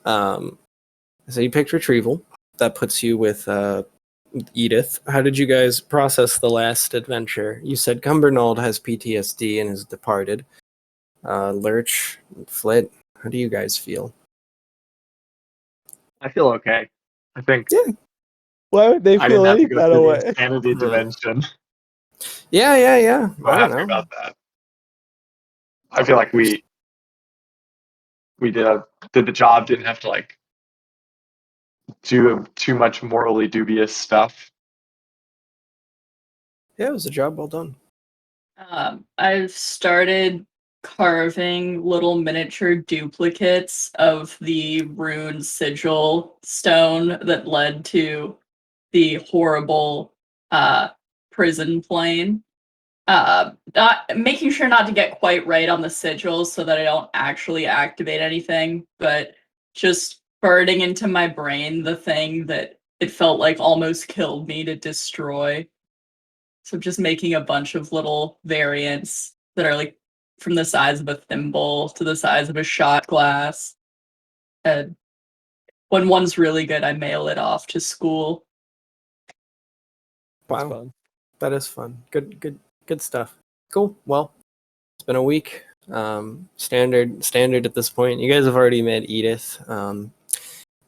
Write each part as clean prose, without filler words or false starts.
So you picked retrieval. That puts you with Edith. How did you guys process the last adventure? You said Cumbernauld has PTSD and has departed. Lurch, Flit, how do you guys feel? I feel okay. I think Why would they I feel didn't have any to go kind through of the way? insanity dimension. Yeah. I'm I don't happy know. about that. I feel like we did the job. Didn't have to like do too much morally dubious stuff. Yeah, it was a job well done. I've started carving little miniature duplicates of the rune sigil stone that led to the horrible prison plane. Not making sure not to get quite right on the sigils so that I don't actually activate anything, but just burning into my brain the thing that it felt like almost killed me to destroy. So just making a bunch of little variants that are like from the size of a thimble to the size of a shot glass. And when one's really good, I mail it off to school. That's Wow, fun. that is fun. Good stuff. Cool. Well, it's been a week. Standard at this point. You guys have already met Edith.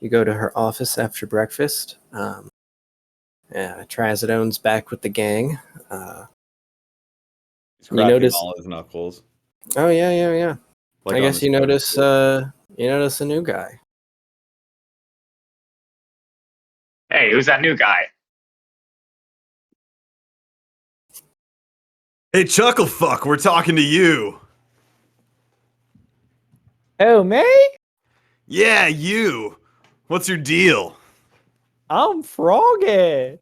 You go to her office after breakfast. Trazodone's back with the gang. He's You cracking notice- all his knuckles. Oh yeah. Like I on guess the you smoke notice board. you notice a new guy. Hey, who's that new guy? Hey, Chucklefuck, we're talking to you. Oh, me? Yeah, you. What's your deal? I'm Froggy. Of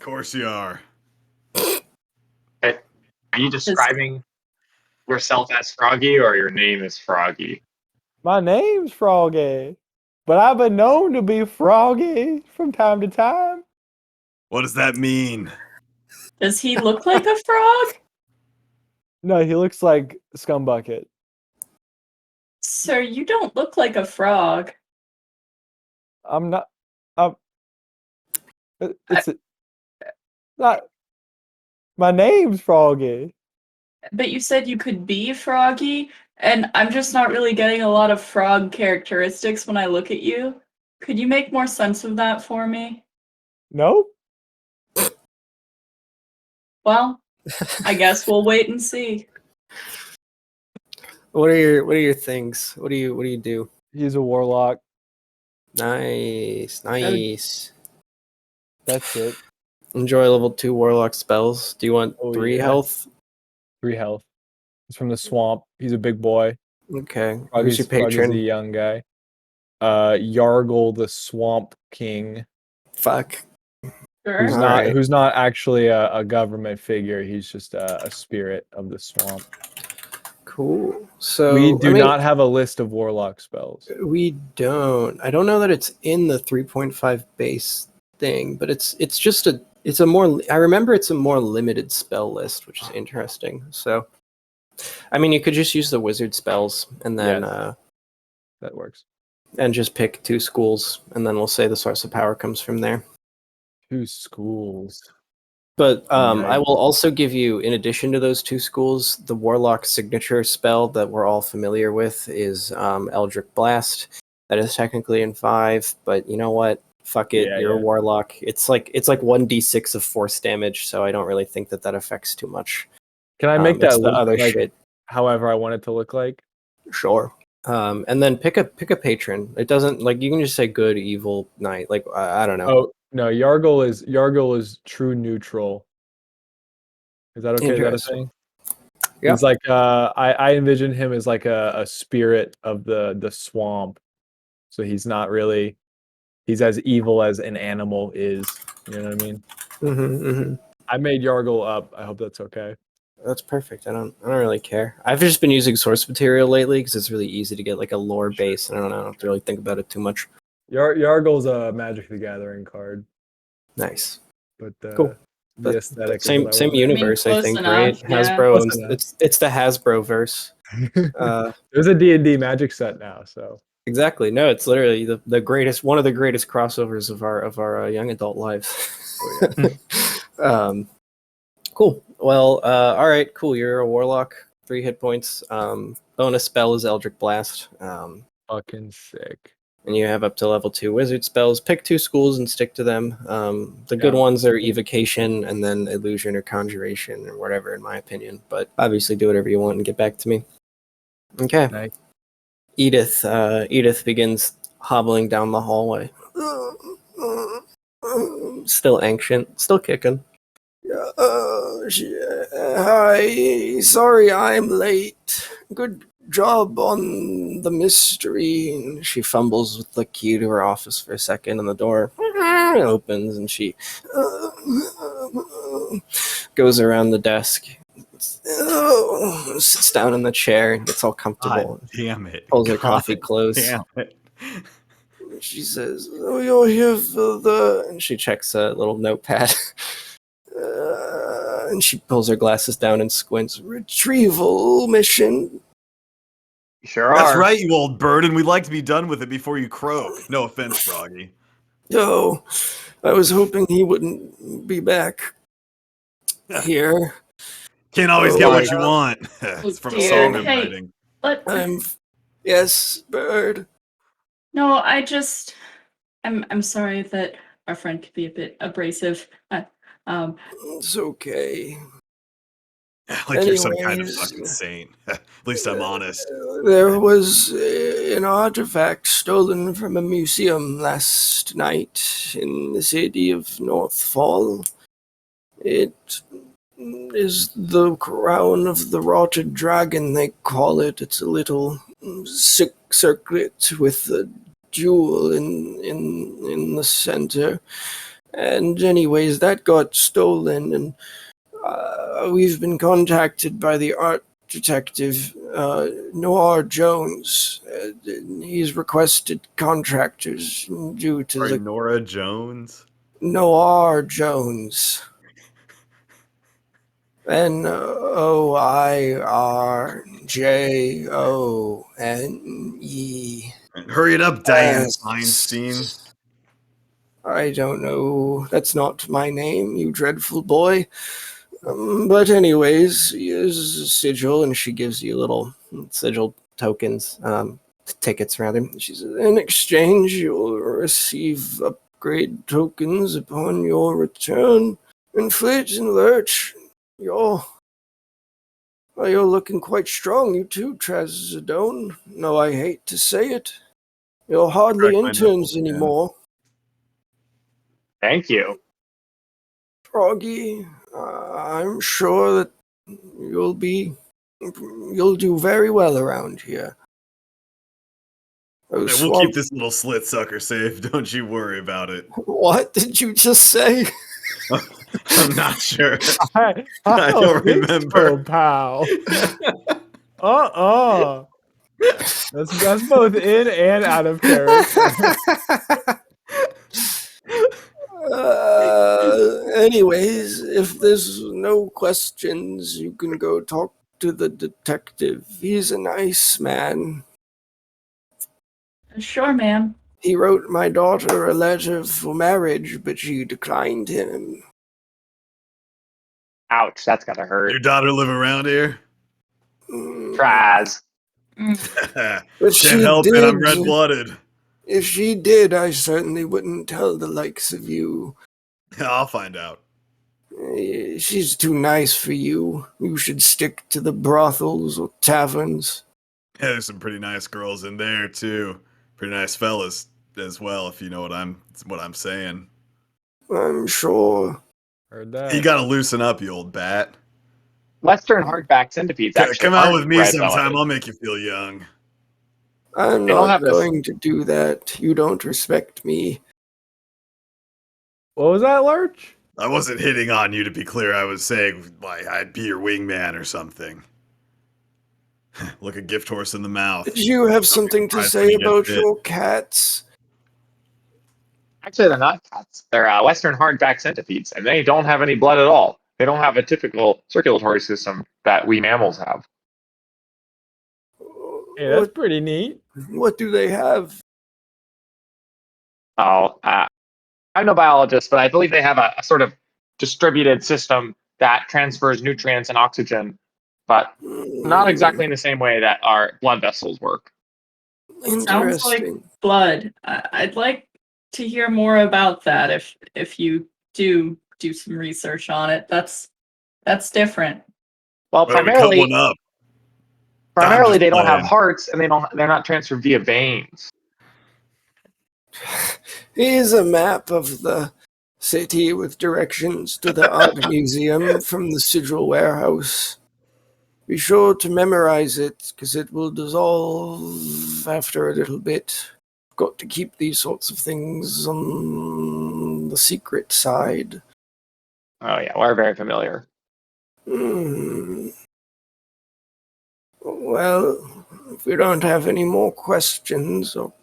course you are. Are you describing yourself as Froggy, or your name is Froggy? My name's Froggy, but I've been known to be Froggy from time to time. What does that mean? Does he look like a frog? No, he looks like Scumbucket. Sir, you don't look like a frog. I'm not. Not. My name's Froggy. But you said you could be froggy, and I'm just not really getting a lot of frog characteristics when I look at you. Could you make more sense of that for me? Nope. Well, I guess we'll wait and see. What are your things? What do you do? He's a warlock. Nice. That's it. Enjoy level 2 warlock spells. Do you want 3 yeah. health? 3 health. He's from the swamp. He's a big boy. Okay. Froggy's, Who's your Froggy's patron? the young guy. Yargle the Swamp King. Fuck. Sure. Who's not actually a government figure. He's just a spirit of the swamp. Cool. So We do not have a list of warlock spells. We don't. I don't know that it's in the 3.5 base thing, but it's a more. I remember it's a more limited spell list, which is interesting. So, I mean, you could just use the wizard spells and then That works. and just pick 2 schools, and then we'll say the source of power comes from there. 2 schools. But Okay. I will also give you, in addition to those 2 schools, the Warlock signature spell that we're all familiar with is Eldritch Blast. That is technically in 5, but you know what? Fuck it, you're a Warlock. It's like 1d6 of force damage, so I don't really think that affects too much. Can I make that the look other like shit? however I want it to look like? Sure. And then pick a patron. It doesn't, like, you can just say good, evil, knight. Like I don't know. Oh no, Yargle is true neutral. Is that okay? Is that a Interesting. thing? Yeah. He's like I envision him as like a spirit of the swamp. So he's not really he's as evil as an animal is. You know what I mean? Mm-hmm. I made Yargle up. I hope that's okay. That's perfect. I don't really care. I've just been using source material lately because it's really easy to get like a lore base, and I don't have to really think about it too much. Yargle's a Magic the Gathering card, Nice. but Cool. the aesthetic. Same universe, I close think, enough, right? yeah. Hasbro Close owns enough. it's the Hasbro verse. There's a D&D Magic set now, so Exactly. No, it's literally the greatest, one of the greatest crossovers of our young adult lives. Cool. Well, all right, cool. You're a warlock. 3 hit points. Bonus spell is Eldritch Blast. Fucking sick. And you have up to level 2 wizard spells. Pick 2 schools and stick to them. The good Yeah. ones are evocation and then illusion or conjuration or whatever, in my opinion. But obviously, do whatever you want and get back to me. Okay. Nice. Edith. Edith begins hobbling down the hallway. Still ancient. Still kicking. Hi. Sorry, I'm late. Good job on the mystery. And she fumbles with the key to her office for a second, and the door opens, and she goes around the desk, sits down in the chair, and gets all comfortable. God damn it. Pulls her God coffee close. Damn it. She says, "Oh, you're here for the..." And she checks a little notepad. And she pulls her glasses down and squints. "Retrieval mission." Sure That's are. right, you old bird, and we'd like to be done with it before you croak. No offense, Froggy. Oh, I was hoping he wouldn't be back here. Can't always get what my you want. It's from a dear. song I'm Hey. writing. But Yes, bird. no, I'm sorry that our friend could be a bit abrasive. It's okay. Like you're some kind of Anyways. fucking saint. At least I'm honest. There was an artifact stolen from a museum last night in the city of Northfall. It is the crown of the rotted dragon, they call it. It's a little circlet with a jewel in the center. And anyways, that got stolen, and we've been contacted by the art detective, Noir Jones. He's requested contractors due to Sorry, the Nora Jones. Noir Jones. Noirjone. Hurry it up, Diane Yes. Feinstein. I don't know. That's not my name, you dreadful boy. But anyways, here's a sigil, and she gives you little sigil tokens, tickets rather. She says, in exchange, you'll receive upgrade tokens upon your return. And Flit and Lurch, you're looking quite strong, you too, Trazodone. No, I hate to say it. You're hardly Crack my interns nipples again. anymore. Thank you. Froggy, I'm sure that you'll do very well around here. Oh, We'll keep this little slit sucker safe. Don't you worry about it. What did you just say? I'm not sure. I I don't think remember. so, pal. That's both in and out of character. Anyways, if there's no questions, you can go talk to the detective. He's a nice man. Sure, ma'am. He wrote my daughter a letter for marriage, but she declined him. Ouch, that's gotta hurt. Your daughter live around here? Tries. But Can't she help it, I'm did. red-blooded. If she did, I certainly wouldn't tell the likes of you. I'll find out. She's too nice for you. You should stick to the brothels or taverns. Yeah, there's some pretty nice girls in there too. Pretty nice fellas as well, if you know what I'm saying. I'm sure. Heard that. You gotta loosen up, you old bat. Western hardback centipedes actually Come out aren't with me red-blooded. sometime. I'll make you feel young. I'm They don't not have this- going to do that. You don't respect me. What was that, Lurch? I wasn't hitting on you, to be clear. I was saying like I'd be your wingman or something. Look a gift horse in the mouth. Did you have something to surprised say when you get about bit. your cats? Actually, they're not cats. They're Western hardback centipedes, and they don't have any blood at all. They don't have a typical circulatory system that we mammals have. Hey, that's pretty neat. What do they have? Oh, I'm no biologist, but I believe they have a sort of distributed system that transfers nutrients and oxygen, but not exactly in the same way that our blood vessels work. Sounds like Interesting. blood. I'd like to hear more about that if you do some research on it. That's different. Well, Why don't we cut one up? I'm just they don't have playing. hearts, and they're not transferred via veins. Here's a map of the city with directions to the art museum from the sigil warehouse. Be sure to memorize it, because it will dissolve after a little bit. Got to keep these sorts of things on the secret side. Oh yeah, we're very familiar. Well, if we don't have any more questions or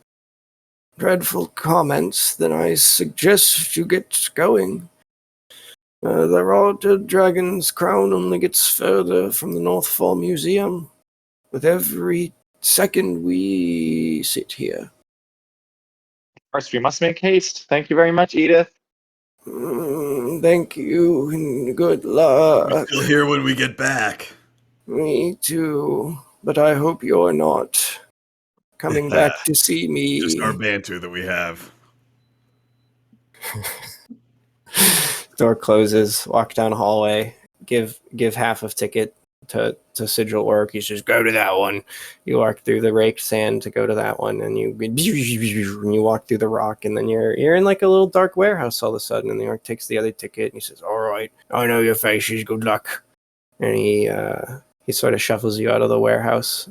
dreadful comments, then I suggest you get going. The Rotted Dragon's crown only gets further from the Northfall Museum with every second we sit here. Of course, we must make haste. Thank you very much, Edith. Thank you and good We're luck. still here when we get back. Me too, but I hope you're not coming back to see me. Just our banter that we have. Door closes, walk down a hallway, give half of ticket to sigil work. He says, go to that one. You walk through the raked sand to go to that one, and you walk through the rock, and then you're in like a little dark warehouse all of a sudden, and the orc takes the other ticket and he says, all right, I know your faces, good luck. And he sort of shuffles you out of the warehouse.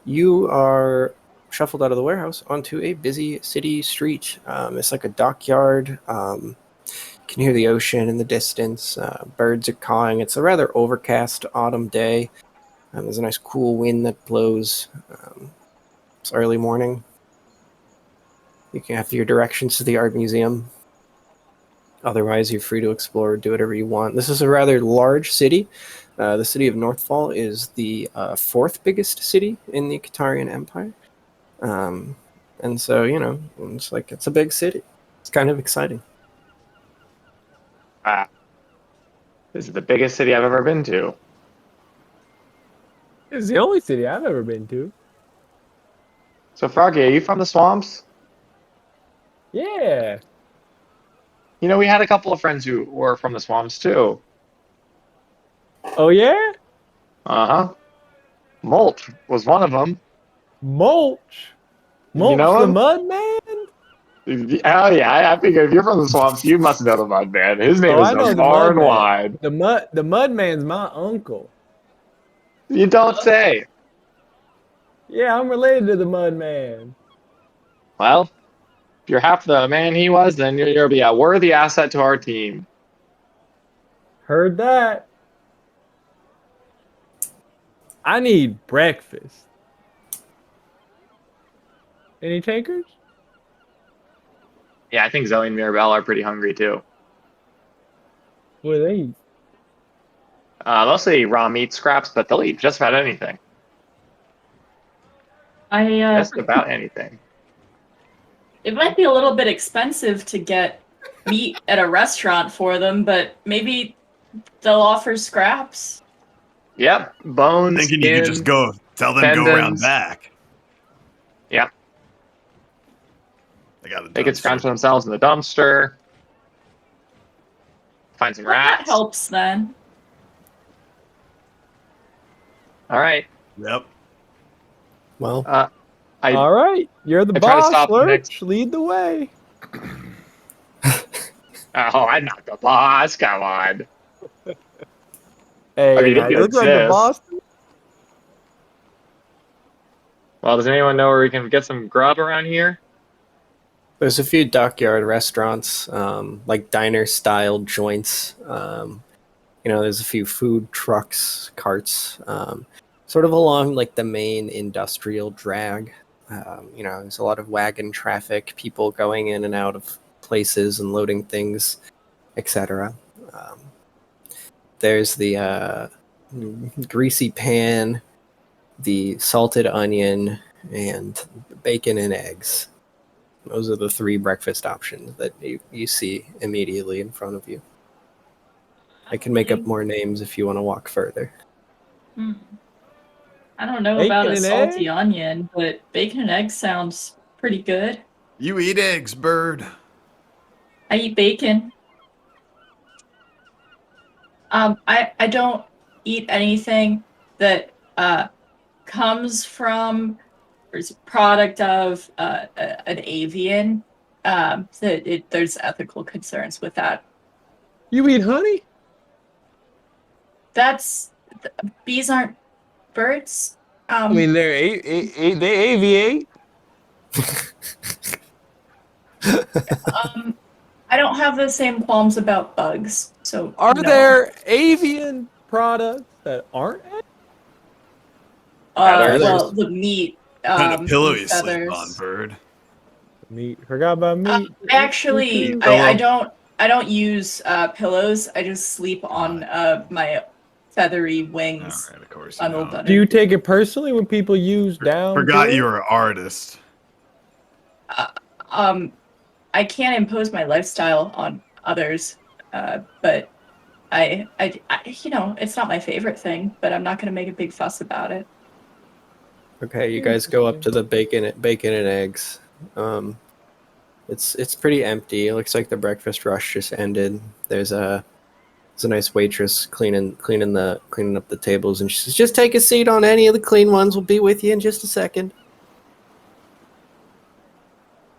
You are shuffled out of the warehouse onto a busy city street. It's like a dockyard. You can hear the ocean in the distance. Birds are cawing. It's a rather overcast autumn day. There's a nice cool wind that blows. It's early morning. You can have your directions to the art museum. Otherwise, you're free to explore, do whatever you want. This is a rather large city. The city of Northfall is the fourth biggest city in the Qatarian Empire. And so, it's a big city. It's kind of exciting. This is the biggest city I've ever been to. It's the only city I've ever been to. So, Froggy, are you from the swamps? Yeah. You know, we had a couple of friends who were from the swamps too. Oh yeah? Uh-huh. Molt was one of them. Mulch. You Mulch know the him? Mud Man? Oh yeah, I figure if you're from the swamps, you must know the Mud Man. His name is I know known the far Mud and Man. wide. The Mud Man's my uncle. You don't say. Yeah, I'm related to the Mud Man. Well, if you're half the man he was, then you'll be a worthy asset to our team. Heard that. I need breakfast. Any takers? Yeah, I think Zoe and Mirabelle are pretty hungry too. What do they eat? Mostly raw meat scraps, but they'll eat just about anything. Just about anything. It might be a little bit expensive to get meat at a restaurant for them, but maybe they'll offer scraps. Yep, bones, Thinking skin, you could just go tell them go around tendons. back. Yep, They got a they could dumpster. scrounge themselves in the dumpster. Find some Well, that rats. helps then. All right. Yep. Well, All right, you're the I try to boss, stop the Lurch. next- Lead the way. Oh, I'm not the boss. Come on. Hey, I mean, now if you you look like the insist. boss. Well, does anyone know where we can get some grub around here? there's a few dockyard restaurants, like diner-style joints. There's a few food trucks, carts, sort of along like the main industrial drag. There's a lot of wagon traffic, people going in and out of places and loading things, etc. There's the greasy pan, the salted onion, and bacon and eggs. Those are the 3 breakfast options that you see immediately in front of you. I can make up more names if you want to walk further. Hmm. I don't know Bacon about a and salty egg? onion, but bacon and egg sounds pretty good. You eat eggs, bird. I eat bacon. I don't eat anything that comes from or is a product of an avian. There's ethical concerns with that. You eat honey? That's bees aren't birds. I mean, they aviate. I don't have the same qualms about bugs. So Are no. there avian products that aren't eggs? Feathers. Well, the meat, Kind of pillow and you sleep on, feathers. bird. Meat. Forgot about meat. Actually, Pillow. I don't use pillows. I just sleep on my feathery All wings. right, of course. Bundled You know. Do you under. take it personally when people use down? Forgot you pillows? were an artist. I can't impose my lifestyle on others, but you know, it's not my favorite thing. But I'm not going to make a big fuss about it. Okay, you guys go up to the bacon and eggs. It's pretty empty. It looks like the breakfast rush just ended. There's a nice waitress cleaning up the tables, and she says, "Just take a seat on any of the clean ones. We'll be with you in just a second."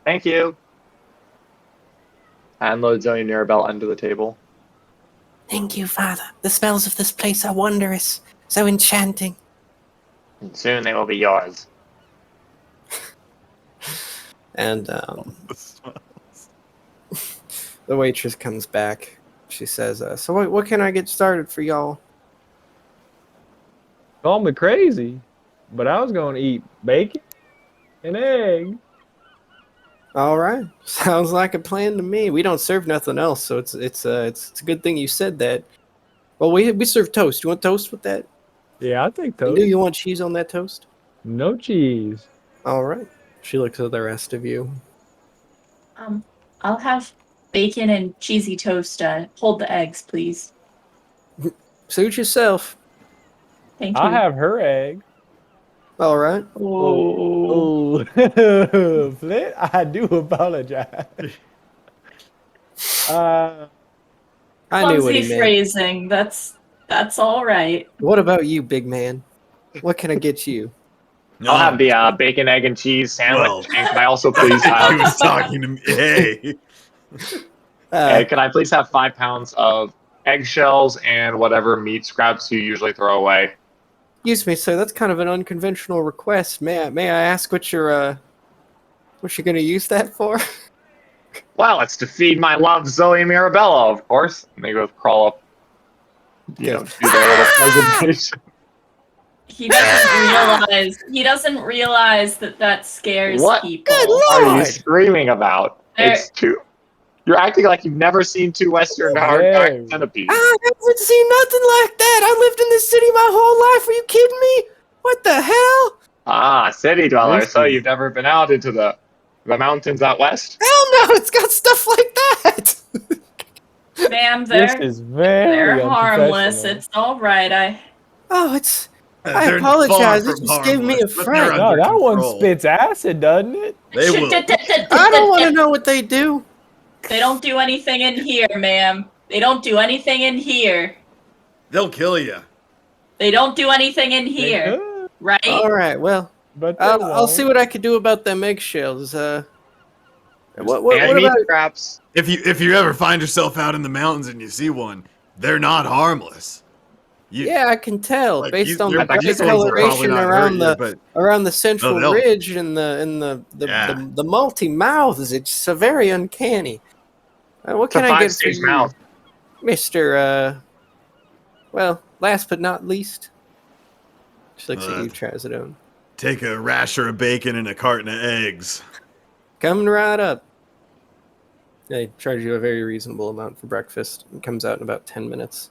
Thank you. And load Zoe Mirabelle under the table. Thank you, Father. The smells of this place are wondrous, so enchanting. And soon they will be yours. And the waitress comes back. She says, "So what can I get started for y'all?" Call me crazy, but I was going to eat bacon and egg. All right, sounds like a plan to me. We don't serve nothing else, so it's a good thing you said that. Well, we serve toast. You want toast with that? Yeah, I think And toast. do you want cheese on that toast? No cheese. All right. She looks at the rest of you. I'll have bacon and cheesy toast. Hold the eggs, please. Suit yourself. Thank I'll you. have her egg. All right. Oh, Oh, Flint, I do apologize. I knew what clumsy he meant. phrasing. That's all right. What about you, big man? What can I get you? I'll have the bacon, egg, and cheese sandwich. Well. And can I also please he have? was talking to me. Hey. Can I please have 5 pounds of eggshells and whatever meat scraps you usually throw away? Excuse me, sir. That's kind of an unconventional request. May I ask what you're going to use that for? Well, it's to feed my love, Zoe Mirabella, of course. And they go crawl up, do their little presentation. He doesn't realize that scares What? people. Good What are you Lord! screaming about? There- It's too. You're acting like you've never seen 2 Western hard Very. centipedes. I haven't seen nothing like that. I lived in this city my whole life. Are you kidding me? What the hell? Ah, city dweller. This So is- you've never been out into the mountains out west? Hell no! It's got stuff like that. Ma'am, This they're is very harmless. unprofessional. It's all right. Oh, it's. I They're apologize. far It from just gave me a harmless, but they're fright. under No, that one control. spits acid, doesn't it? They will. I don't want to know what they do. They don't do anything in here, ma'am. They don't do anything in here. They'll kill you. They don't do anything in They here, could, right? All right. Well, but they I'll see won't. what I could do about them eggshells. What And meat about? scraps. If you ever find yourself out in the mountains and you see one, they're not harmless. Yeah, I can tell like, based on the they're bright these ones will probably coloration not around hurt the you, but around the central they'll- ridge and the multi mouths. It's very uncanny. What It's a can I get for 5-stage you, mouth. Mister? Well, last but not least, she looks at Uh, you, Trazodone. take a rasher of bacon and a carton of eggs. Coming right up. They charge you a very reasonable amount for breakfast. It comes out in about 10 minutes.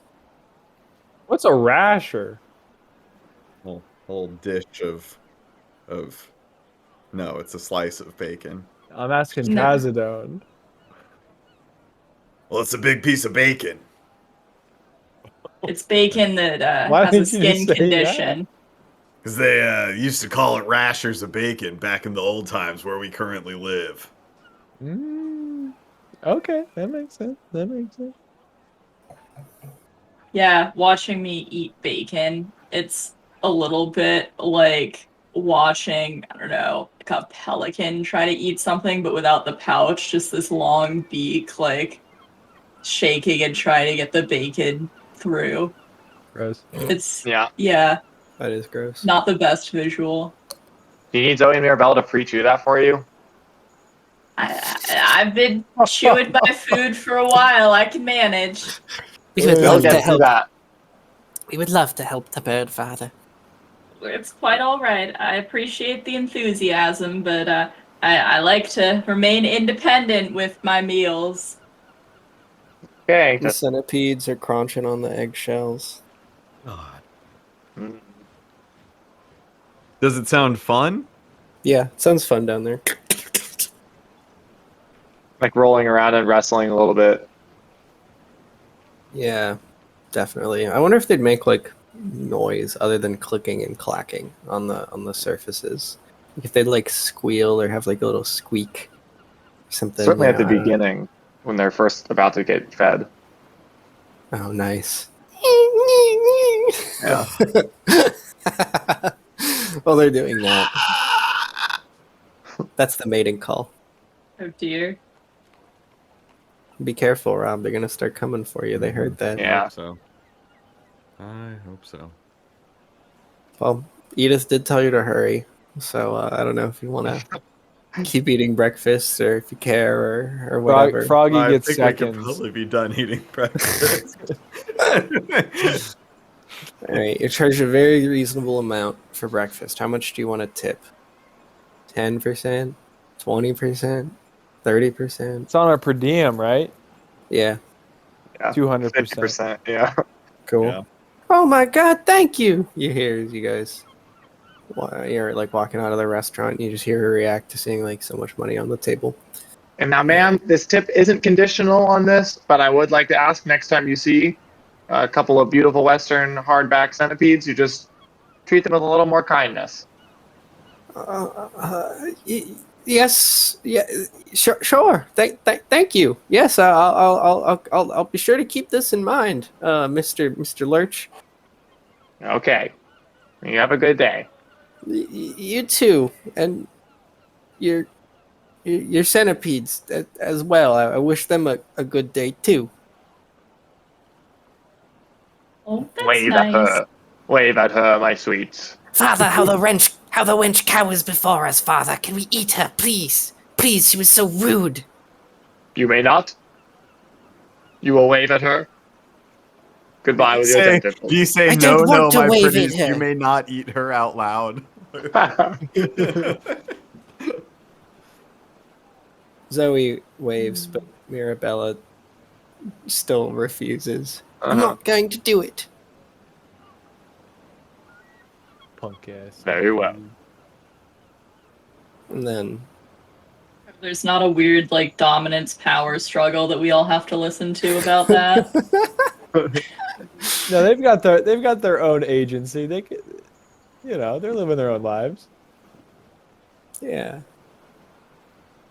What's a rasher? Whole dish of No, it's a slice of bacon. I'm asking No. Kazadone. Well, it's a big piece of bacon. It's bacon that Why has a didn't you just skin say that? condition. Because they used to call it rashers of bacon back in the old times where we currently live. Okay, that makes sense. That makes sense. Yeah, watching me eat bacon, it's a little bit like watching, I don't know, like a pelican try to eat something, but without the pouch, just this long beak, like shaking and trying to get the bacon through. Gross. It's, Yeah. yeah, That is gross. not the best visual. Do you need Zoe and Mirabelle to pre-chew that for you? I've been chewing my food for a while. I can manage. We would We'll love to get through help. that. We would love to help the bird father. It's quite all right. I appreciate the enthusiasm, but I like to remain independent with my meals. Okay. The centipedes are crunching on the eggshells. God. Mm. Does it sound fun? Yeah, it sounds fun down there. Like rolling around and wrestling a little bit. Yeah, definitely. I wonder if they'd make like noise other than clicking and clacking on the surfaces. Like, if they'd like squeal or have like a little squeak, or something. Certainly you at the know, I don't know. beginning when they're first about to get fed. Oh, nice. Yeah. Well, they're doing that. That's the mating call. Oh dear. Be careful, Rob. They're gonna start coming for you. They heard that. I Yeah. hope so. I hope so. Well, Edith did tell you to hurry, so I don't know if you want to keep eating breakfast or if you care or whatever. Froggy I gets think we could seconds. probably be done eating breakfast. All right, you're charged a very reasonable amount for breakfast. How much do you want to tip? 10%, 20%, 30%? It's on our per diem, right? Yeah, Yeah. 200%. 50%. Yeah. cool. Yeah. Oh my God, thank you! You hear as you guys, you're like walking out of the restaurant. And you just hear her react to seeing like so much money on the table. And now, ma'am, this tip isn't conditional on this, but I would like to ask next time you see a couple of beautiful Western hardback centipedes, you just treat them with a little more kindness. Yes, yeah, sure. Thank you. Yes, I'll be sure to keep this in mind, Mr. Lurch. Okay. You have a good day. You too, and your centipedes as well. I wish them a good day too. Oh, that's Wave nice. at her. Wave at her, my sweets. Father, how the wench cowers before us, Father. Can we eat her, please? Please, she was so rude. You may not. You will wave at her. Goodbye with your Do tentacles. you say I no, don't want to my wave pretties, at her." you may not eat her out loud. Zoe waves, but Mirabella still refuses. I'm not going to do it. Punk ass. Very well. And then There's not a weird like dominance power struggle that we all have to listen to about that. No, they've got their own agency. They could, they're living their own lives. yeah,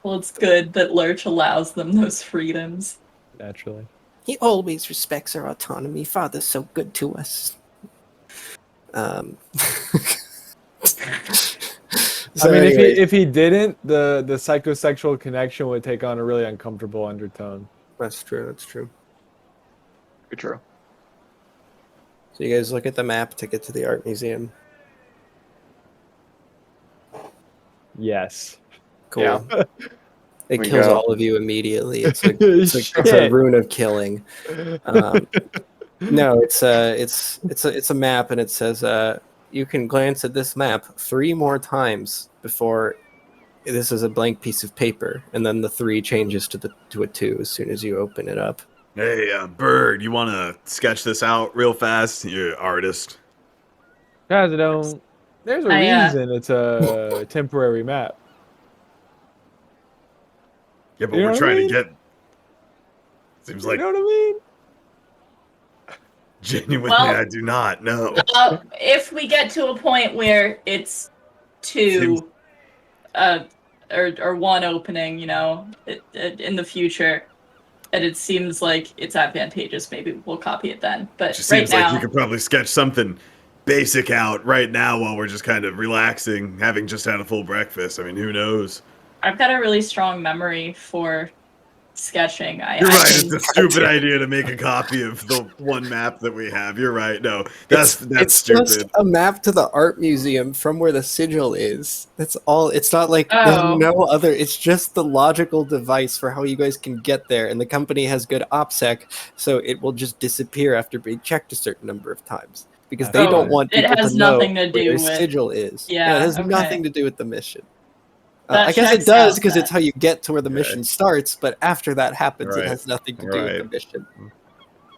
Well, it's good that Lurch allows them those freedoms. Naturally. He always respects our autonomy. Father's so good to us. So I mean, anyway, if he didn't, the psychosexual connection would take on a really uncomfortable undertone. that's true. That's true. Very true. So you guys look at the map to get to the art museum. Yes. Cool. Yeah. It We kills go. all of you immediately. It's a Shit. rune of killing. No, it's a map, and it says you can glance at this map 3 more times before this is a blank piece of paper, and then the 3 changes to a 2 as soon as you open it up. Hey, Bird, you want to sketch this out real fast? You're an artist. Guys, there's a I, reason it's a temporary map. Yeah, but You know we're what I trying mean? to get. Seems like You know what I mean? genuinely, Well- I do not know. If we get to a point where it's two, or one opening, in the future, and it seems like it's advantageous, maybe we'll copy it then. But Just right seems like now, you could probably sketch something basic out right now while we're just kind of relaxing, having just had a full breakfast. I mean, who knows? I've got a really strong memory for sketching. You're I right. can, It's a stupid idea to make a copy of the one map that we have. You're right. No, that's it's stupid. just a map to the art museum from where the sigil is. That's all. It's not like Oh. there's no other. It's just the logical device for how you guys can get there. And the company has good OPSEC, so it will just disappear after being checked a certain number of times because they Oh, don't want it people has to know nothing to where do their with- sigil is. Yeah, it has okay. nothing to do with the mission. That I guess it checks does out because it's then. how you get to where the Okay. mission starts. But after that happens, Right. it has nothing to do with the Right. mission.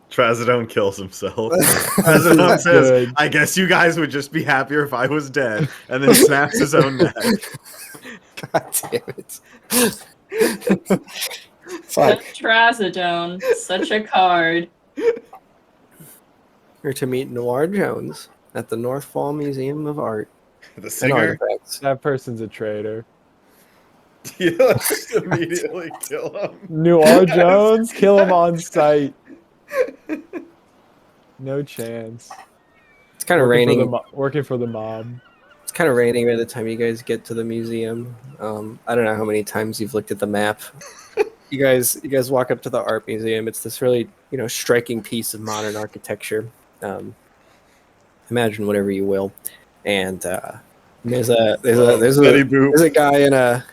Trazodone kills himself. This Trazodone is says, good. I guess you guys would just be happier if I was dead, and then snaps his own neck. God damn it! Fuck. Trazodone, such a card. You're to meet Noir Jones at the North Fall Museum of Art The and singer, Artifacts. That person's a traitor. just immediately kill him. Noir Jones, kill him on sight. No chance. It's kind of raining. Working for the mob. It's kind of raining by the time you guys get to the museum. I don't know how many times you've looked at the map. You guys walk up to the art museum. It's this really striking piece of modern architecture. Imagine whatever you will, and there's Betty Boop. a guy in a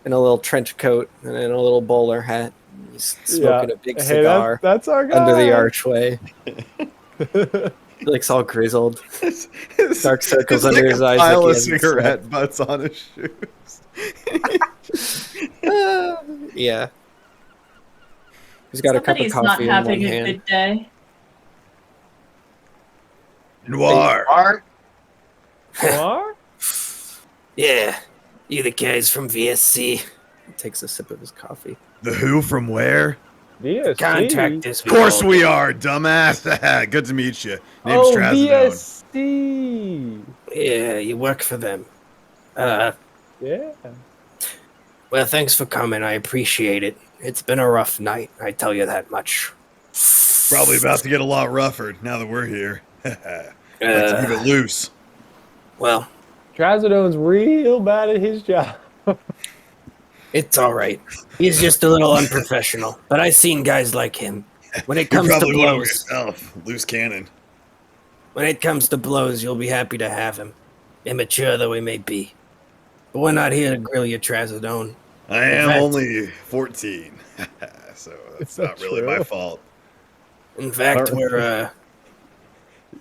little trench coat and in a little bowler hat. He's smoking a big Hey, cigar that's our guy. under the archway. He looks all grizzled. Dark circles under his eyes. Pile like of he hasn't cigarette butts on his shoes. slept. Yeah. He's got Somebody's a cup of not coffee in one having a hand. good day. Noir. Are Noir? Yeah. You the guys from VSC? He takes a sip of his coffee. The who from where? VSC. Contractors. Of course we are, dumbass. Good to meet you. Name's Oh, Trazodone. VSC. Yeah, you work for them. Yeah. Well, thanks for coming. I appreciate it. It's been a rough night, I tell you that much. Probably about to get a lot rougher now that we're here. Like to keep it loose. Well, Trazodone's real bad at his job. it's all right. He's just a little unprofessional, but I've seen guys like him. When it You're comes to probably one of blows, yourself. Loose cannon. when it comes to blows, you'll be happy to have him. Immature though he may be, but we're not here to grill you, Trazodone. I am fact- only 14. So that's Is that not really my true? fault. In fact, Alright. we're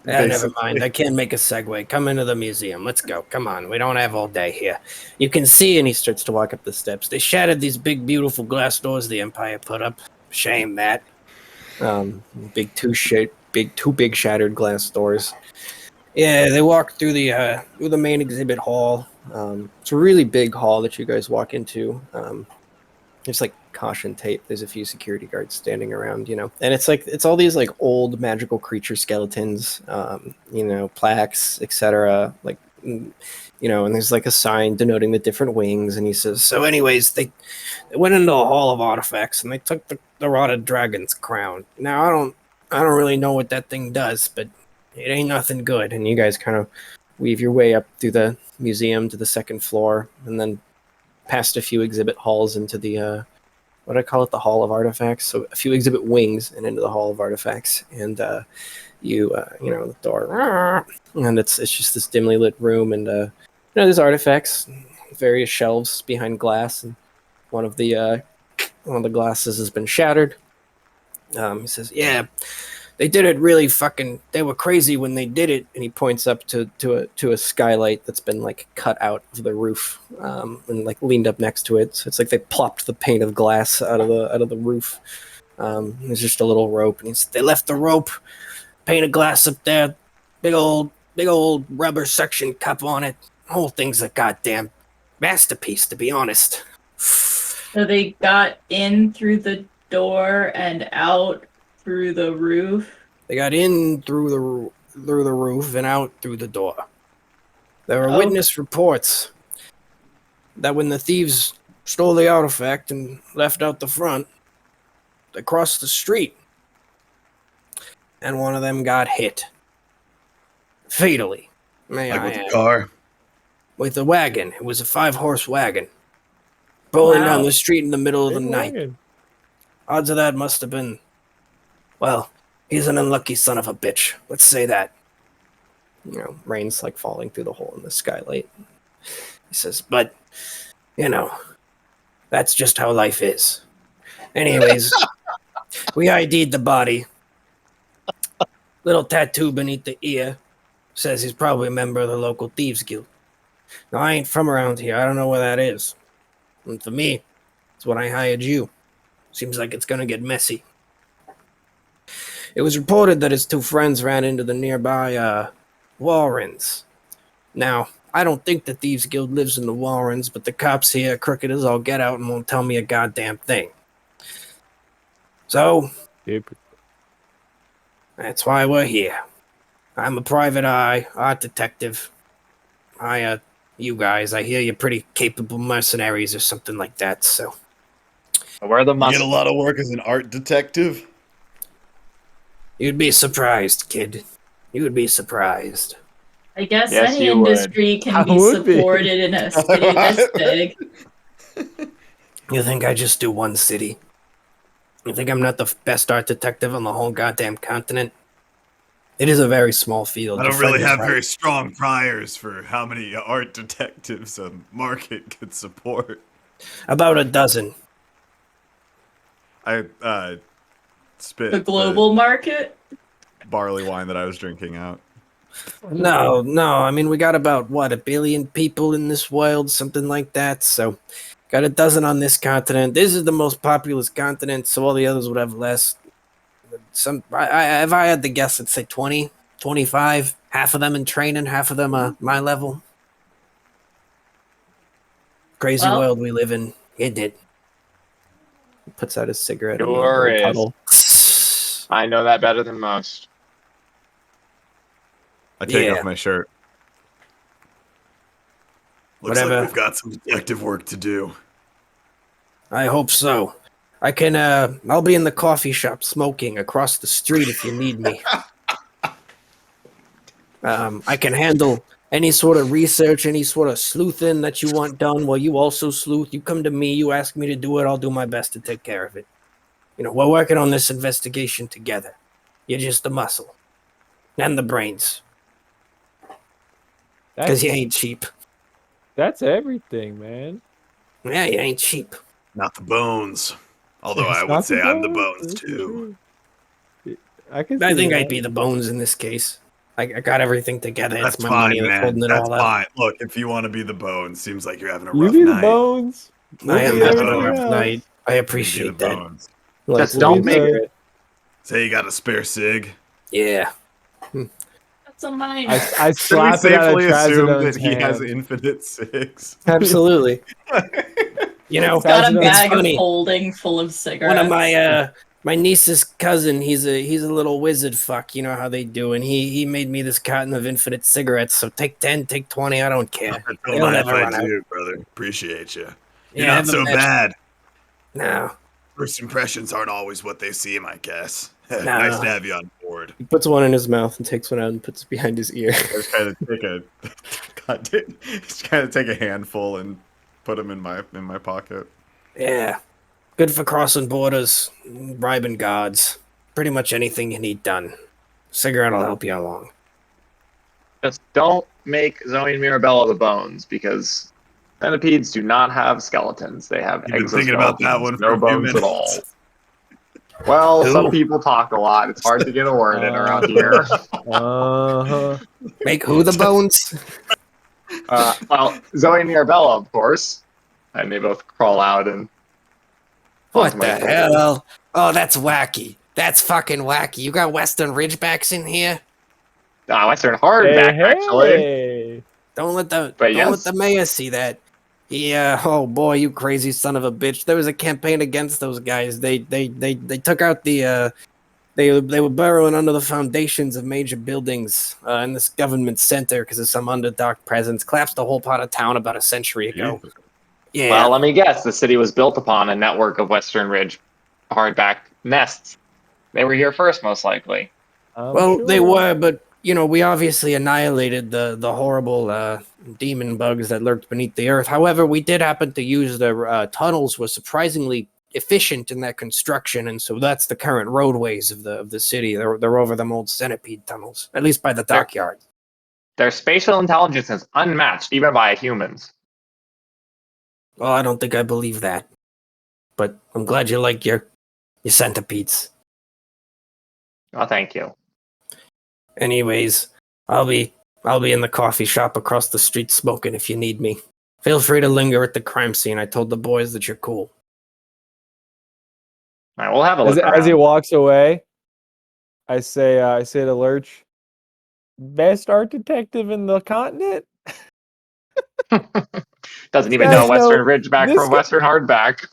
never Basically. mind. I can't make a segue. Come into the museum. Let's go. Come on. We don't have all day here. You can see, and he starts to walk up the steps. They shattered these big, beautiful glass doors the Empire put up. Shame that. Two big shattered glass doors. Yeah, they walked through the main exhibit hall. It's a really big hall that you guys walk into. There's like caution tape. There's a few security guards standing around, and it's all these like old magical creature skeletons, plaques, etc. And there's like a sign denoting the different wings. And he says, So, anyways, they went into the Hall of Artifacts and they took the Rotted Dragon's crown. Now, I don't really know what that thing does, but it ain't nothing good. and you guys kind of weave your way up through the museum to the second floor, and then past a few exhibit halls into the what do I call it, the Hall of Artifacts. So a few exhibit wings and into the Hall of Artifacts, and the door, and it's just this dimly lit room, and there's artifacts, various shelves behind glass, and one of the glasses has been shattered. He says, Yeah, they did it really fucking. They were crazy when they did it. and he points up to a skylight that's been like cut out of the roof, and like leaned up next to it. So it's like they plopped the pane of glass out of the roof. There's just a little rope, and They left the rope, painted glass up there, big old rubber suction cup on it. The whole thing's a goddamn masterpiece, to be honest. So they got in through the door and out through the roof. They got in through the roof and out through the door. There were Oh. witness reports that when the thieves stole the artifact and left out the front, they crossed the street, and one of them got hit fatally. May Like I with the add, car. with a wagon. It was a 5-horse wagon, rolling down Wow. the street in the middle of the Big night. wagon. Odds of that must have been, well, he's an unlucky son of a bitch. Let's say that. You know, rain's like falling through the hole in the skylight. He says, but, you know, that's just how life is. Anyways, we ID'd the body. Little tattoo beneath the ear says he's probably a member of the local thieves guild. Now, I ain't from around here. I don't know where that is. And for me, it's when I hired you. Seems like it's gonna get messy. It was reported that his two friends ran into the nearby, Warrens. Now, I don't think the Thieves Guild lives in the Warrens, but the cops here are crooked as all get out and won't tell me a goddamn thing. So, Stupid. that's why we're here. I'm a private eye, art detective. You guys, I hear you're pretty capable mercenaries or something like that, so. Where are the You get a muscles? lot of work as an art detective. You'd be surprised, kid. You would be surprised. I guess Yes, any you would. industry can I be would be. supported in a city this big. You think I just do one city? You think I'm not the best art detective on the whole goddamn continent? It is a very small field. I Your don't friend really is have right. very strong priors for how many art detectives a market could support. About a dozen. I spit The global market? barley wine that I was drinking out. No. I mean, we got about, what, 1 billion people in this world? Something like that. So, got a dozen on this continent. This is the most populous continent, so all the others would have less. If I had to guess, I'd say 20, 25. Half of them in training, half of them my level. Crazy Well- world we live in. It did. He puts out his cigarette and Sure a is. puddle. I know that better than most. I take Yeah. off my shirt. Looks Whatever. like we've got some detective work to do. I hope so. I can, I'll be in the coffee shop smoking across the street if you need me. I can handle any sort of research, any sort of sleuthing that you want done while you also sleuth. You come to me, you ask me to do it, I'll do my best to take care of it. You know, we're working on this investigation together. You're just the muscle. And the brains. Because That's, you ain't cheap. that's everything, man. Yeah, you ain't cheap. Not the bones. Although It's I would not say I'm the bones, bones it's too. true. I can. I see think that. I'd be the bones in this case. I got everything together. That's It's my fine, money that's man. holding it That's all up. fine. Look, if you want to be the bones, seems like you're having a You rough be the night. bones. We'll I am be having a everything rough else. night. I You can be appreciate the that. bones. Like, Just don't make the- it. Say you got a spare cig. Yeah. That's a mine. I Should we slap it out of safely assume that Trazodon's he has hand. infinite cigs? Absolutely. You know, Got a Trazodon's- bag of funny. holding full of one cigarettes. of my niece's cousin, he's a little wizard fuck, you know how they do, and he made me this carton of infinite cigarettes. So take 10, take 20, I don't care. Don't They don't mind if ever I run out. do, brother. Appreciate you. You're Yeah, not have a so match. bad. No. First impressions aren't always what they seem, I guess. No, Nice no. to have you on board. He puts one in his mouth and takes one out and puts it behind his ear. I just kind of take a, just kind of take a handful and put them in my pocket. Yeah. Good for crossing borders, bribing gods. Pretty much anything you need done. Cigarette will help you along. Just don't make Zoe and Mirabella the bones, because centipedes do not have skeletons. They have You've been thinking about that exoskeletons, one for no a few bones at minutes. all. Well, Who? some people talk a lot. It's hard to get a word in around here. Uh-huh. Make who the bones? Well, Zoe and Mirabella, of course. And they both crawl out and... What onto my the shoulder. hell? Oh, that's wacky. That's fucking wacky. You got Western Ridgebacks in here? Western hardback, actually. Hey. Don't let the But don't yes. let the mayor see that. Yeah, oh boy, you crazy son of a bitch. There was a campaign against those guys. They took out the they were burrowing under the foundations of major buildings in this government center because of some underdark presence. Collapsed the whole part of town about a century ago. Jesus. Yeah. Well, let me guess. The city was built upon a network of Western Ridge hardback nests. They were here first, most likely. Well, they Sure. were, but we obviously annihilated the horrible demon bugs that lurked beneath the earth. However, we did happen to use the tunnels were surprisingly efficient in that construction, and so that's the current roadways of the city. They're over them old centipede tunnels, at least by the dockyard. Their spatial intelligence is unmatched, even by humans. Well, I don't think I believe that, but I'm glad you like your centipedes. Oh, thank you. Anyways, I'll be in the coffee shop across the street smoking if you need me. Feel free to linger at the crime scene. I told the boys that you're cool. All right, we'll have a look As he around. walks away, I say to Lurch, best art detective in the continent. Doesn't This even know guy's Western Ridgeback this from guy- Western Hardback.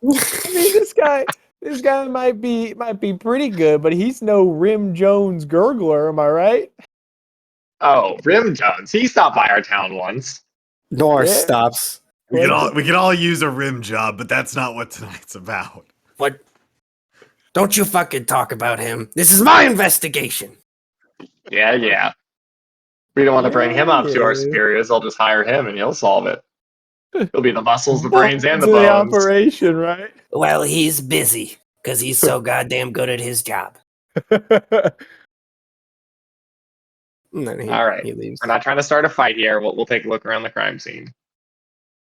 I mean, this guy might be pretty good, but he's no Rim Jones gurgler. Am I right? Oh, Rim Jones. He stopped by our town once. Nor Yeah. stops. We can all use a rim job, but that's not what tonight's about. What? Don't you fucking talk about him. This is my investigation. Yeah. We don't want to bring him up to our Yeah. superiors. I'll just hire him and he'll solve it. He'll be the muscles, the brains, and the To the bones. operation, right? Well, he's busy because he's so goddamn good at his job. And then All right. he leaves. We're not trying to start a fight here. We'll take a look around the crime scene.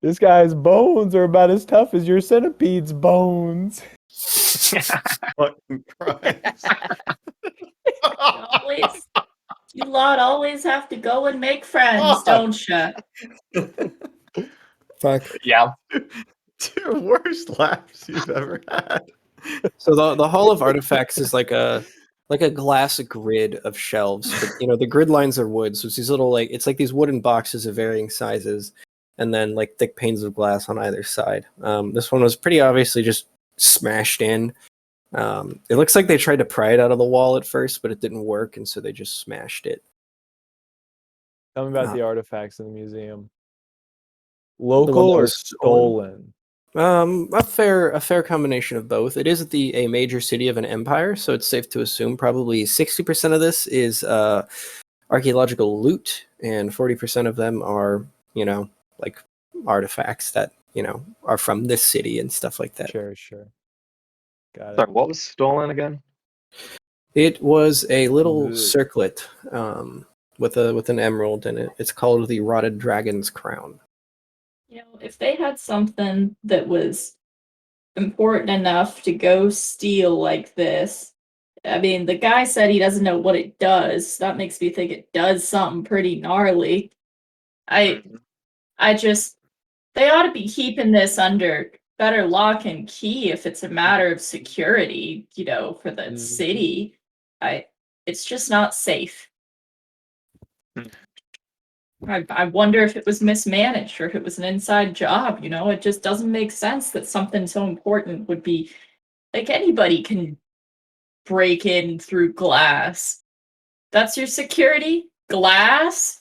This guy's bones are about as tough as your centipede's bones. Fucking Christ. Always, you lot always have to go and make friends, don't you? Fuck. Yeah. Two worst laughs you've ever had. So the Hall of Artifacts is like a glass grid of shelves, but the grid lines are wood, so it's these little it's like these wooden boxes of varying sizes, and then like thick panes of glass on either side. This one was pretty obviously just smashed in. It looks like they tried to pry it out of the wall at first, but it didn't work, and so they just smashed it. Tell me about Ah. the artifacts in the museum. The one Local that or was stolen? A fair combination of both. It is a major city of an empire, so it's safe to assume probably 60% of this is archaeological loot, and 40% of them are like artifacts that are from this city and stuff like that. Sure. Got Sorry, it. what was stolen again? It was a little The- circlet with an emerald in it. It's called the Rotted Dragon's Crown. If they had something that was important enough to go steal like this, I mean, the guy said he doesn't know what it does. That makes me think it does something pretty gnarly. I just, they ought to be keeping this under better lock and key if it's a matter of security, for the city. It's just not safe. I wonder if it was mismanaged or if it was an inside job. It just doesn't make sense that something so important would be like anybody can break in through glass. That's your security? Glass?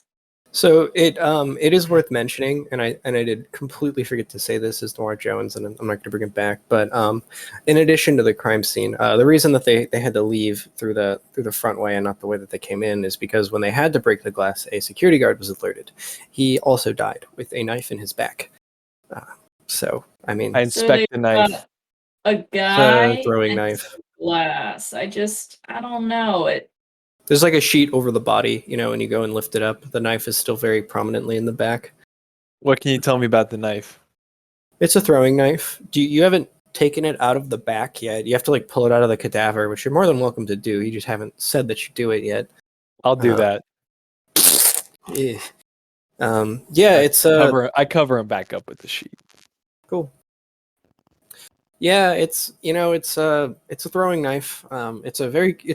So it is worth mentioning, and I did completely forget to say this as Noir Jones, and I'm not going to bring it back. But in addition to the crime scene, the reason that they had to leave through the front way and not the way that they came in is because when they had to break the glass, a security guard was alerted. He also died with a knife in his back. So I mean, I it's inspect the knife. A guy a throwing next knife. to glass. I don't know. There's like a sheet over the body, and you go and lift it up. The knife is still very prominently in the back. What can you tell me about the knife? It's a throwing knife. You haven't taken it out of the back yet. You have to pull it out of the cadaver, which you're more than welcome to do. You just haven't said that you do it yet. I'll do that. Yeah. It's I cover him back up with the sheet. cool. Yeah, it's a throwing knife. It's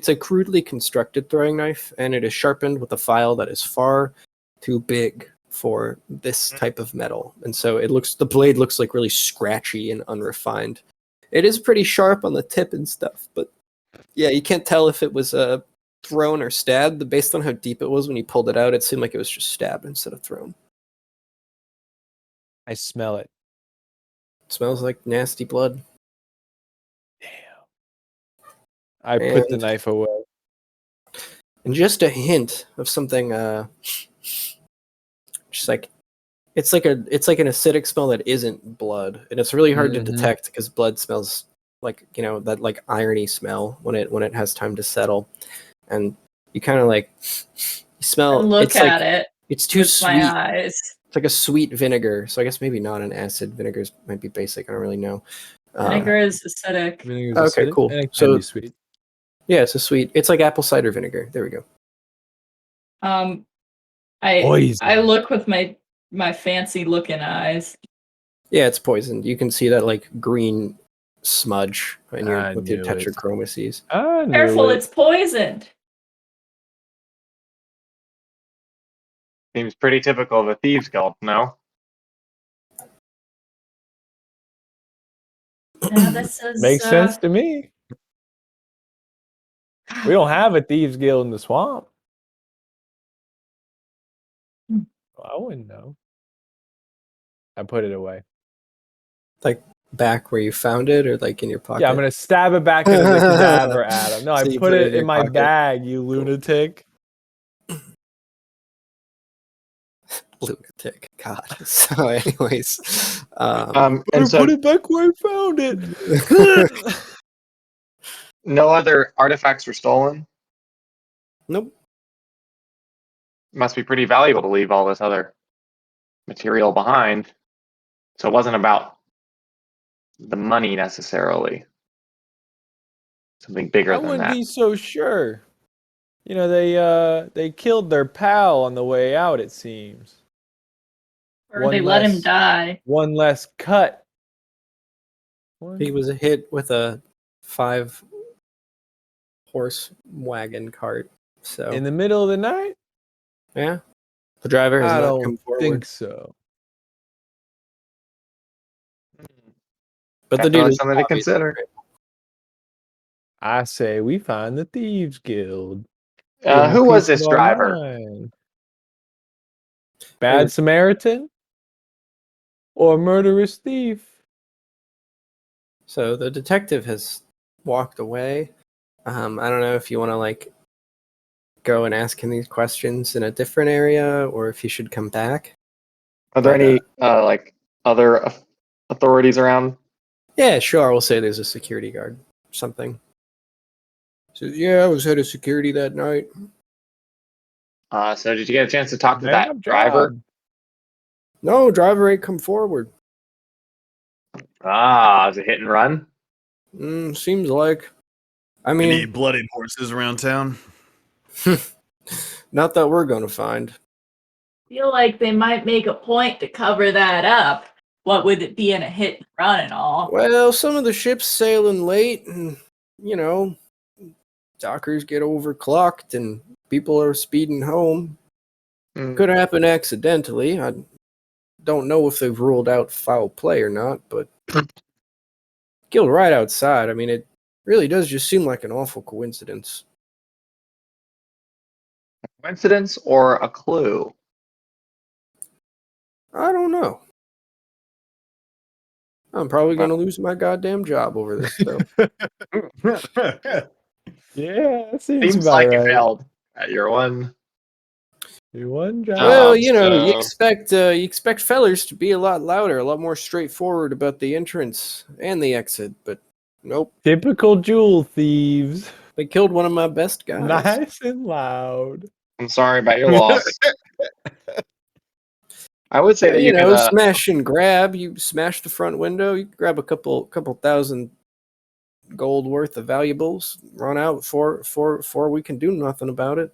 a crudely constructed throwing knife, and it is sharpened with a file that is far too big for this type of metal, and so the blade looks like really scratchy and unrefined. It is pretty sharp on the tip and stuff, but yeah, you can't tell if it was thrown or stabbed. Based on how deep it was when you pulled it out, it seemed like it was just stabbed instead of thrown. I smell it. It smells like nasty blood. I put the And- knife away. And just a hint of something, just like it's like an acidic smell that isn't blood, and it's really hard to detect because blood smells like that like irony smell when it has time to settle, and you kind of like you smell. Look at it. It's too with sweet. my eyes. It's like a sweet vinegar, so I guess maybe not an acid. Vinegars might be basic. I don't really know. Vinegar is acidic. Vinegar's Okay, acidic, cool. and it can So- be sweet. Yeah, it's a sweet. It's like apple cider vinegar. There we go. I Poison. look with my fancy looking eyes. Yeah, it's poisoned. You can see that like green smudge in I with your knew it. tetrachromacies. I knew Careful, it. it's poisoned. Seems pretty typical of a thieves guild, no? Now this is Makes sense to me. We don't have a thieves guild in the swamp. Hmm. Well, I wouldn't know. I put it away. Like back where you found it, or like in your pocket. Yeah, I'm gonna stab it back into the cadaver, Adam. No, So I you put it in your my pocket. bag, you lunatic. Lunatic. God. So, anyways, And Put so it back where I found it. no other artifacts were stolen. nope. Must be pretty valuable to leave all this other material behind. So it wasn't about the money necessarily. Something bigger I than wouldn't that. be so sure. You know, they killed their pal on the way out, it seems. or One they let him less- die. One less cut. He was hit with a 5-horse wagon cart. So in the middle of the night? yeah, the driver has I not come don't forward. think so. But the dude Definitely is something to obviously consider. great. I say we find the Thieves Guild. Give 'em a Who was piece of this our driver? mind. Bad Samaritan? Or murderous thief? So the detective has walked away. I don't know if you want to like go and ask him these questions in a different area, or if he should come back. Are there But, any like other authorities around? Yeah, sure. We'll say there's a security guard or something. So yeah, I was head of security that night. So did you get a chance to talk to Man, that driver? job. No, driver ain't come forward. Is it hit and run? Seems like. I Any mean, bloodied horses around town? not that we're gonna find. Feel like they might make a point to cover that up. What with it being a hit and run and all. Well, some of the ships sailing late, and dockers get overclocked, and people are speeding home. Hmm. Could happen accidentally. I don't know if they've ruled out foul play or not, but killed right outside. I mean, it really does just seem like an awful coincidence. Coincidence or a clue? I don't know. I'm probably going to lose my goddamn job over this, though. Yeah, that seems Seems about like you right. failed at your one. You one job. Well, you so- expect fellers to be a lot louder, a lot more straightforward about the entrance and the exit, but nope. Typical jewel thieves. They killed one of my best guys. Nice and loud. I'm sorry about your loss. I would say that you could. Smash and grab. You smash the front window. You grab a couple thousand gold worth of valuables. Run out before we can do nothing about it.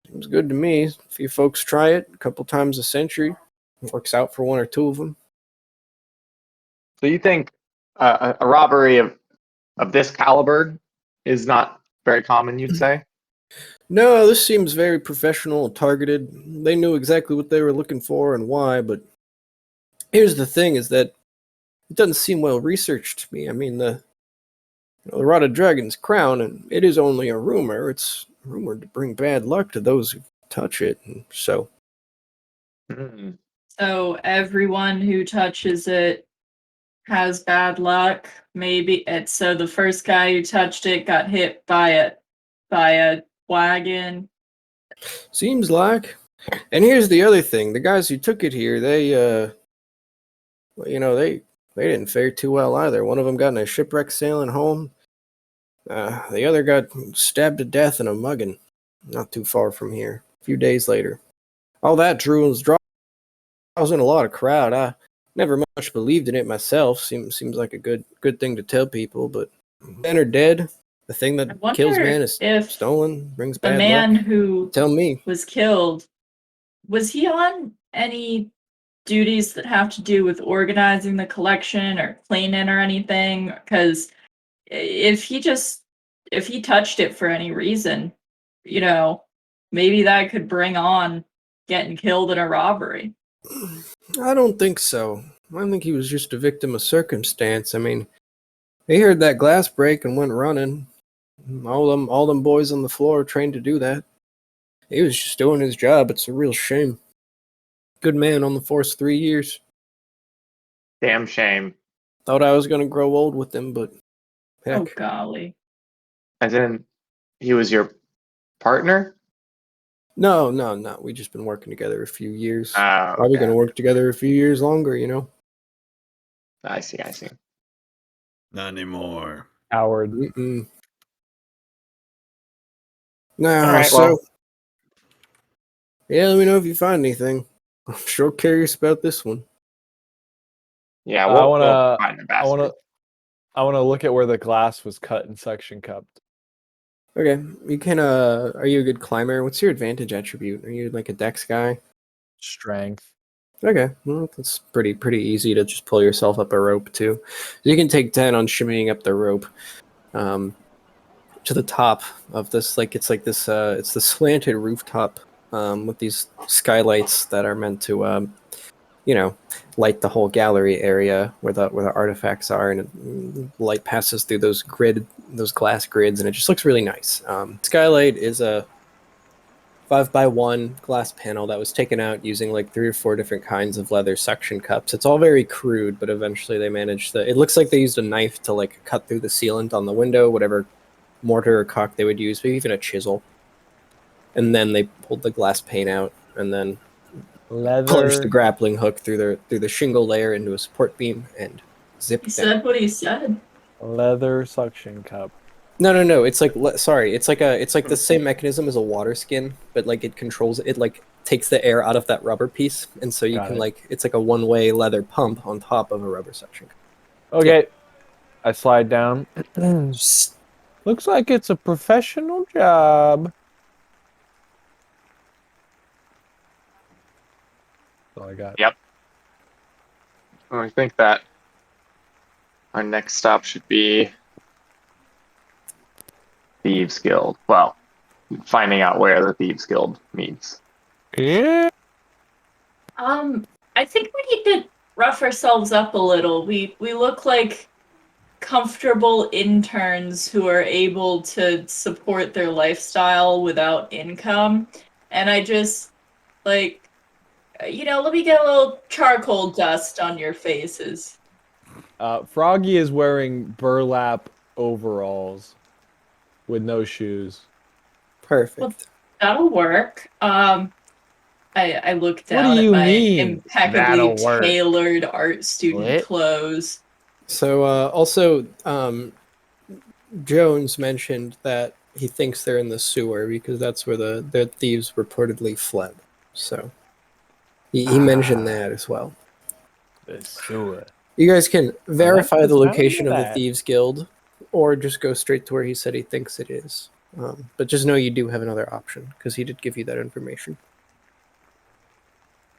Seems good to me. If you folks try it a couple times a century, it works out for one or two of them. So you think a robbery of this caliber is not very common? You'd say. No, this seems very professional and targeted. They knew exactly what they were looking for and why, but here's the thing is that it doesn't seem well researched to me. I mean, the Rotted Dragon's crown, and it is only a rumor. It's rumored to bring bad luck to those who touch it, and so... Hmm. So everyone who touches it has bad luck. Maybe it's so the first guy who touched it got hit by a wagon. Seems like. And here's the other thing: the guys who took it here, well, they didn't fare too well either. One of them got in a shipwreck sailing home. The other got stabbed to death in a mugging, not too far from here. A few days later, all that draws in a lot of crowd. I never much believed in it myself. Seems like a good thing to tell people, but men are dead. The thing I that wonder kills men is if stolen, brings the bad man luck. who Tell me. was killed, was he on any duties that have to do with organizing the collection or cleaning or anything? Because if he touched it for any reason, maybe that could bring on getting killed in a robbery. I don't think so. I think he was just a victim of circumstance. I mean, he heard that glass break and went running. All them boys on the floor are trained to do that. He was just doing his job. It's a real shame. Good man on the force 3 years. Damn shame. Thought I was gonna grow old with him, but Oh heck. golly. As in, he was your partner? No. We just been working together a few years. Oh, Probably okay. gonna work together a few years longer. I see. Not anymore. Howard. Mm-mm. No, All right, so well. yeah, let me know if you find anything. I'm sure curious about this one. Yeah, I we'll wanna, find the I wanna, bastard. I wanna look at where the glass was cut and section cupped. Okay, you can. Are you a good climber? What's your advantage attribute? Are you like a dex guy? Strength. Okay, well, that's pretty easy to just pull yourself up a rope too. You can take 10 on shimmying up the rope, to the top of this. It's the slanted rooftop, with these skylights that are meant to, light the whole gallery area where the artifacts are, and light passes through those glass grids, and it just looks really nice. Skylight is a 5x1 glass panel that was taken out using like 3 or 4 different kinds of leather suction cups. It's all very crude, but eventually they managed to. It looks like they used a knife to like cut through the sealant on the window, whatever mortar or caulk they would use, maybe even a chisel. And then they pulled the glass pane out, and then plunged the Leather. grappling hook through the shingle layer into a support beam and He zipped down. said what he said. Leather suction cup. No. It's like sorry. It's like the same mechanism as a water skin, but like it controls it. Like takes the air out of that rubber piece, and so you Got can it. like it's like a one-way leather pump on top of a rubber suction. Okay. I slide down. Looks like it's a professional job. That's all I got. Yep. I think that our next stop should be Thieves Guild. Well, finding out where the Thieves Guild meets. Yeah. I think we need to rough ourselves up a little. We look like comfortable interns who are able to support their lifestyle without income. And I just let me get a little charcoal dust on your faces. Froggy is wearing burlap overalls with no shoes. Perfect. Well, that'll work. I look What down do at you my mean, that'll impeccably work? tailored art student What? clothes. So also, Jones mentioned that he thinks they're in the sewer because that's where the thieves reportedly fled. So he mentioned that as well. The sewer. You guys can verify the the sound location of of the that. Thieves Guild, or just go straight to where he said he thinks it is. But just know you do have another option, because he did give you that information.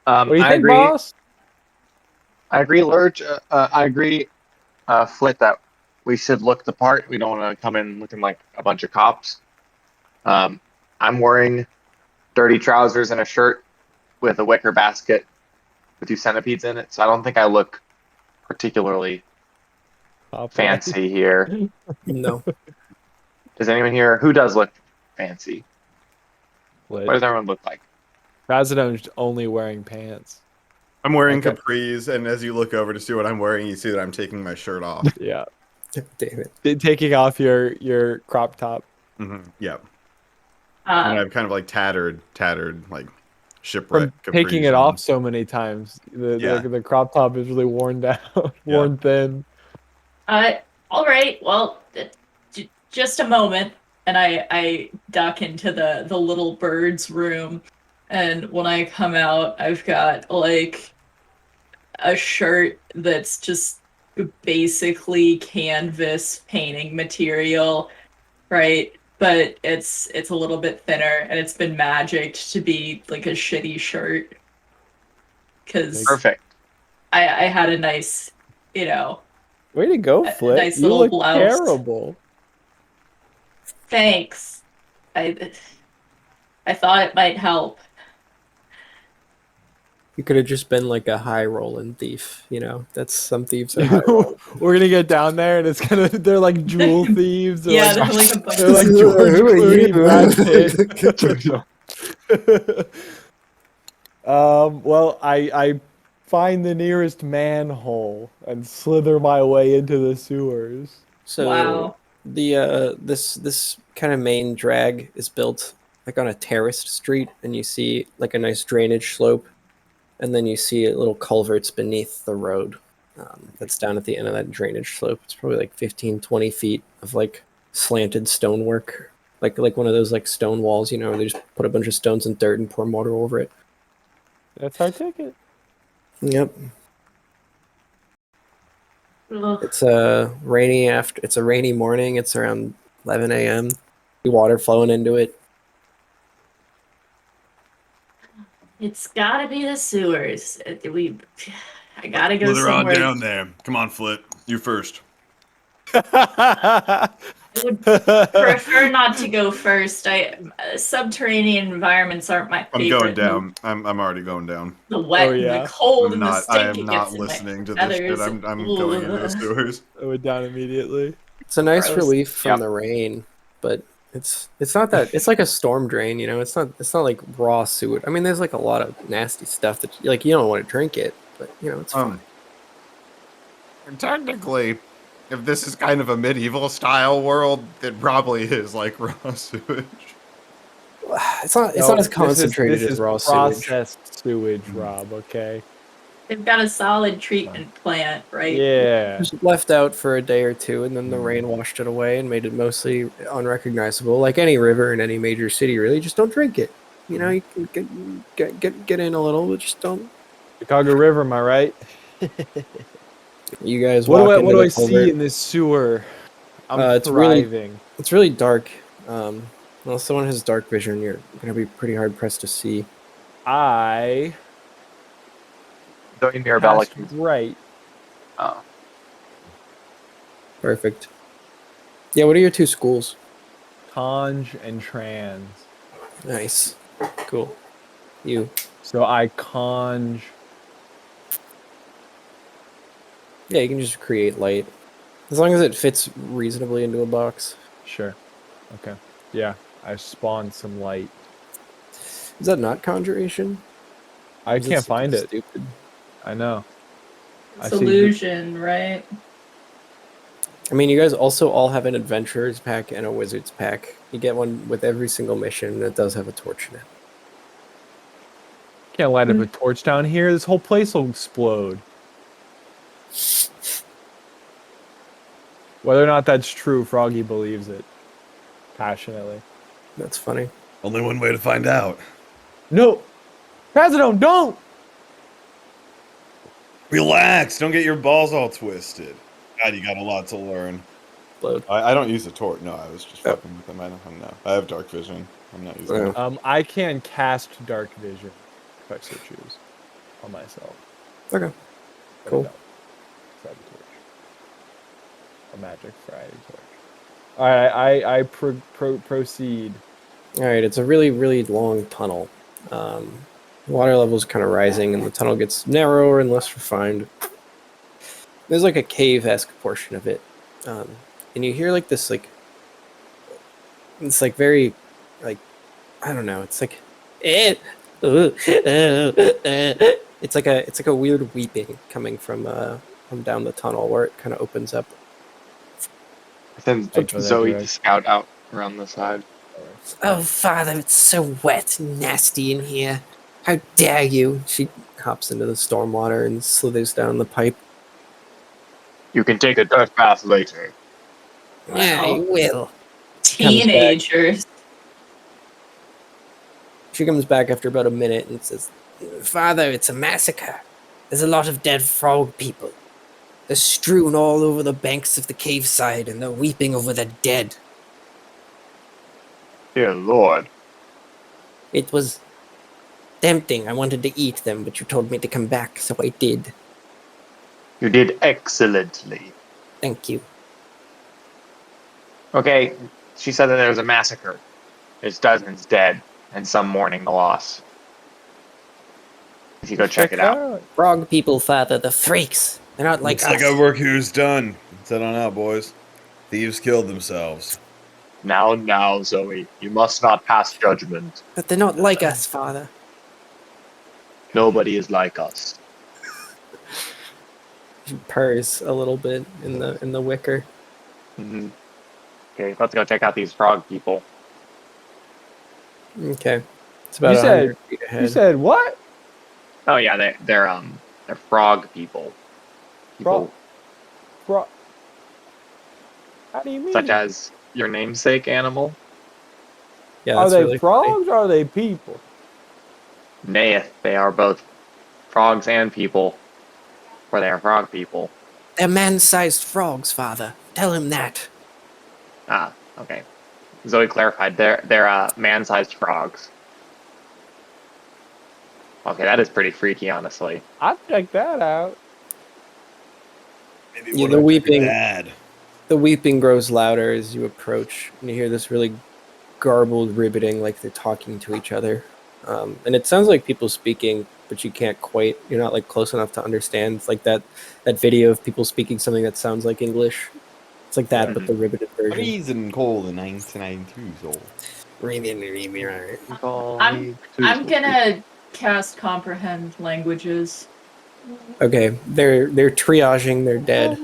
What do you I think, agree. boss? I agree, Lurch. I agree, Flit, that we should look the part. We don't want to come in looking like a bunch of cops. I'm wearing dirty trousers and a shirt with a wicker basket with 2 centipedes in it, so I don't think I look particularly Top fancy here. No. Does anyone here who does look fancy? Lit. What does everyone look like? President's only wearing pants. I'm wearing Okay. capris, and as you look over to see what I'm wearing, you see that I'm taking my shirt off. Yeah. Damn it. Taking off your crop top. Yep. Uh, And I've kind of like tattered like shipwreck From taking capris it on. off so many times. Yeah. The crop top is really worn down, worn thin. all right. Well, just a moment, and I duck into the little bird's room, and when I come out, I've got like a shirt that's just basically canvas painting material, right? But it's a little bit thinner, and it's been magicked to be like a shitty shirt because Perfect. I had a nice, you know, Way to go, a Flip. nice You little look blouse. terrible. Thanks. I thought it might help. You could have just been like a high rolling thief, you know? That's some thieves are high rolling. We're gonna get down there and they're like jewel thieves. They're Yeah, like, they're like a bunch they're of like George Who are Clooney, you? Brad Pitt. Well, I find the nearest manhole and slither my way into the sewers. So Wow. the this kind of main drag is built like on a terraced street, and you see like a nice drainage slope, and then you see little culverts beneath the road. That's down at the end of that drainage slope. It's probably like 15, 20 feet of like slanted stonework, like one of those like stone walls, you know, where they just put a bunch of stones and dirt and pour mortar over it. That's our ticket. Yep. Ugh. It's a rainy morning. It's around 11 a.m. Water flowing into it. It's gotta be the sewers. I gotta go Slither on somewhere. down there. Come on, Flit. You first. I would prefer not to go first. Subterranean environments aren't my I'm favorite. going down. I'm already going down. The wet Oh, and yeah? the cold I'm and the not. stink I am it not gets in my listening to this shit. feathers. I'm going into the Ugh. sewers. I went down immediately. It's a nice Gross. relief from Yep. the rain, but it's not that. It's like a storm drain, you know. It's not like raw sewage. I mean, there's like a lot of nasty stuff that like you don't want to drink it, but you know it's fine. Technically, if this is kind of a medieval style world, it probably is like raw sewage. It's not No, as concentrated this as is raw sewage. processed sewage, Rob. Okay. They've got a solid treatment plant, right? Yeah. Just left out for a day or two, and then the rain washed it away and made it mostly unrecognizable. Like any river in any major city, really, just don't drink it. You know, you can get in a little, but just don't. Chicago River, am I right? You guys What walk do into I the see culvert. in this sewer? I'm It's really thriving. It's really dark. Unless someone has dark vision, you're gonna be pretty hard pressed to see. I Don't Mirabella. passed right. Oh. Perfect. Yeah, what are your two schools? Conj and trans. Nice. Cool. You. So I conj. Yeah, you can just create light. As long as it fits reasonably into a box. Sure. Okay. Yeah. I spawned some light. Is that not conjuration? I Is can't find it. Stupid. I know. I It's see- illusion, right? I mean, you guys also all have an adventurer's pack and a wizard's pack. You get one with every single mission that does have a torch in it. Can't light up a torch down here. This whole place will explode. Whether or not that's true, Froggy believes it passionately. That's funny. Only one way to find out. No, President, don't. Relax. Don't get your balls all twisted. God, you got a lot to learn. Load. I don't use a torch. No, I was just Oh. fucking with them. I'm no. I have dark vision. I'm not using it. I can cast dark vision if I so choose on myself. Okay. But Cool. I don't. So I have a torch. A magic Friday torch. All right, I proceed. All right, it's a really, really long tunnel. Water level's kind of rising, and the tunnel gets narrower and less refined. There's like a cave-esque portion of it, and you hear like this, like it's like very, like I don't know. It's like, it's like a weird weeping coming from down the tunnel where it kind of opens up. I send I go that Zoe to direction. scout out around the side. Oh, Father, it's so wet and nasty in here. How dare you? She hops into the stormwater and slithers down the pipe. You can take a dirt bath later. Yeah, I Wow. will. Teenagers. She comes back after about a minute and says, Father, it's a massacre. There's a lot of dead frog people. They're strewn all over the banks of the cave side, and they're weeping over the dead. Dear Lord. It was tempting. I wanted to eat them, but you told me to come back, so I did. You did excellently. Thank you. Okay, she said that there was a massacre. There's dozens dead, and some mourning the loss. If you go check it out. Frog people, Father, the freaks. They're not like Looks us. like our work here is done. Let's head on out, boys. Thieves killed themselves. Now, Zoe, you must not pass judgment. But they're not like us, Father. Nobody is like us. she purrs a little bit in the wicker. Mm-hmm. Okay, let's go check out these frog people. Okay, it's about You 100 said- feet You ahead. said what? Oh yeah, they're frog people. People Frog. How do you mean? such as your namesake animal. Yeah, Are that's they really funny. frogs or are they people? Nay, they are both frogs and people. Or they are frog people. They're man-sized frogs, Father. Tell him that. Ah, okay. Zoe clarified. They're man-sized frogs. Okay, that is pretty freaky, honestly. I'd check that out. Maybe Yeah, one the of weeping- bad. The weeping grows louder as you approach, and you hear this really garbled ribbiting, like they're talking to each other. And it sounds like people speaking, but you can't quite. You're not like close enough to understand. It's like that video of people speaking something that sounds like English. It's like that, but the ribbited version. Freezing cold in 1992, so. I'm gonna cast comprehend languages. Okay, they're triaging their dead.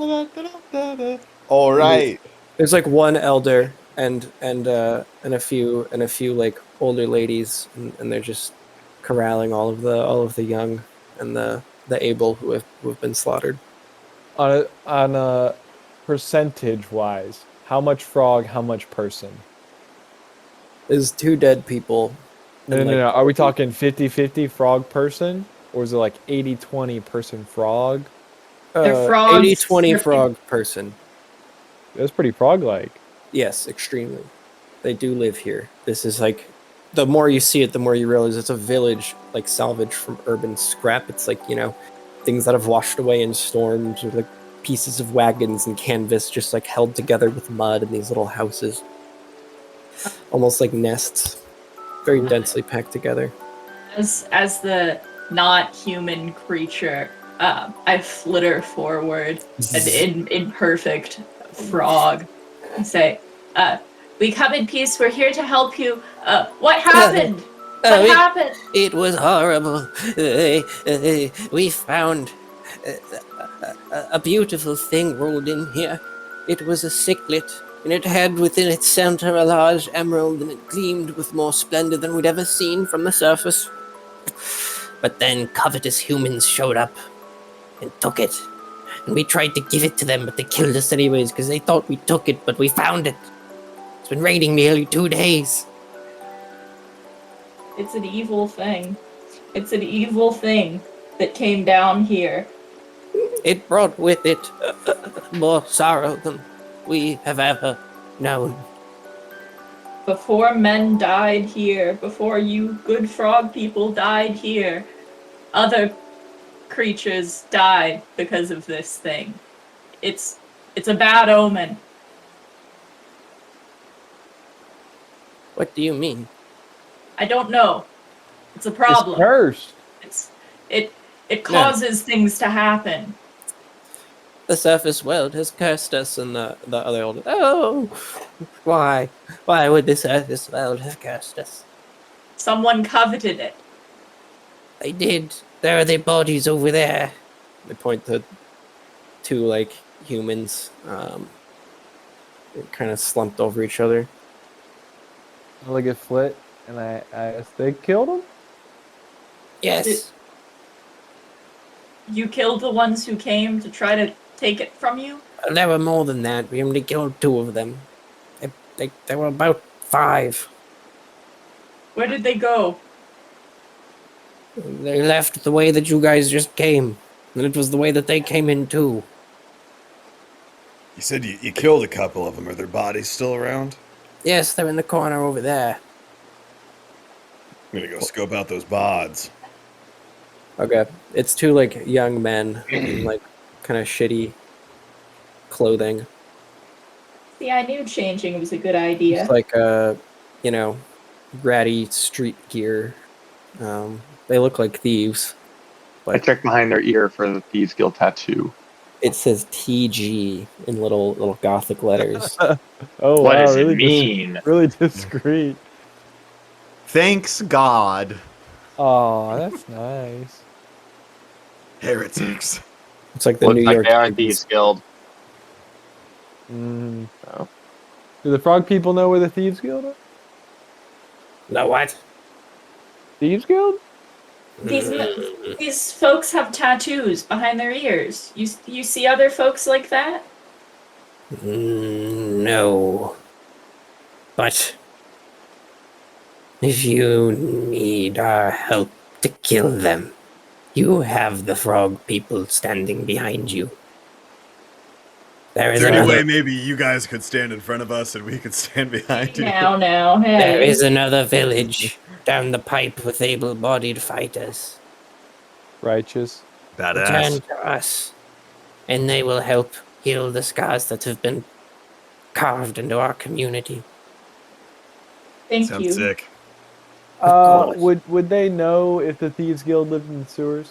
All right. There's like one elder and a few like older ladies, and they're just corralling all of the young and the able who have been slaughtered. On a percentage wise, how much frog, how much person? There's 2 dead people. No, and, no, like, no. Are we talking 50-50 frog person? Or is it like 80-20 person frog? They're frogs. 80-20 They're- frog person. That's pretty frog-like. Yes, extremely. They do live here. This is like, the more you see it, the more you realize it's a village, like salvaged from urban scrap. It's like, things that have washed away in storms, or like pieces of wagons and canvas just like held together with mud in these little houses. Almost like nests. Very densely packed together. As the not human creature, I flitter forward and in perfect frog and say, "We come in peace. We're here to help you. What happened? What happened?" It was horrible. We found a beautiful thing rolled in here. It was a ciclet, and it had within its center a large emerald, and it gleamed with more splendor than we'd ever seen from the surface. But then covetous humans showed up and took it. And we tried to give it to them, but they killed us anyways because they thought we took it, but we found it. It's been raining nearly 2 days. It's an evil thing. It's an evil thing that came down here. It brought with it more sorrow than we have ever known. Before men died here, before you good frog people died here, other creatures died because of this thing. It's a bad omen. What do you mean? I don't know. It's a It's problem. cursed. It causes things to happen. The surface world has cursed us, and the other old. Oh, why? Why would the surface world have cursed us? Someone coveted it. They did. There are their bodies over there. They point to two like humans, kind of slumped over each other. I look at Flit, and I ask, they killed him? Yes. You killed the ones who came to try to take it from you? There were more than that. We only killed 2 of them. There were about 5. Where did they go? They left the way that you guys just came. And it was the way that they came in too. You said you killed a couple of them. Are their bodies still around? Yes, they're in the corner over there. I'm gonna go scope out those bods. Okay. It's 2 like young men in like kind of shitty clothing. See, I knew changing was a good idea. It's like you know, ratty street gear. They look like thieves. I checked behind their ear for the Thieves Guild tattoo. It says TG in little gothic letters. Oh, What wow, does really it mean? really discreet. Thanks God. Oh, that's nice. Heretics. It's like the Looks New like York they are Times. Thieves Guild. Mm. So, Do the frog people know where the Thieves Guild are? No what? Thieves Guild? These folks have tattoos behind their ears. You see other folks like that? No. But if you need our help to kill them, you have the frog people standing behind you. There Is is there any way another. maybe you guys could stand in front of us and we could stand behind you? Now, hey. There is another village down the pipe with able-bodied fighters. Righteous. Return Badass. to us, and they will help heal the scars that have been carved into our community. Thank Sounds you. sick. Of course. Would they know if the Thieves Guild lived in the sewers?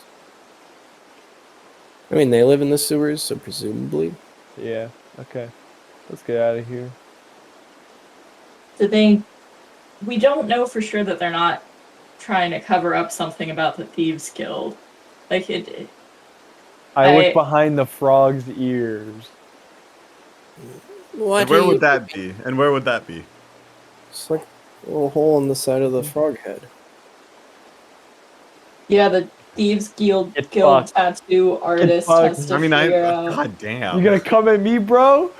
I mean, they live in the sewers, so presumably. Yeah. Okay. Let's get out of here. We don't know for sure that they're not trying to cover up something about the Thieves Guild. Like I look I- behind the frog's ears. What? And where are would you- that be? And where would that be? It's like a little hole in the side of the frog head. yeah, the Thieves Guild Get Guild fucked. tattoo artist fucked. has to I mean, figure out. God damn. You gonna come at me, bro?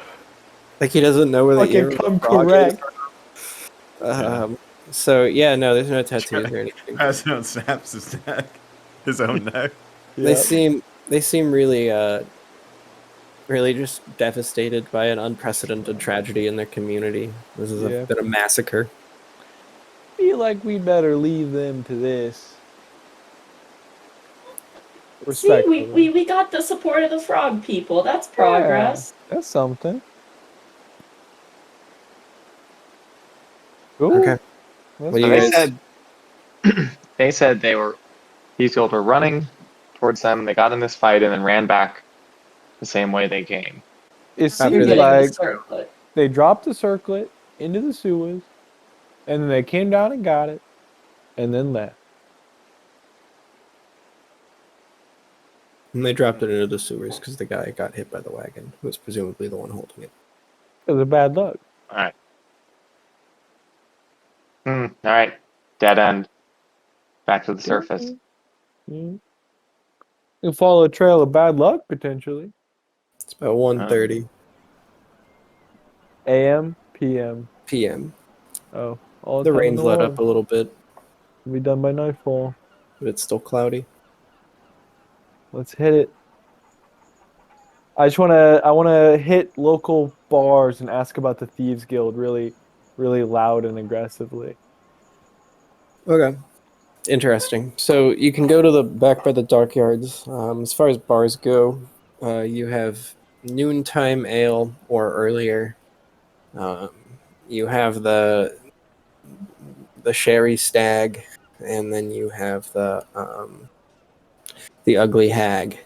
Like he doesn't know where the ear Fucking of the come frog correct. is. So yeah, no, there's no tattoos or anything. President snaps his neck, his own neck. They Yep. seem really really just devastated by an unprecedented tragedy in their community. This has Yeah. been a massacre. Feel like we better leave them to this. See, Respectfully. we got the support of the frog people. That's progress. Yeah, that's something. Cool. Okay. That's What do you they guys- said Thieves Guild were running towards them. They got in this fight and then ran back the same way they came. It After seems You're they- getting like the circlet. they dropped the circlet into the sewers, and then they came down and got it, and then left. And they dropped it into the sewers because the guy got hit by the wagon, who was presumably the one holding it. It was a bad luck. All right. All right. Dead end. Back to the surface. You can follow a trail of bad luck potentially. It's about 1:30 A.M. P.M. p.m. Oh, all The time in rain's let world. up a little bit, We'll be done by nightfall. but it's still cloudy. Let's hit it. I wanna hit local bars and ask about the Thieves Guild really, really loud and aggressively. Okay. Interesting. So you can go to the back by the dockyards. As far as bars go, you have noontime ale or earlier. You have the sherry stag, and then you have the ugly hag.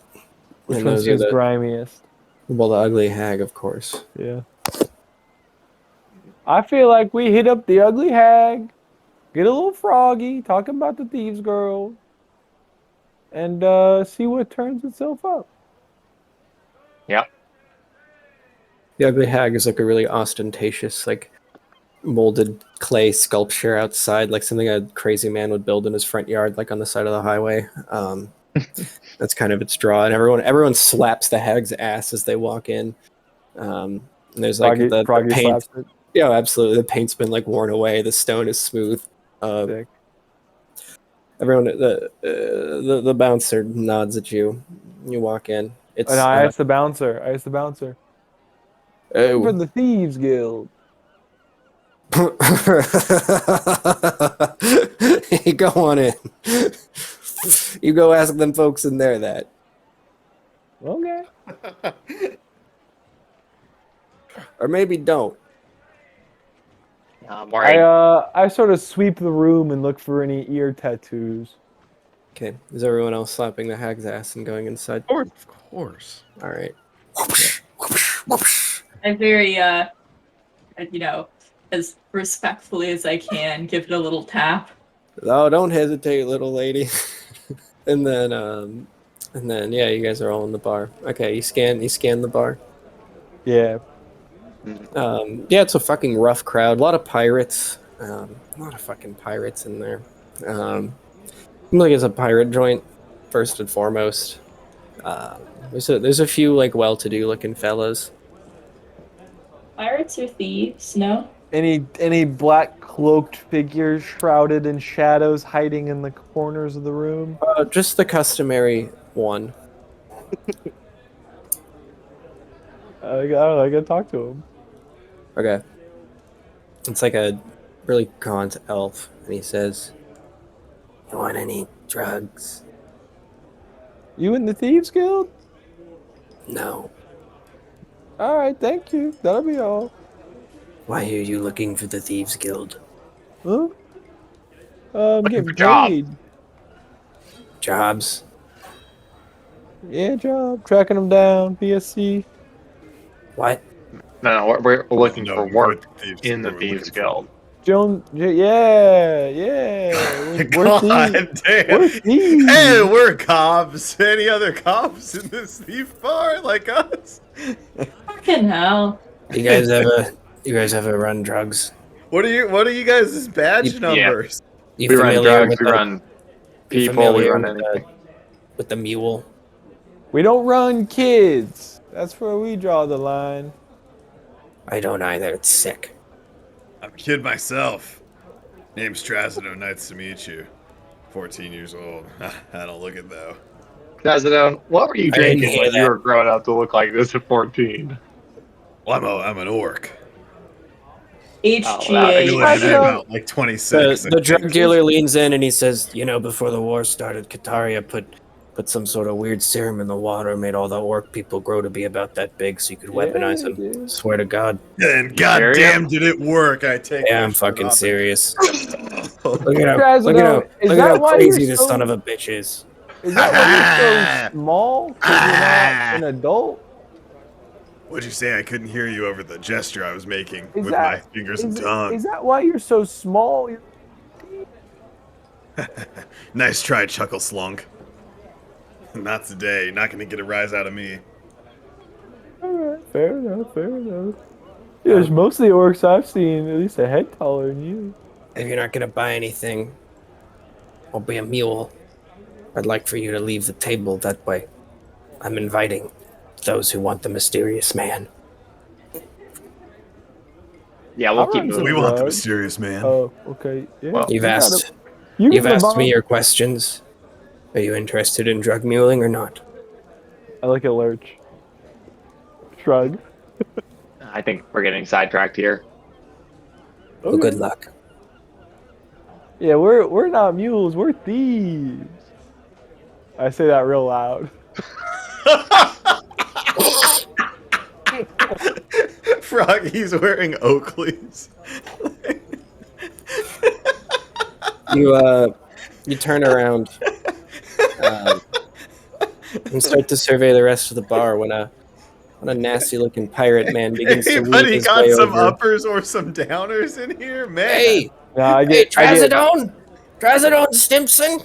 Which And one those are seems grimiest? well, the ugly hag, of course. Yeah. I feel like we hit up the ugly hag, get a little froggy, talking about the thieves girl, and see what turns itself up. Yep. The ugly hag is like a really ostentatious, like molded clay sculpture outside, like something a crazy man would build in his front yard, like on the side of the highway. That's kind of its draw, and everyone slaps the hag's ass as they walk in. And there's like the Froggy paint. slaps it. Yeah, absolutely. The paint's been like worn away. The stone is smooth. Sick. Everyone, the bouncer nods at you. You walk in. It's And I asked the bouncer. oh. For the Thieves Guild. You go on in. You go ask them folks in there that. Okay. Or maybe don't. I sort of sweep the room and look for any ear tattoos. Okay. Is everyone else slapping the hag's ass and going inside? Of course. All right. I very, as respectfully as I can, give it a little tap. Oh, don't hesitate, little lady. and then, yeah, you guys are all in the bar. Okay, you scan the bar. Yeah. Yeah, it's a fucking rough crowd. A lot of pirates. A lot of fucking pirates in there. Like it's a pirate joint, first and foremost. There's a few like well-to-do looking fellas. Pirates or thieves? No. Any black cloaked figures shrouded in shadows hiding in the corners of the room? Just the customary one. I gotta talk to him. Okay. It's like a really gaunt elf, and he says, "You want any drugs?" You in the Thieves Guild? No. All right, thank you. That'll be all. Why are you looking for the Thieves Guild? Huh? Looking Getting for job. paid. Jobs? Yeah, job. Tracking them down. VSC. What? No, we're looking No, for we're work thieves. in the We're Thieves looking for- Guild. Yeah. God thieves. damn. We're thieves. Hey, we're cops. Any other cops in this thief bar like us? Fucking hell. You guys ever run drugs? What are you guys' badge Yeah. numbers? You We run familiar drugs, with we the- run you people, we familiar run with anything. with the mule? We don't run kids. That's where we draw the line. I don't either. It's sick. I'm a kid myself. Name's Trazino. Nice to meet you. 14 years old. I don't look it though. President, what were you I didn't drinking hear when you that. were growing up to look like this at 14? Well, I'm an orc. HGA. Anyway, I I'm know. about like 26. The drug dealer leans in and he says, before the war started, Kataria put some sort of weird serum in the water, made all the orc people grow to be about that big so you could weaponize them. dude. Swear to God. And goddamn, did it work? I take. Yeah, that I'm shit fucking off. serious. Oh, Look at Trazino, is look at that how why crazy you're this so- son of a bitch is. Is that why you're so small? Because you're not an adult? What'd you say? I couldn't hear you over the gesture I was making Is with that- my fingers and tongue. Is that why you're so small? Nice try, Chuckle Slunk. Not today. You're not gonna get a rise out of me. Alright, fair enough. Yeah, there's most of the orcs I've seen at least a head taller than you. If you're not gonna buy anything, I'll be a mule. I'd like for you to leave the table that way. I'm inviting those who want the mysterious man. Yeah, we'll I'll keep run some moving. We want the drugs. mysterious man. Oh, okay. Yeah. Well, You've I got asked it. You You've can asked bomb. me your questions. Are you interested in drug muling or not? I like a lurch. Shrug. I think we're getting sidetracked here. Well, good luck. Yeah, we're not mules. We're thieves. I say that real loud. Froggy's wearing Oakleys. You turn around and start to survey the rest of the bar when a nasty-looking pirate man begins to weave Anybody his got way some over. uppers or some downers in here, man? Hey, No, I hey, get, I get. Trazodone Stimpson.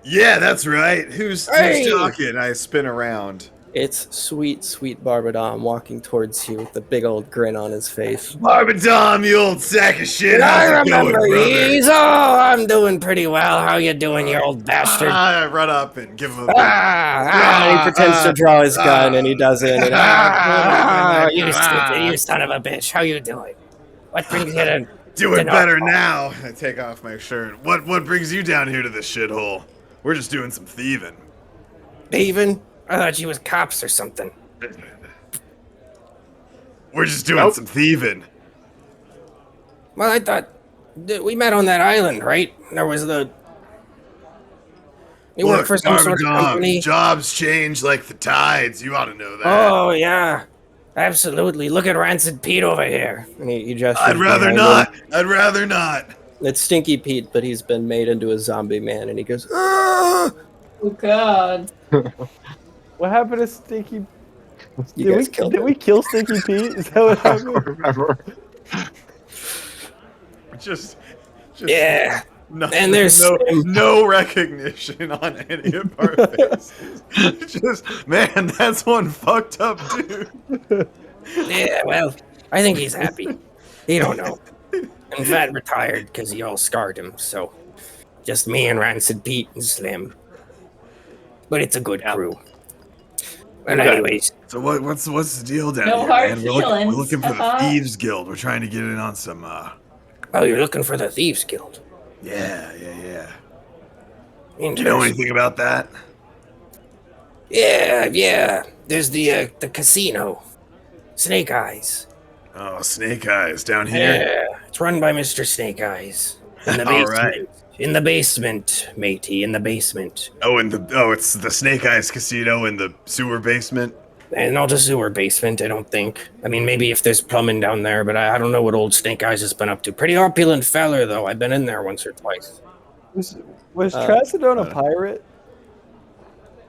Yeah, that's right. Who's Hey! talking? I spin around. It's sweet, sweet Barbadom walking towards you with a big old grin on his face. Barbadom, you old sack of shit. I How's it going, remember brother? these. Oh, I'm doing pretty well. How you doing, you old bastard? I run up and give him a big. And he pretends to draw his gun, and he doesn't. And You stupid, you son of a bitch. How you doing? What brings you to Doing Dinner. better now. I take off my shirt. What brings you down here to this shithole? We're just doing some thieving. thieving? I thought you was cops or something. We're just doing some thieving. Well, I thought we met on that island, right? There was the. You work for some sort of Barbadom, company. jobs change like the tides. You ought to know that. Oh yeah, absolutely. Look at Rancid Pete over here. And he gestures. I'd rather behind not. him. I'd rather not. It's Stinky Pete, but he's been made into a zombie man, and he goes, "Ah!" Oh god. What happened to Stinky? You guys killed Did him. we kill Stinky Pete? Is that what I happened? don't remember. Just Yeah. no, And there's no recognition on any of our faces. Just man, that's one fucked up dude. Yeah, well, I think he's happy. He don't know. In fact, retired because he all scarred him, so just me and Rancid Pete and Slim. But it's a good crew. Well, Okay. anyways, So what's the deal down No here, hard man? feelings. We're looking for the Uh-huh. Thieves Guild. We're trying to get in on some oh, you're looking for the Thieves Guild. yeah. Do you know Interesting. anything about that? Yeah. There's the casino. Snake Eyes. Oh, Snake Eyes down here. Yeah, it's run by Mr. Snake Eyes. In the All basement. right. In the basement, matey, in the basement. It's the Snake Eyes Casino in the sewer basement. And not a sewer basement, I don't think. I mean, maybe if there's plumbing down there, but I don't know what old Snake Eyes has been up to. Pretty opulent feller, though. I've been in there once or twice. Was Trazodone a pirate?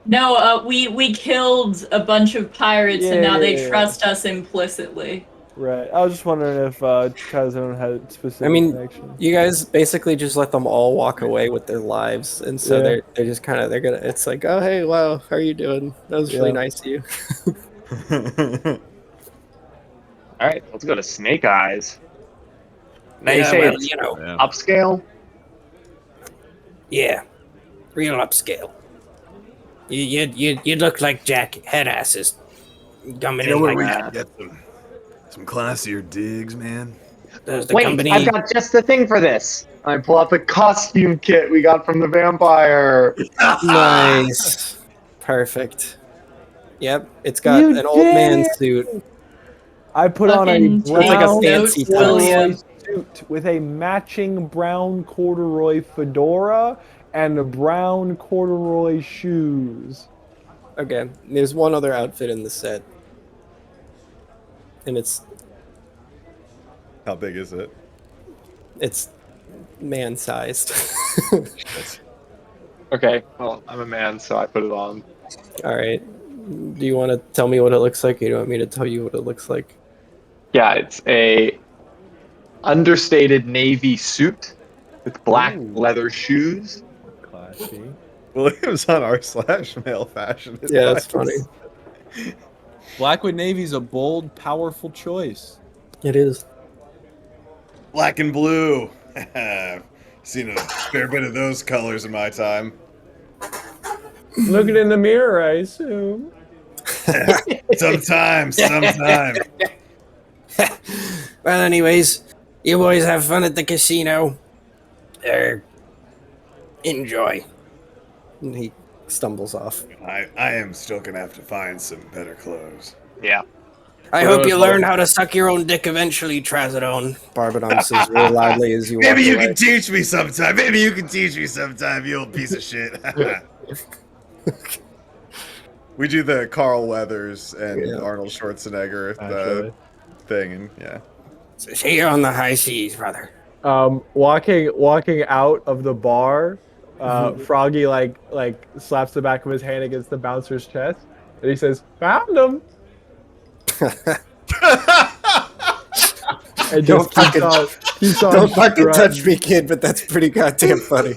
No, we killed a bunch of pirates, and now they Yeah. trust us implicitly. Right. I was just wondering if Trazodone had specific I mean, connections. you guys basically just let them all walk away with their lives, and so Yeah. they're just kind of It's like, oh hey, wow, how are you doing? That was really Yeah. nice of you. All right, let's go to Snake Eyes. Now you Yeah, say well, it's you know, upscale. yeah. Real upscale. You look like Jack headasses coming You know in where like we that. can get some classier digs, man? There's the Wait, company. I've got just the thing for this. I pull out the costume kit we got from the vampire. Nice, perfect. Yep, it's got You an old man did suit. I put on a Fucking brown like a take fancy notes, tux. William. suit with a matching brown corduroy fedora and brown corduroy shoes. Okay, there's one other outfit in the set, and it's How big is it? man-sized. Okay, well, I'm a man, so I put it on. All right. Do you want to tell me what it looks like? Or do you want me to tell you what it looks like? Yeah, it's a understated navy suit with black Ooh. leather shoes. Classy. William's on r/male fashion. Yeah, that's funny. Black with navy's a bold, powerful choice. It is. Black and blue. Seen a fair bit of those colors in my time. Looking in the mirror, I assume. Sometimes. Well, anyways, you boys have fun at the casino. Enjoy. And he stumbles off. I am still gonna have to find some better clothes. Yeah. I hope you learn how to suck your own dick eventually, Trazodone. Barbadom says really loudly as you walk Maybe you away. can teach me sometime. You old piece of shit. We do the Carl Weathers and Yeah. Arnold Schwarzenegger Actually. thing, and yeah. So see you on the high seas, brother. Walking out of the bar, Froggy like slaps the back of his hand against the bouncer's chest, and he says, "Found him!" And just keeps on don't fucking touch strutting. me, kid. But that's pretty goddamn funny.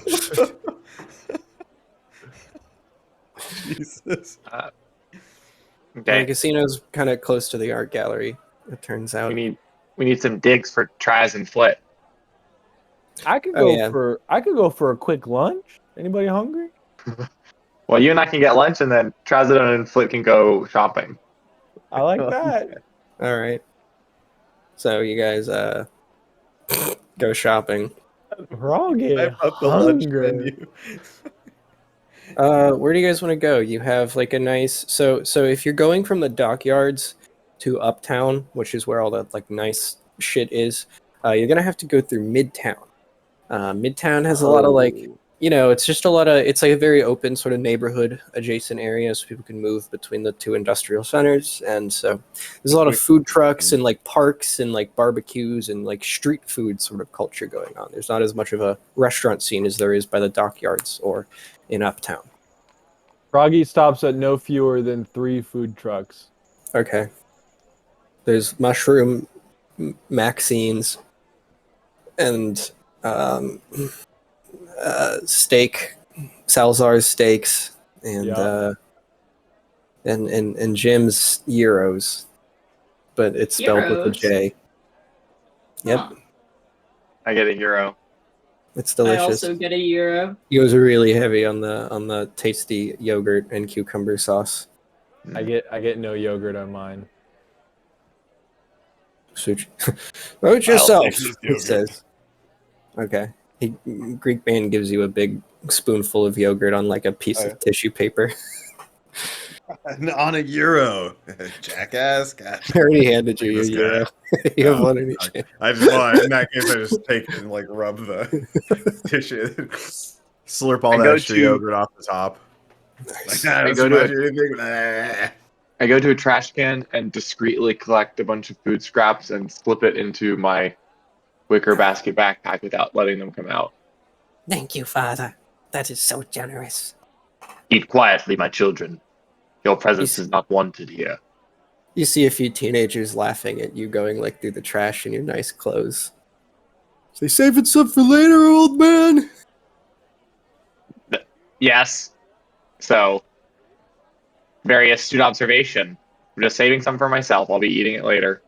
Jesus. The Okay, casino's kind of close to the art gallery. It turns out. we need some digs for Traz and Flit. I could Oh, go yeah. for a quick lunch. Anybody hungry? Well, you and I can get lunch, and then Trazodone and Flit can go shopping. I like that. All right. So you guys go shopping. Froggy Type up the lunch hungry. menu. Where do you guys want to go? You have like a nice so if you're going from the dockyards to Uptown, which is where all that like nice shit is, you're gonna have to go through Midtown. Midtown has a lot of like it's just a lot of it's like a very open sort of neighborhood adjacent area, so people can move between the two industrial centers, and so there's a lot of food trucks and like parks and like barbecues and like street food sort of culture going on. There's not as much of a restaurant scene as there is by the dockyards or in Uptown. Froggy stops at no fewer than 3 food trucks. Okay. There's mushroom Maxines and steak, Salazar's steaks, and Yeah. and Jim's Euros, but it's spelled with a Euros? J. Yep, Huh. I get a euro. it's I delicious. also get a euro. He was really heavy on the tasty yogurt and cucumber sauce. I get no yogurt on mine. Suit I'll yourself, take this he yogurt. says. Okay. Greek man gives you a big spoonful of yogurt on like a piece of tissue paper. On a euro. Jackass. God. I already handed you your This guy. euro. You have one in each hand. I just want, in that case, I just take it and like rub the tissue, slurp all I that go extra to- yogurt off the top. Like, nah, I doesn't go to matter anything. I go to a trash can and discreetly collect a bunch of food scraps and slip it into my wicker basket backpack without letting them come out. Thank you, Father. That is so generous. Eat quietly, my children. Your presence is not wanted here. You see a few teenagers laughing at you going like through the trash in your nice clothes. Say, saving some for later, old man. Yes. So, very astute observation. I'm just saving some for myself. I'll be eating it later.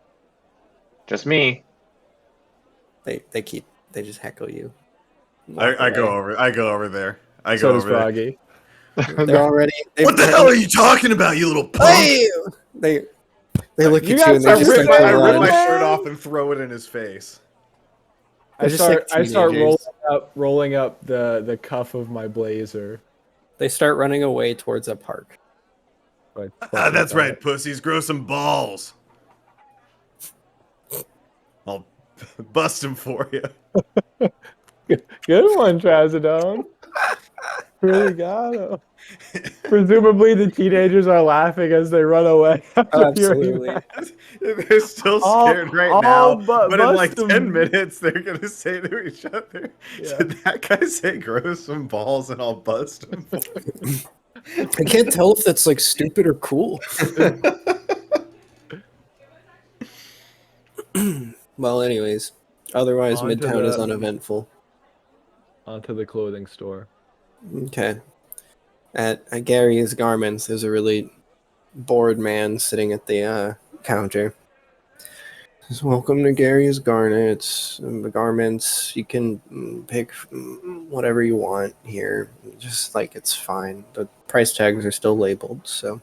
Just me. They just heckle you. I go over there. I So go does over there. Froggy. They're already. What the hell are you talking about, you little punk? Hey! They look You at got you and they some just rip- start I to rip run. my man. shirt off and throw it in his face. I They're just like start teenagers. rolling up the cuff of my blazer. They start running away towards a park. But That's right, pussies. Grow some balls. I'll bust him for you. Good one, Trazodone. Really got him. Presumably, the teenagers are laughing as they run away. After hearing Absolutely. that. They're still All- scared right all now, but but in like bust 10 them. minutes, they're gonna say to each other, Yeah. "Did that guy say grow some balls and I'll bust him?" I can't tell if that's like stupid or cool. Well, anyways, otherwise On to Midtown is the- uneventful. Onto the clothing store. Okay. At Gary's Garments, there's a really bored man sitting at the counter. Says, welcome to Gary's Garments. Garments. You can pick whatever you want here. Just like it's fine. The price tags are still labeled, so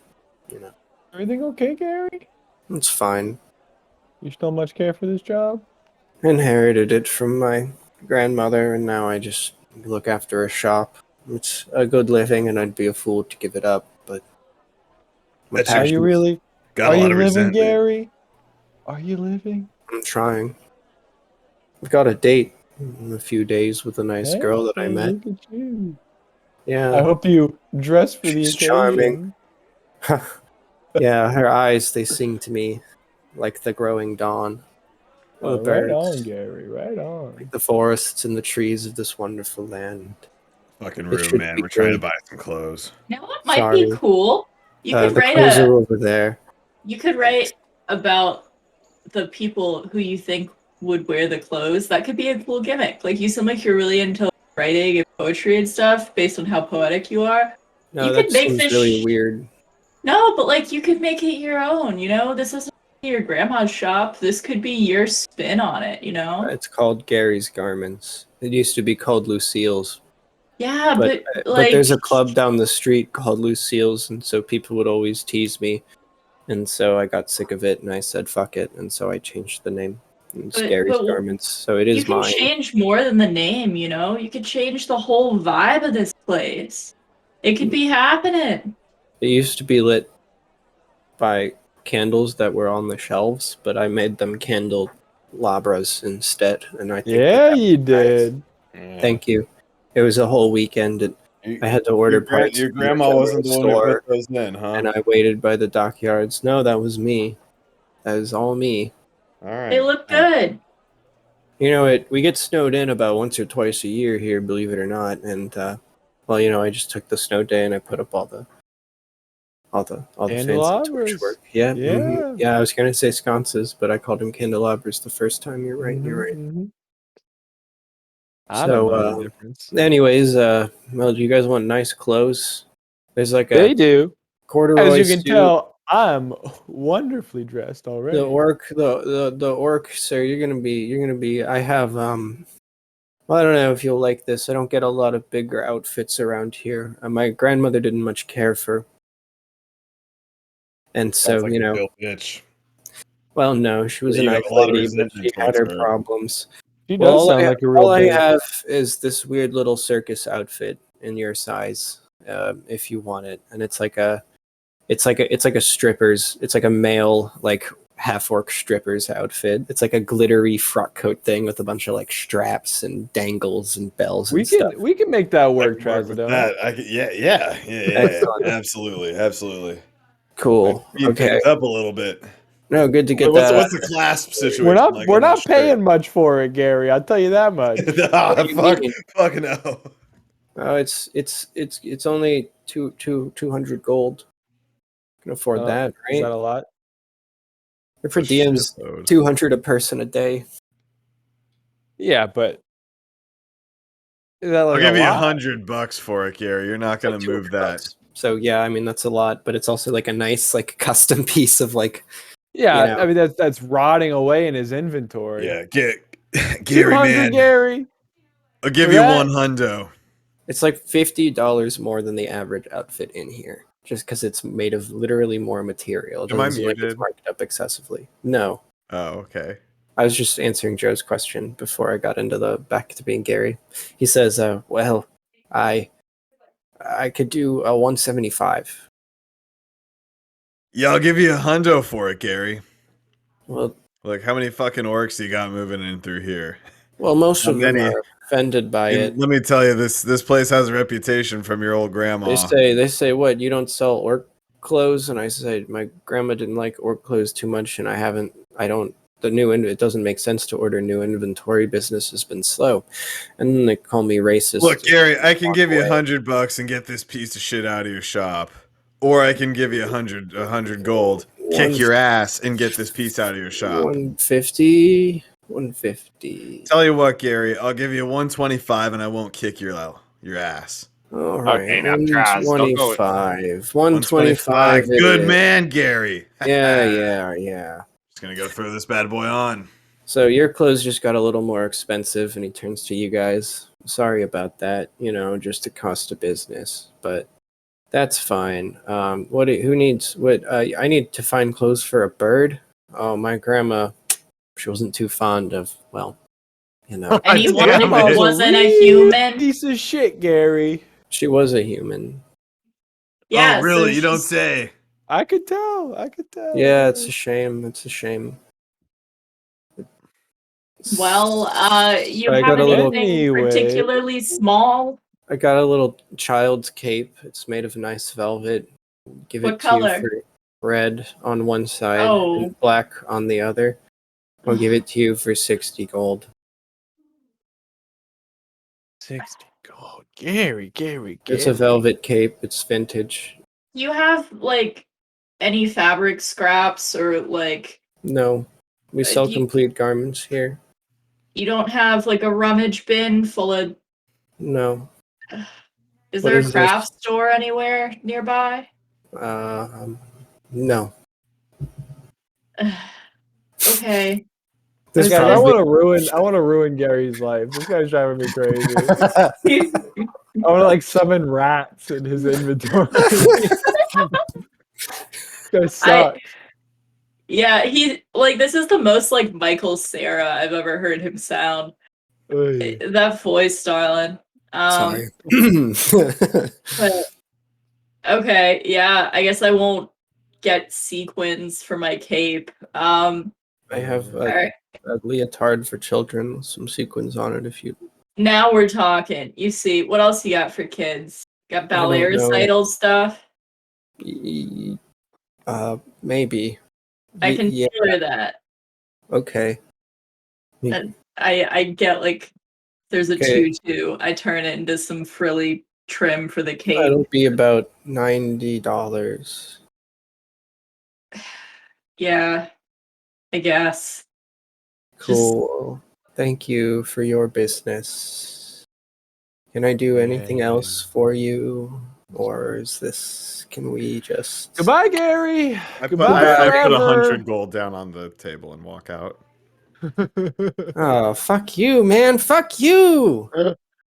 Everything okay, Gary? it's fine. You still much care for this job? Inherited it from my grandmother, and now I just look after a shop. It's a good living, and I'd be a fool to give it up. But my That's Are passion- you really? Got Are a you lot of living, resentment. Gary? Are you living? I'm trying. I've got a date in a few days with a nice girl that I Hey, met. Look at you. Yeah. I hope you dress for the She's occasion. charming. Yeah, her eyes, they sing to me like the growing dawn. All the Right birds, on, Gary. Right on. the forests and the trees of this wonderful land. Fucking It rude, should man. be We're trying to good. buy some clothes. You know what might be Sorry. cool? You could The write clothes are over there. You could write about the people who you think would wear the clothes. That could be a cool gimmick. Like you seem like you're really into writing and poetry and stuff based on how poetic you are. No, You that could make seems this really weird. No, but like you could make it your own, you know? This isn't your grandma's shop. This could be your spin on it, you know? It's called Gary's Garments. It used to be called Lucille's, Yeah, but but but like there's a club down the street called Lucille's, and so people would always tease me, and so I got sick of it, and I said fuck it, and so I changed the name. It's Gary's but Garments, so it you is can mine. change more than the name, you know? You could change the whole vibe of this place. It could be happening. It used to be lit by candles that were on the shelves, but I made them candelabras instead, and I think Yeah, that you was nice. did. Yeah. Thank you. It was a whole weekend, and I had to order parts Your from the grandma wasn't the general one who store, put those in, huh? and I waited by the dockyards. No, that was me. That was all me. All right. They look good. You know, we get snowed in about once or twice a year here, believe it or not. And well, you know, I just took the snow day and I put up all the fancy torch Candelabras. work. Yeah, Yeah. yeah. I was gonna say sconces, but I called them candelabras the first time. You're right. You're right. Mhm. I don't know the difference. Anyways, well, do you guys want nice clothes? There's like They a do. corduroy As you can suit. tell, I'm wonderfully dressed already. The orc, sir. You're gonna be. I have Well, I don't know if you'll like this. I don't get a lot of bigger outfits around here. My grandmother didn't much care for, and so Sounds like you a know. real bitch. Well, no, she was a You have nice a lot of lady, but resentment she had towards her her. problems. She Well, does sound like a real all I bitch. have is this weird little circus outfit in your size, if you want it, and it's like a strippers. It's like a male like half orc strippers outfit. It's like a glittery frock coat thing with a bunch of like straps and dangles and bells and stuff. We can make that I work, can work with Trazodone. that. Yeah. Excellent. Absolutely. Cool. My feet Okay. picked up a little bit. No, good to get What's that. the clasp situation? We're not like we're on the not shirt? paying much for it, Gary. I'll tell you that much. Nah, What do you mean? fuck no. Oh, it's only 200 gold. Can afford that, Is that right? a lot? For DMs, 200 a person a day. Yeah, but is that I'll like give a you lot? $100 for it, Gary. You're not gonna Like move 200 that. bucks. So yeah, I mean that's a lot, but it's also like a nice like custom piece of like Yeah, you know. I mean that's rotting away in his inventory. Yeah, Gary, 200, man. Gary. I'll give For you that? $100. It's like $50 more than the average outfit in here, just because it's made of literally more material. It Am I doesn't seem like it's muted? marked up excessively. No, Oh, okay. I was just answering Joe's question before I got into the back to being Gary. He says, "Well, I could do a 175." Yeah, I'll give you $100 for it, Gary. Well, Like, how many fucking orcs you got moving in through here? most How of them many? are offended by it. And let me tell you, this place has a reputation from your old grandma. They say, what, you don't sell orc clothes? And I said, my grandma didn't like orc clothes too much, and it doesn't make sense to order new inventory. Business has been slow. And then they call me racist. Look, Gary, I can Walk give you away. $100 and get this piece of shit out of your shop. Or I can give you 100 gold, kick your ass, and get this piece out of your shop. 150. 150. Tell you what, Gary, I'll give you 125 and I won't kick your ass. All right. Okay, now, Traz, don't go- 125. 125. Good man, Gary. Yeah. Just gonna go throw this bad boy on. So your clothes just got a little more expensive, and he turns to you guys. Sorry about that. Just the cost of business, but that's fine. Who needs what? I need to find clothes for a bird. Oh, my grandma, she wasn't too fond of. Well, Anyone Damn who it. wasn't a human. Piece of shit, Gary. she was a human. Yeah, Oh, really? so You don't she's- say. I could tell. Yeah, it's a shame. It's a shame. Well, you I have got a little- anything Anyway. particularly small? I got a little child's cape. It's made of nice velvet. Give What it to color? you for red on one side Oh. and black on the other. I'll give it to you for 60 gold. 60 gold. Gary. It's a velvet cape. It's vintage. You have like any fabric scraps or like No, we sell do you- complete garments here. you don't have like a rummage bin full of No. is What there a is craft this? store anywhere nearby? No. Okay. This Guys, probably. I want to ruin Gary's life. This guy's driving me crazy. I want to like summon rats in his inventory. This guy sucks. Yeah, he like this is the most like Michael Cera I've ever heard him sound. Oy. That voice, darling. Sorry. But okay, yeah, I guess I won't get sequins for my cape. I have All right. a leotard for children with some sequins on it if you. Now we're talking. You see, what else you got for kids? Got don't ballet know. recital stuff? Maybe. I can Yeah, tailor that. okay. I get like there's a Okay. tutu. I turn it into some frilly trim for the cape. It'll be about $90. Yeah, I guess. Cool. Thank you for your business. Can I do anything else for you? Or is this, can we just. Goodbye, Gary. I put Goodbye I put forever. 100 gold down on the table and walk out. Oh, fuck you, man. Fuck you.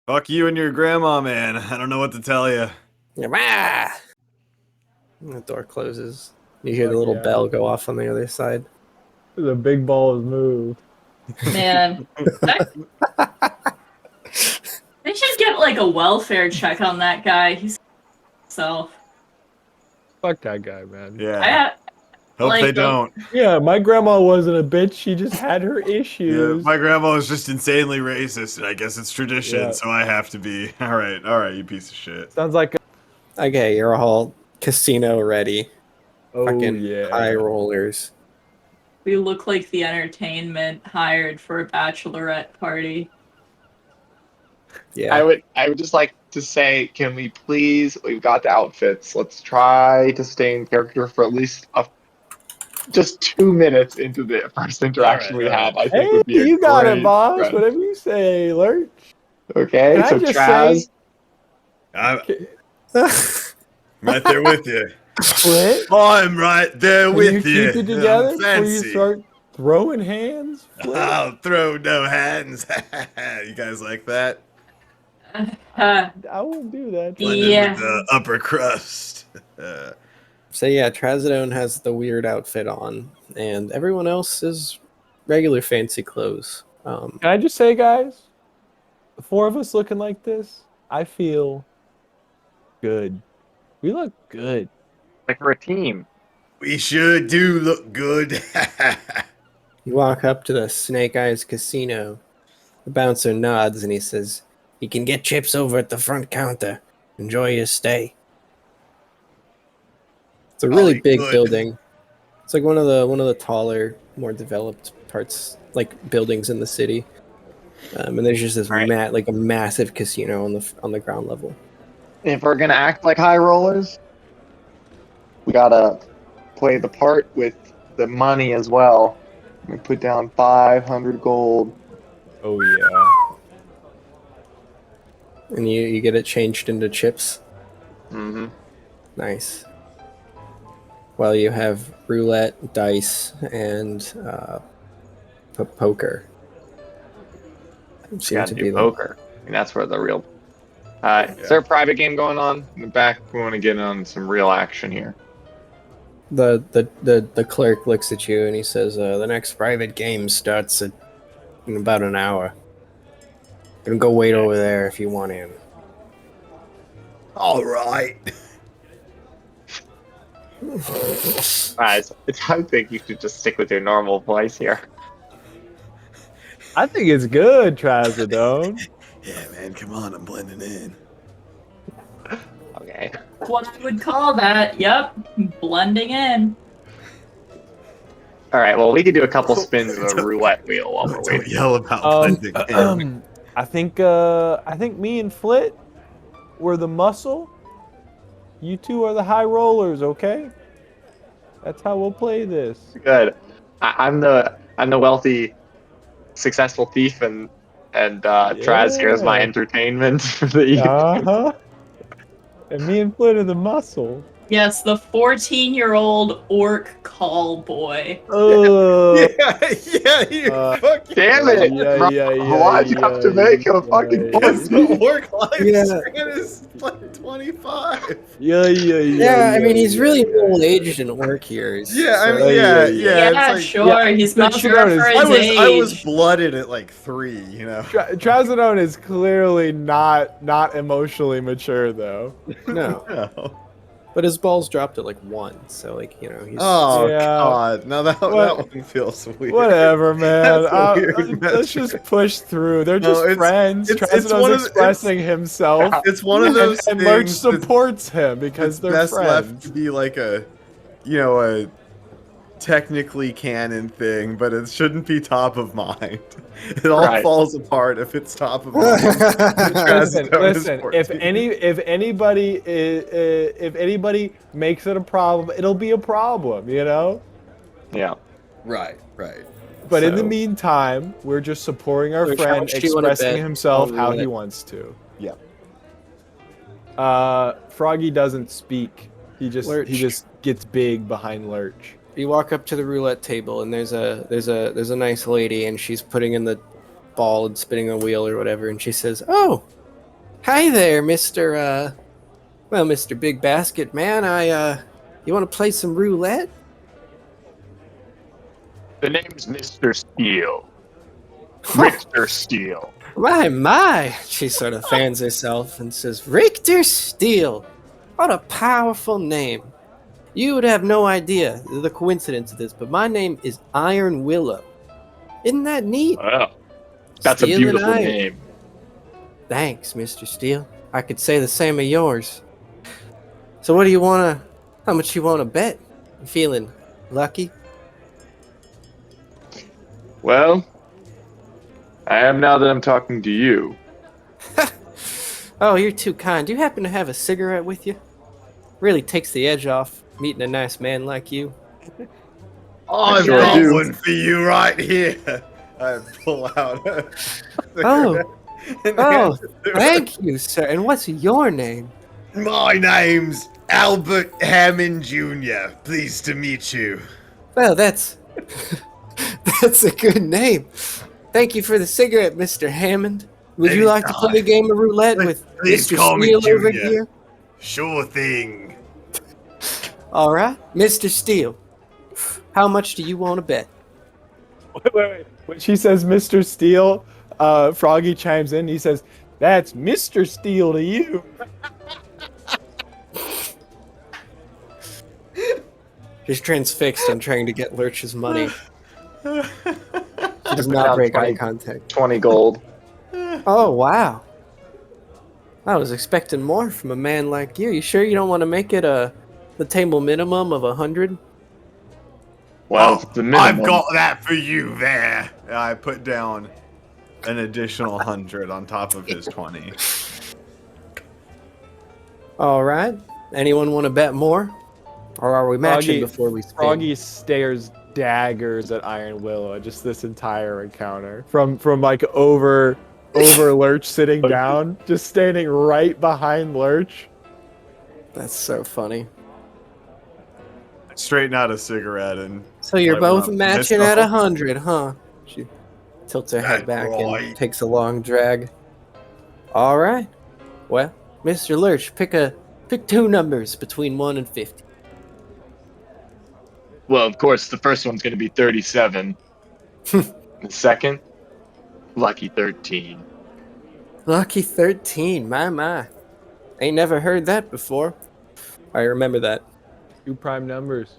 Fuck you and your grandma, man. I don't know what to tell you. Ah! And the door closes. You hear the Fuck little yeah. bell go off on the other side. The big ball is moved. Man, they should get like a welfare check on that guy. He's so. Fuck that guy, man. Yeah. Hope like they the- don't. Yeah, my grandma wasn't a bitch. She just had her Yeah, issues. my grandma was just insanely racist, and I guess it's tradition, Yeah. so I have to be. All right, you piece of shit. Sounds like Okay, you're all casino ready. oh Fucking yeah. high rollers. We look like the entertainment hired for a bachelorette party. Yeah. I would just like to say, can we please? We've got the outfits. Let's try to stay in character for at least just 2 minutes into the first interaction we have. I think Hey, would be a you got it, great boss. trend. Whatever you say, Lurch. Okay, Can I so just Traz. say- I'm right there with you. Flint? I'm right there Can with you you. keep it together I'm before you fancy. start throwing hands? Flint? I'll throw no hands. You guys like that? Uh, I won't do that. Blended Yeah. with the upper crust. So yeah, Trazodone has the weird outfit on, and everyone else is regular fancy clothes. Can I just say, guys, the four of us looking like this, I feel good. We look good. Like we're a team. We sure do look good. You walk up to the Snake Eyes Casino. The bouncer nods and he says, "You can get chips over at the front counter. Enjoy your stay." It's a really big good. building. It's like one of the taller, more developed parts, like buildings in the city. And there's just this Right. like a massive casino on the ground level. If we're gonna act like high rollers, we gotta play the part with the money as well. We put down 500 gold. Oh yeah. And you get it changed into chips. Mm-hmm. Nice. Well, you have roulette, dice, and poker. Seem Gotta to do be the poker. And that's where the real. Is there a private game going on in the back? We want to get on some real action here. the clerk looks at you and he says, "The next private game starts in about an hour. You can go wait over there if you want in." All right. Guys, I think you should just stick with your normal voice here. I think it's good, Trazodone. Yeah, man, come on, I'm blending in. Okay. what I would call that. Yep, blending in. All right. Well, we can do a couple spins of the roulette wheel while we're Don't waiting. yell about blending in. I think me and Flit were the muscle. You two are the high rollers, okay? That's how we'll play this. Good. I'm the wealthy, successful thief, and Traz here's my Yeah. entertainment for the evening. Uh-huh. And me and Flit are the muscle. Yes, the 14-year-old orc call boy. Yeah, you fucking. Damn it! Why'd you have to make him a fucking Because the work life Yeah. span is like 25. Yeah, I mean, he's really middle-aged in work years. Yeah, I so- mean, yeah. Yeah, It's like, sure. He's That's mature what I for was- his I was age. blooded at like 3, you know. Trazodone is clearly not emotionally mature though. No, No. but his balls dropped at like 1, so like, you know, he's... Oh Yeah. God! Now that What- one feels weird. Whatever, man. That's a weird Let's just metric. push through. They're No, just it's- friends. it's Trazodone's one of the- expressing himself. It's one of those and Lurch things that's- supports him because it's they're best left friends. to be like a, you know, a technically canon thing, but it shouldn't be top of mind. It all Right. falls apart if it's top of mind. Listen, Trazodone is listen. 14. If anybody makes it a problem, it'll be a problem, you know. Yeah. Right. But in the So- meantime, we're just supporting our Lurch, how friend much do you wanna expressing bet himself on how he roulette? wants to. Yeah. Froggy doesn't speak. He Lurch. just gets big behind Lurch. You walk up to the roulette table, and there's a nice lady, and she's putting in the ball and spinning the wheel or whatever, and she says, "Oh, hi there, Mr. Mr. Big Basket Man. You want to play some roulette?" The name's Mr. Steele. Richter Steele. My! She sort of fans herself and says, "Richter Steele. What a powerful name. You would have no idea the coincidence of this, but my name is Iron Willow. Isn't that neat?" Wow. That's a Steel and beautiful iron. name. Thanks, Mr. Steele. I could say the same of yours. So what do you wanna... How much you wanna bet? You feeling lucky? Well, I am now that I'm talking to you. Oh, you're too kind. Do you happen to have a cigarette with you? Really takes the edge off meeting a nice man like you. I've sure got do. one for you right here. I pull out a Oh, and oh, hand it to her. thank you, sir. And what's your name? My name's Albert Hammond Jr. Pleased to meet you. Well, that's... that's a good name. Thank you for the cigarette, Mr. Hammond. Would you like to play a game of roulette with Please Mr. call me Steele over Junior. here? Sure thing. All right, Mr. Steele. How much do you want to bet? Wait. When she says Mr. Steele, Froggy chimes in. He says, "That's Mr. Steele to you." She's transfixed on trying to get Lurch's money. She does Put not down break 20 eye contact. 20 gold. Oh, wow. I was expecting more from a man like you. You sure you don't want to make it the table minimum of 100? Well, the minimum. I've got that for you there. I put down an additional 100 on top of his 20. All right. Anyone want to bet more? Or are we matching Froggy- before we spin? Froggy stares daggers at Iron Willow just this entire encounter. From like over Lurch sitting down, just standing right behind Lurch. That's so funny. Straighten out a cigarette and So you're Like, both we're not matching pissed at off. 100, huh? She tilts her head That's back right. and takes a long drag. All right. Well, Mr. Lurch, pick two numbers between 1 and 50. Well, of course, the first one's going to be 37. The second, lucky 13. Lucky 13, my. Ain't never heard that before. I remember that. 2 prime numbers.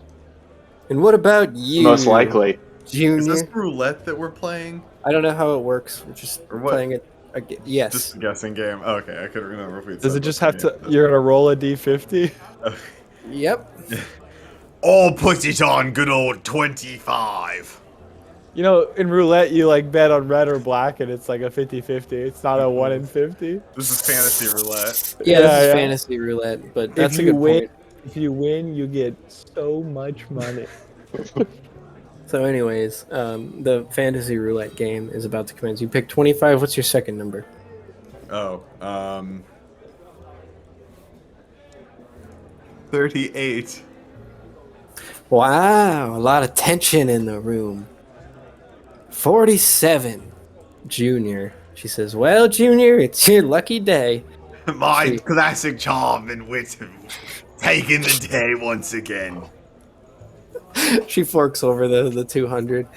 And what about you? Most likely. Junior. is this roulette that we're playing? I don't know how it works. We're just Or what? playing it again. Yes. Just a guessing game. Okay, I couldn't remember if we. Does it just have to? You're gonna roll a d50. Yep. Or put it on good old 25. You know, in roulette, you like bet on red or black, and it's like a 50-50. It's not a 1 in 50. This is fantasy roulette. Yeah, this is yeah. fantasy roulette, but that's If a you good win, point. if you win, you get so much money. So, anyways, the fantasy roulette game is about to commence. You pick 25. What's your second number? Oh, 38. Wow, a lot of tension in the room. 47, Junior. She says, "Well, Junior, it's your lucky day." My See. classic charm and wit have taken the day once again. She forks over the 200.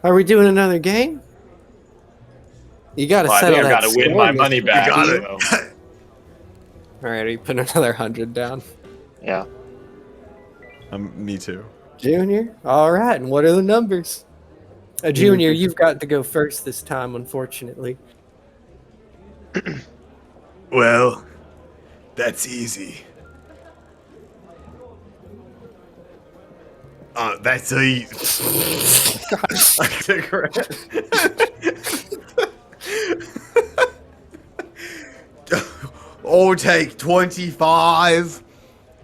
Are we doing another game? You got to Well, I settle think I've that got to win score, my money Mr. back. got Steele. it. All right, you put another 100 down. Yeah. Me too. Junior? All right, and what are the numbers? Junior, you've got to go first this time, unfortunately. Well, that's easy. That's easy. I'll take 25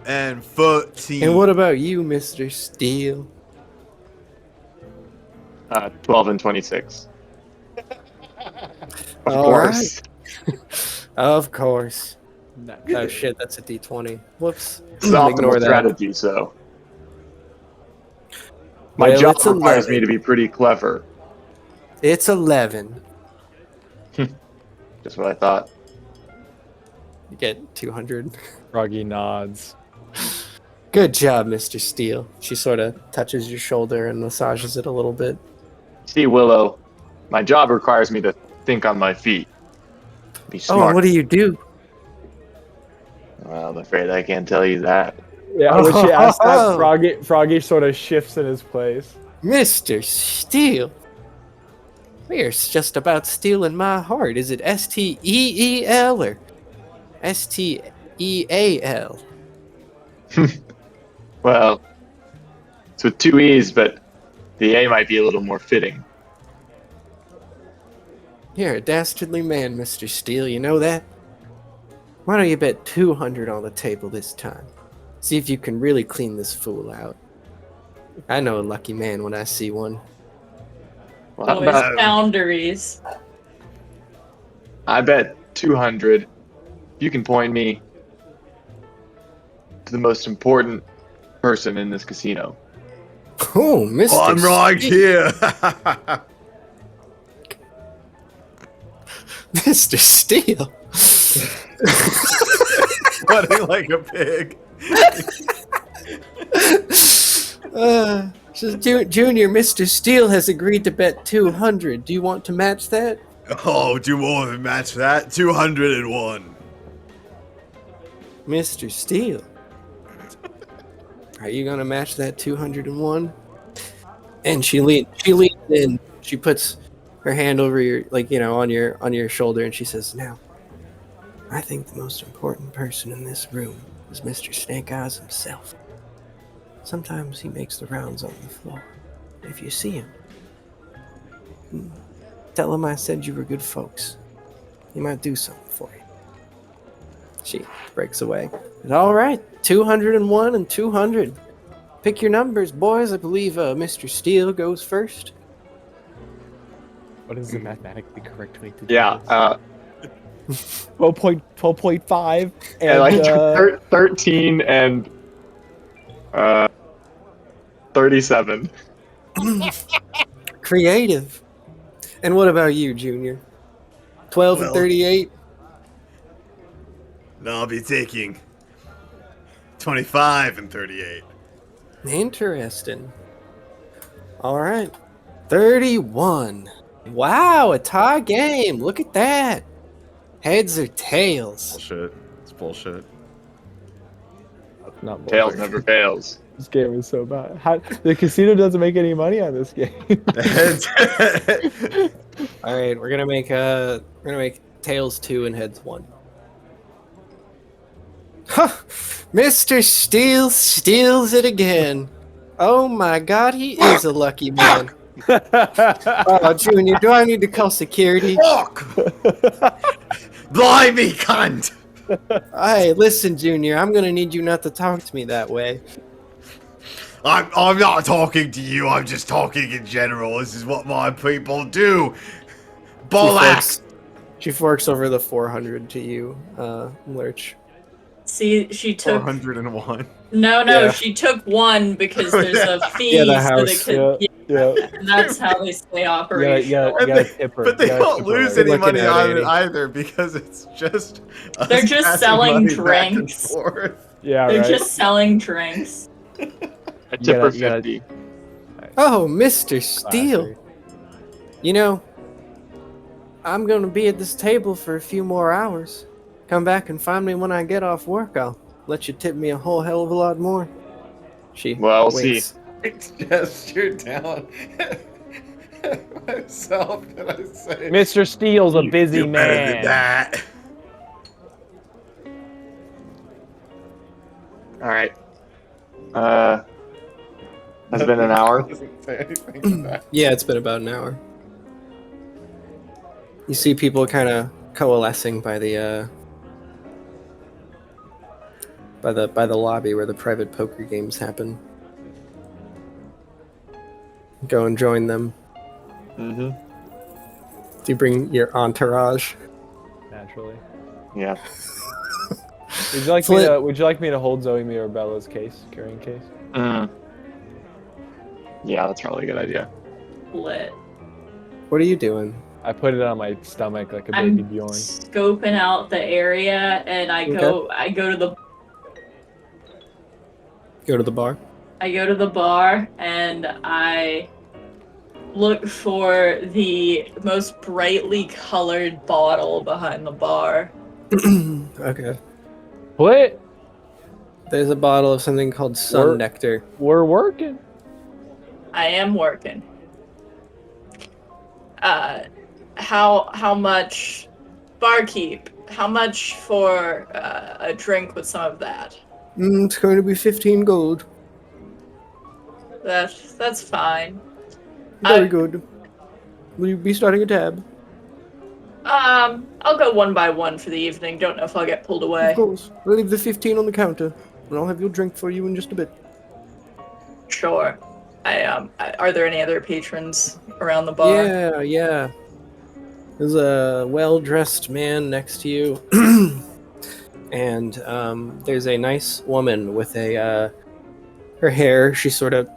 and 13. And what about you, Mr. Steele? 12 and 26. Of All course. Of course. No. Oh shit, that's a D20. Whoops. It's an Ignore optimal that. strategy, so. My Well, job it's requires 11. me to be pretty clever. It's 11. Just what I thought. You get 200. Froggy nods. Good job, Mr. Steele. She sort of touches your shoulder and massages it a little bit. See, Willow, my job requires me to think on my feet. Be smart. Oh, what do you do? Well, I'm afraid I can't tell you that. Yeah, when she asked that, Froggy sort of shifts in his place. Mr. Steele. We're just about stealing my heart. Is it Steel or Steal? Well, it's with 2 E's, but the A might be a little more fitting. You're a dastardly man, Mr. Steele. You know that? Why don't you bet 200 on the table this time? See if you can really clean this fool out. I know a lucky man when I see one. Well, how Always about boundaries. I bet 200 you can point me to the most important person in this casino. Oh, Mr. I'm right Steele. here. Mr. Steele. Sweating like a pig. Says, Junior, Mr. Steele has agreed to bet 200. Do you want to match that? Oh, do more than match that. 201. Mr. Steele. Are you gonna match that 201? And she leans in. She puts her hand over your, like, you know, on your shoulder, and she says, "Now, I think the most important person in this room is Mr. Snake Eyes himself. Sometimes he makes the rounds on the floor. If you see him, tell him I said you were good folks. He might do something for you." She breaks away. All right, 201 and 200. Pick your numbers, boys. I believe Mr. Steele goes first. What is the mathematically correct way to do Yeah, this? 12.5 and like and 13 and 37. Creative. And what about you, Junior? 12 and Well- 38? No, I'll be taking 25 and 38. Interesting. All right. 31. Wow, a tie game. Look at that. Heads or tails? Bullshit. It's bullshit. not Tails bullshit. never fails. This game is so bad. The casino doesn't make any money on this game. All right, we're gonna make tails 2 and heads 1. Huh! Mr. Steele steals it again. Oh my god, he is a lucky man. Oh, Junior, do I need to call security? Fuck! Blimey, cunt! Hey, listen, Junior, I'm gonna need you not to talk to me that way. I'm not talking to you, I'm just talking in general. This is what my people do. Bolak! She forks over the 400 to you, Lurch. See, she took 401. no, Yeah. she took one because Oh, there's yeah. a fee, Yeah, the so they house. could. Yeah. And that's how they stay Yeah, operational. you gotta tip her. But they You gotta don't tip her lose later. any Looking money at on it Annie. either because it's just us They're just passing selling money back and drinks. forth. Yeah, They're right. just selling drinks. I You tip her gotta- you gotta- 50. Oh, Mr. Steele. Classy. You know, I'm gonna be at this table for a few more hours. Come back and find me when I get off work. I'll let you tip me a whole hell of a lot more. She Well, we'll winks. Gesture down myself and I say, Mr. Steele's a busy You're better than man. that. All right. Has it been an hour? Doesn't say anything to that. Yeah, it's been about an hour. You see people kind of coalescing by the by the lobby where the private poker games happen. Go and join them. Mm-hmm. Do you bring your entourage? Naturally. Yeah. Would you like Flint. me to? Would you like me to hold Zoe Mirabella's carrying case? Mm. Yeah, that's probably a good idea. Lit. What are you doing? I put it on my stomach like a I'm baby Bjorn. scoping out the area, and I go to the Go to the bar. bar, and I look for the most brightly colored bottle behind the bar. Okay. What? There's a bottle of something called Sun We're- Nectar. We're working. I am working. How much barkeep? How much for a drink with some of that? It's going to be 15 gold. That's fine. Very good. Will you be starting a tab? I'll go one by one for the evening. Don't know if I'll get pulled away. Of course. I'll leave the 15 on the counter, and I'll have your drink for you in just a bit. Sure. Are there any other patrons around the bar? Yeah. There's a well-dressed man next to you, and there's a nice woman with a her hair. She sort of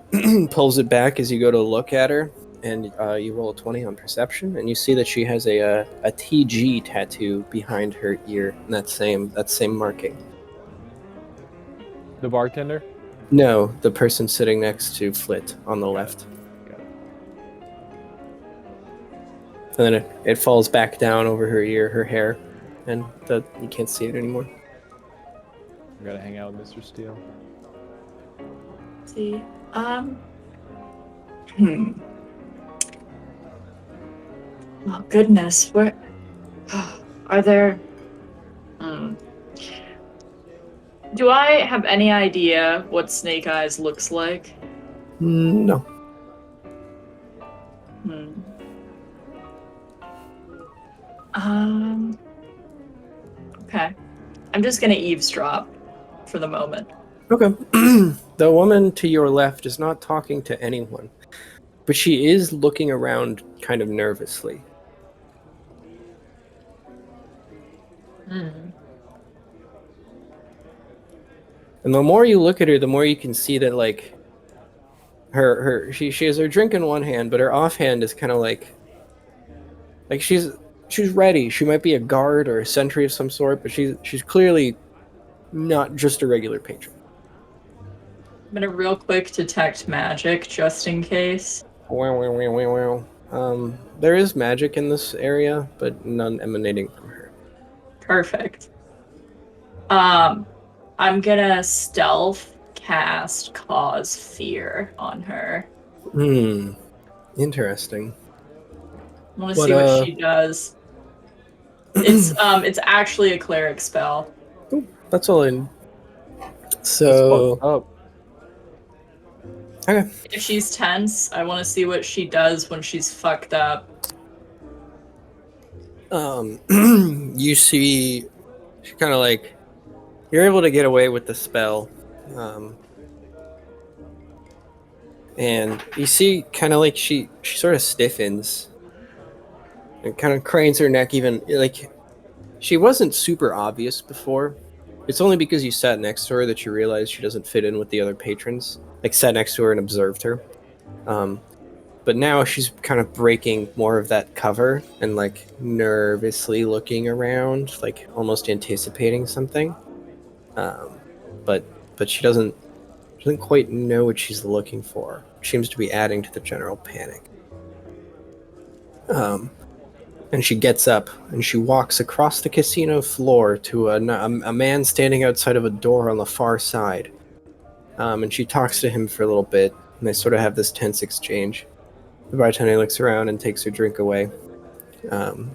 pulls it back as you go to look at her, and you roll a 20 on perception, and you see that she has a TG tattoo behind her ear, and that same marking. The bartender. No, the person sitting next to Flit on the left. Got it. And then it falls back down over her ear, her hair, and you can't see it anymore. I gotta hang out with Mr. Steele. See. Oh goodness, where are there? Do I have any idea what Snake Eyes looks like? No. Okay. I'm just gonna eavesdrop for the moment. Okay. The woman to your left is not talking to anyone, but she is looking around kind of nervously. And the more you look at her, the more you can see that like she has her drink in one hand, but her offhand is kind of like she's ready. She might be a guard or a sentry of some sort, but she's clearly not just a regular patron. I'm gonna real quick detect magic just in case. There is magic in this area, but none emanating from her. Perfect. I'm gonna stealth cast Cause Fear on her. Interesting. I want to see what she does. It's actually a cleric spell. That's all in. That's So fucked up. Okay. If she's tense, I want to see what she does when she's fucked up. You see, she kind of like, you're able to get away with the spell. And you see kind of like she sort of stiffens and kind of cranes her neck even, like, she wasn't super obvious before. It's only because you sat next to her that you realized she doesn't fit in with the other patrons. Like, sat next to her and observed her. But now she's kind of breaking more of that cover and like nervously looking around, like almost anticipating something. But she doesn't quite know what she's looking for. Seems to be adding to the general panic. And she gets up and she walks across the casino floor to a man standing outside of a door on the far side. And she talks to him for a little bit, and they sort of have this tense exchange. The bartender looks around and takes her drink away. And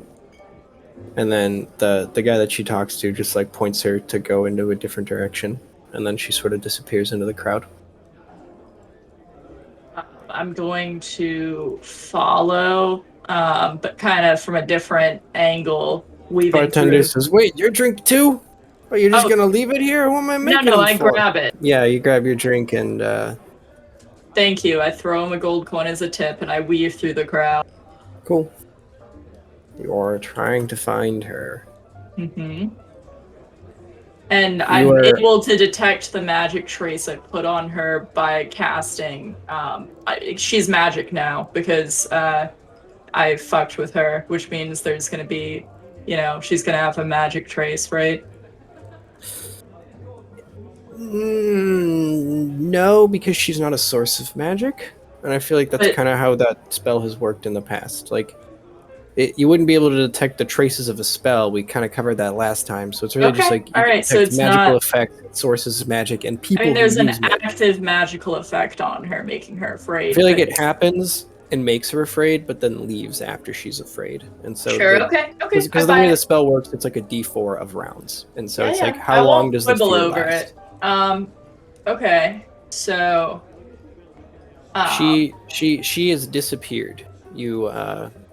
then the guy that she talks to just like points her to go into a different direction, and then she sort of disappears into the crowd. I'm going to follow, but kind of from a different angle, weaving Bartender through. says, "Wait, your drink too? Are you just gonna leave it here? What am I making No, them I for?" grab it. Yeah, you grab your drink and Thank you. I throw him a gold coin as a tip, and I weave through the crowd. cool. You're trying to find her. Mm-hmm. And I'm able to detect the magic trace I put on her by casting. She's magic now because I fucked with her, which means there's going to be, she's going to have a magic trace, right? No, because she's not a source of magic, and I feel like that's kind of how that spell has worked in the past. Like, you wouldn't be able to detect the traces of a spell. We kind of covered that last time, so it's really just like you all right. So detect it's magical not effect, sources of magic, and people. I mean, there's who an use magic. active magical effect on her, making her afraid. I feel like it happens and makes her afraid, but then leaves after she's afraid. And so, okay. Because the way the spell works, it's like a D4 of rounds, and so it's like, how long does the fear over last? it. Okay, so she has disappeared.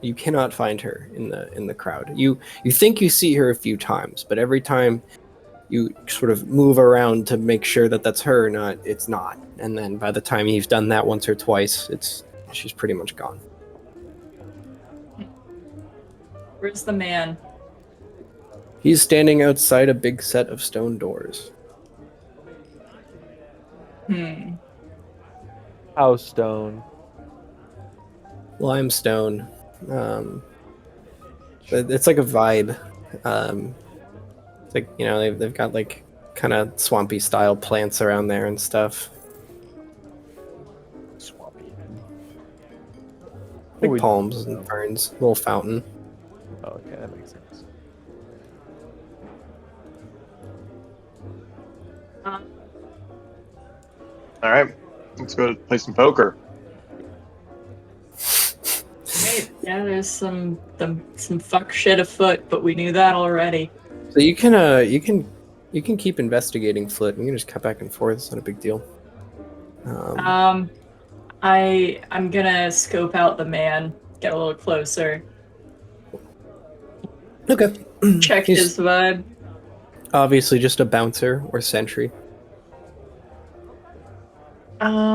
You cannot find her in the crowd. You think you see her a few times, but every time you sort of move around to make sure that that's her or not, it's not. And then by the time you've done that once or twice, she's pretty much gone. Where's the man? He's standing outside a big set of stone doors. House stone. Limestone. It's like a vibe. It's like, they've got like kind of swampy style plants around there and stuff. Swampy. Like palms and ferns, little fountain. Oh, okay, that makes sense. All right, let's go play some poker. Great. Yeah, there's some fuck shit afoot, but we knew that already. So you can keep investigating, Flit. You can just cut back and forth. It's not a big deal. I'm gonna scope out the man, get a little closer. Okay. Check his vibe. Obviously, just a bouncer or sentry. Can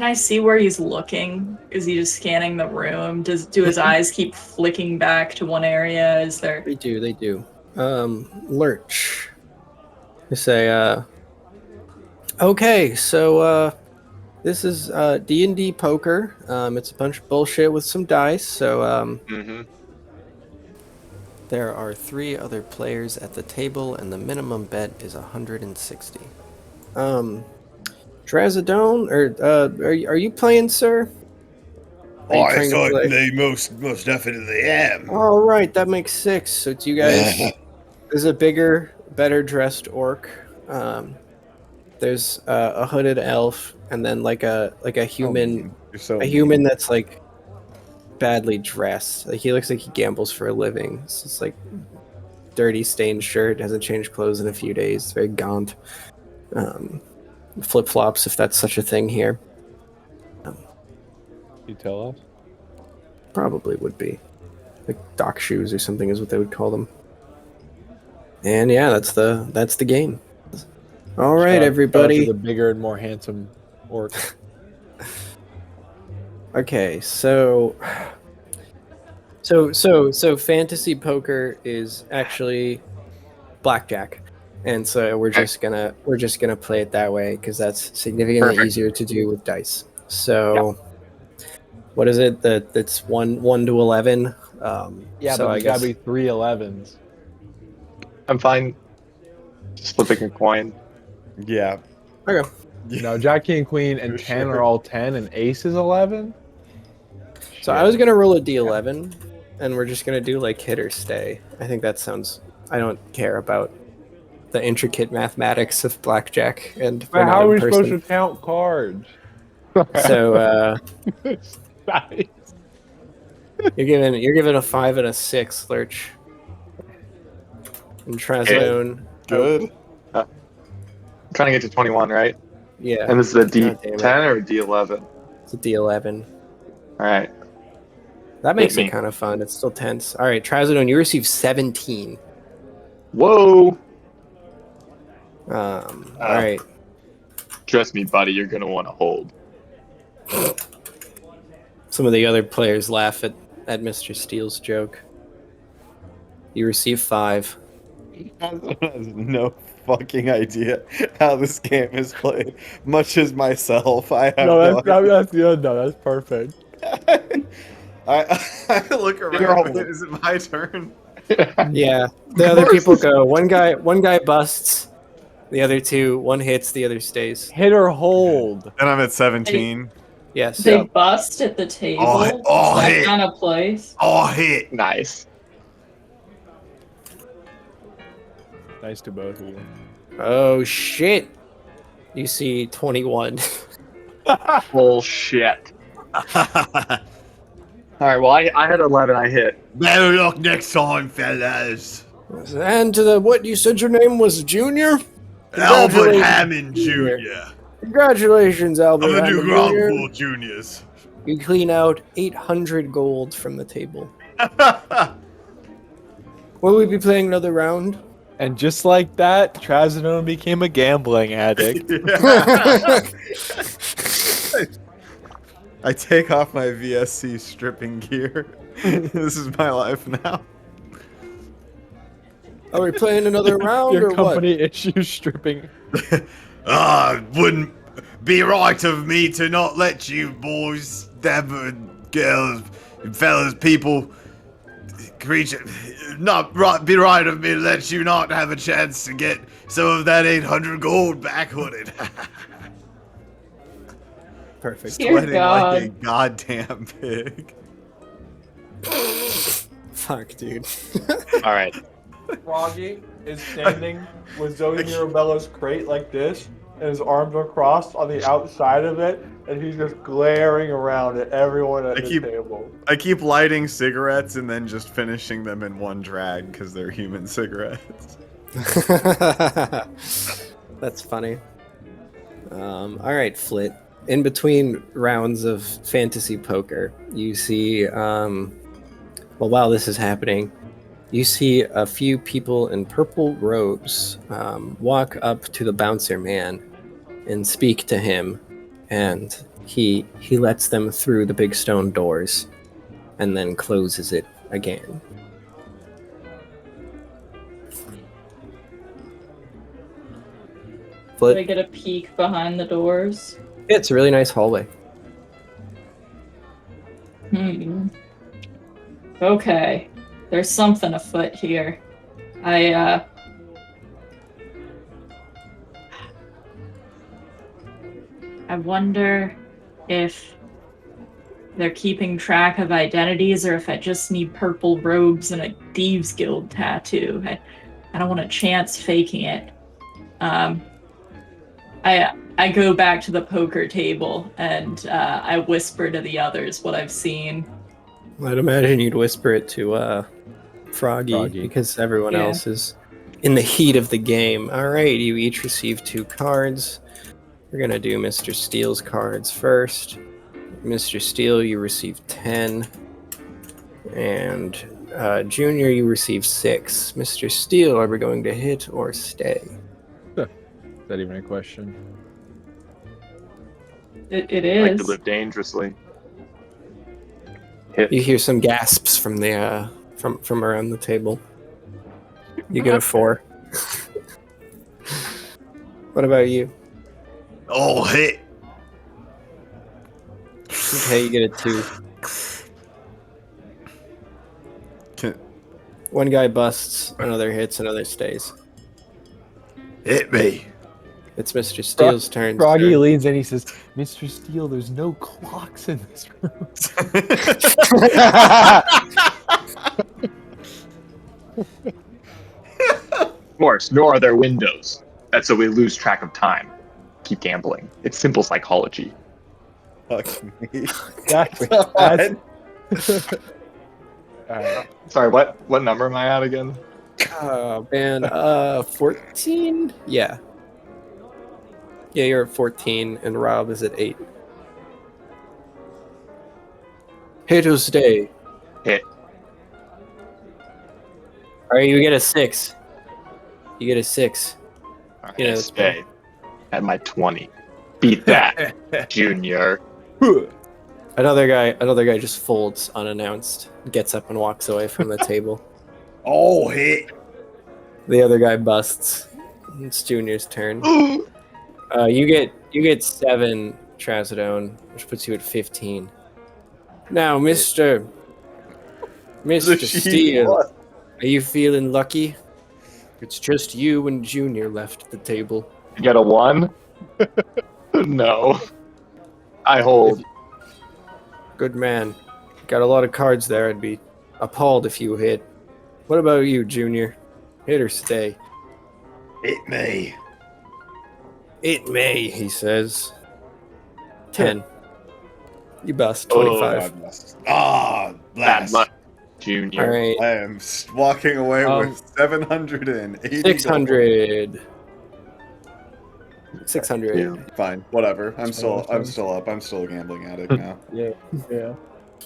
I see where he's looking? Is he just scanning the room? Do his eyes keep flicking back to one area? Is there? They do. Lurch. They say, okay, so this is D&D poker. It's a bunch of bullshit with some dice. So there are 3 other players at the table, and the minimum bet is 160. Drazadone, or are you playing, sir? I certainly most definitely am. All right, that makes 6. So it's you guys. There's a bigger, better dressed orc. There's a hooded elf, and then like a human, a human that's like badly dressed. Like he looks like he gambles for a living. It's just like dirty, stained shirt. Hasn't changed clothes in a few days. Very gaunt. Flip flops, if that's such a thing here. You tell us. Probably would be like dock shoes or something is what they would call them. And yeah, that's the game. All right, Shout out everybody. to the bigger and more handsome orc. Okay, so fantasy poker is actually blackjack, and so we're just gonna play it that way because that's significantly Perfect. easier to do with dice. So, what is it? That's one to 11. Yeah, so but I it's guess gotta be 3 11s. I'm fine. Just flipping a coin. Yeah. okay. No, Jack, King, Queen, and For 10 sure. are all 10, and Ace is 11. So I was gonna roll a d11, and we're just gonna do like hit or stay. I think that sounds. I don't care about the intricate mathematics of blackjack, and we're But not how are in we person. supposed to count cards? So Nice. you're given a 5 and a 6, Lurch. And Trazodone. Good. I'm trying to get to 21, right? Yeah. And this is a God damn it. D10 or a D11? It's a D11. All right. That makes Hit it me. kind of fun. It's still tense. All right, Trazodone, you receive 17. Whoa. All right. Trust me, buddy. You're gonna want to hold. Some of the other players laugh at Mr. Steele's joke. You receive 5. Has no fucking idea how this game is played, much as myself. I have No, no idea. that's good. No, that's perfect. I look You're around. old. Is it my turn? Yeah. The other people go. One guy busts. The other two, one hits, the other stays. Hit or hold. And I'm at 17. Yes. They bust at the table. Oh, that hey. kind of place. Oh, hit. Nice. Nice to both of you. Oh shit. You see 21. Bullshit. All right. Well, I had 11. I hit. Better luck next time, fellas. And to the what you said your name was Junior? Albert Congratulations. Hammond Jr. Congratulations, Albert. I'm gonna do Hammond ground Jr. pool juniors. You clean out 800 gold from the table. Will we be playing another round? And just like that, Trazodone became a gambling addict. I take off my VSC stripping gear. This is my life now. Are we playing another round Your or company issues stripping. Wouldn't be right of me to not let you boys, girls, fellas, people, creature, not right, be right of me to let you not have a chance to get some of that 800 gold back, would it? Perfect. Dear Sweating like a God. goddamn pig. Fuck, dude. All right. Froggy is standing with Zoe Mirabella's crate like this, and his arms are crossed on the outside of it, and he's just glaring around at everyone at the table. I keep lighting cigarettes and then just finishing them in one drag because they're human cigarettes. That's funny. All right, Flit. In between rounds of fantasy poker, you see, well, while this is happening, you see a few people in purple robes walk up to the bouncer man and speak to him, and he lets them through the big stone doors and then closes it again. Did I Flit, get a peek behind the doors? it's a really nice hallway. Okay. There's something afoot here. I wonder if they're keeping track of identities or if I just need purple robes and a Thieves Guild tattoo. I don't want to chance faking it. I go back to the poker table and I whisper to the others what I've seen. I'd imagine you'd whisper it to Froggy, because everyone Yeah. else is in the heat of the game. All right, you each receive 2 cards. We're gonna do Mr. Steele's cards first. Mr. Steele, you receive 10, and Junior, you receive 6. Mr. Steele, are we going to hit or stay? Is that even a question? It I like to is. live dangerously. You hear some gasps from the from around the table. You get a 4. What about you? Oh, hit. Okay, you get a 2. Can- One guy busts, another hits, another stays. Hit me. It's Mr. Steele's turn. Froggy sir. leans in. He says, "Mr. Steele, there's no clocks in this room." Of course, nor are there windows. That's so we lose track of time. Keep gambling. It's simple psychology. Fuck me. That's God. Alright. Sorry, what number am I at again? Oh man, 14? Yeah. Yeah, you're at 14, and Rob is at 8. Hit or stay. Hit. Alright, you get a 6. You get a 6. All right, Yeah, that's stay at my 20. Beat that, Junior. Another guy just folds unannounced, gets up and walks away from the table. Oh, hit. The other guy busts. It's Junior's turn. You get 7 Trazodone, which puts you at 15. Now, Mr. Steele, What? are you feeling lucky? It's just you and Junior left at the table. You get a 1? No. I hold. Good man. Got a lot of cards there. I'd be appalled if you hit. What about you, Junior? Hit or stay? Hit me. It may, he says. 10. You bust. Oh, 25. Ah, Bad blast. luck, Junior. All right. I am walking away with 780 600. 600. gold. Fine, whatever. I'm still up. I'm still a gambling addict now. Yeah.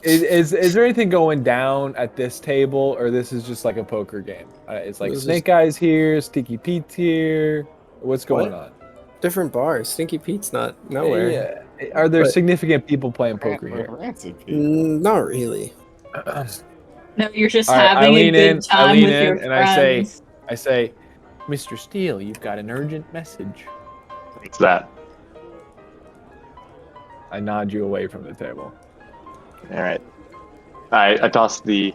Is there anything going down at this table, or this is just like a poker game? It's like This is- Snake Eyes here, Sticky Pete's here. What's going on? Different bars. Stinky Pete's not nowhere. Yeah. Are there But- significant people playing poker here? Rancid people. Not really. No, you're just All right, I having a lean good in, I time lean with in, your and I say- friends. I say, Mr. Steele, you've got an urgent message. What's that? I nod you away from the table. All right. I toss the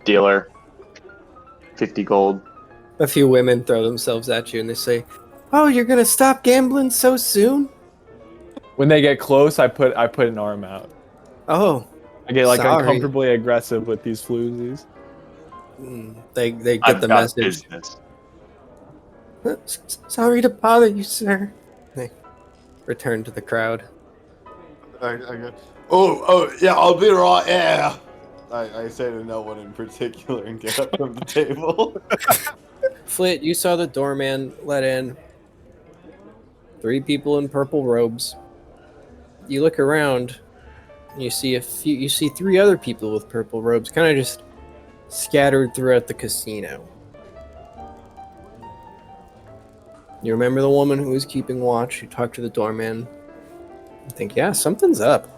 dealer 50 gold. A few women throw themselves at you and they say, "Oh, you're gonna stop gambling so soon?" When they get close, I put an arm out. Oh, I get like Sorry. uncomfortably aggressive with these floozies. they get I've the got message. business. Sorry to bother you, sir. They return to the crowd. I go, oh, yeah, I'll be right. Yeah. I say to no one in particular and get up from the table. Flit, you saw the doorman let in 3 people in purple robes. You look around, and you see 3 other people with purple robes, kind of just scattered throughout the casino. You remember the woman who was keeping watch, who talked to the doorman? You think, yeah, something's up.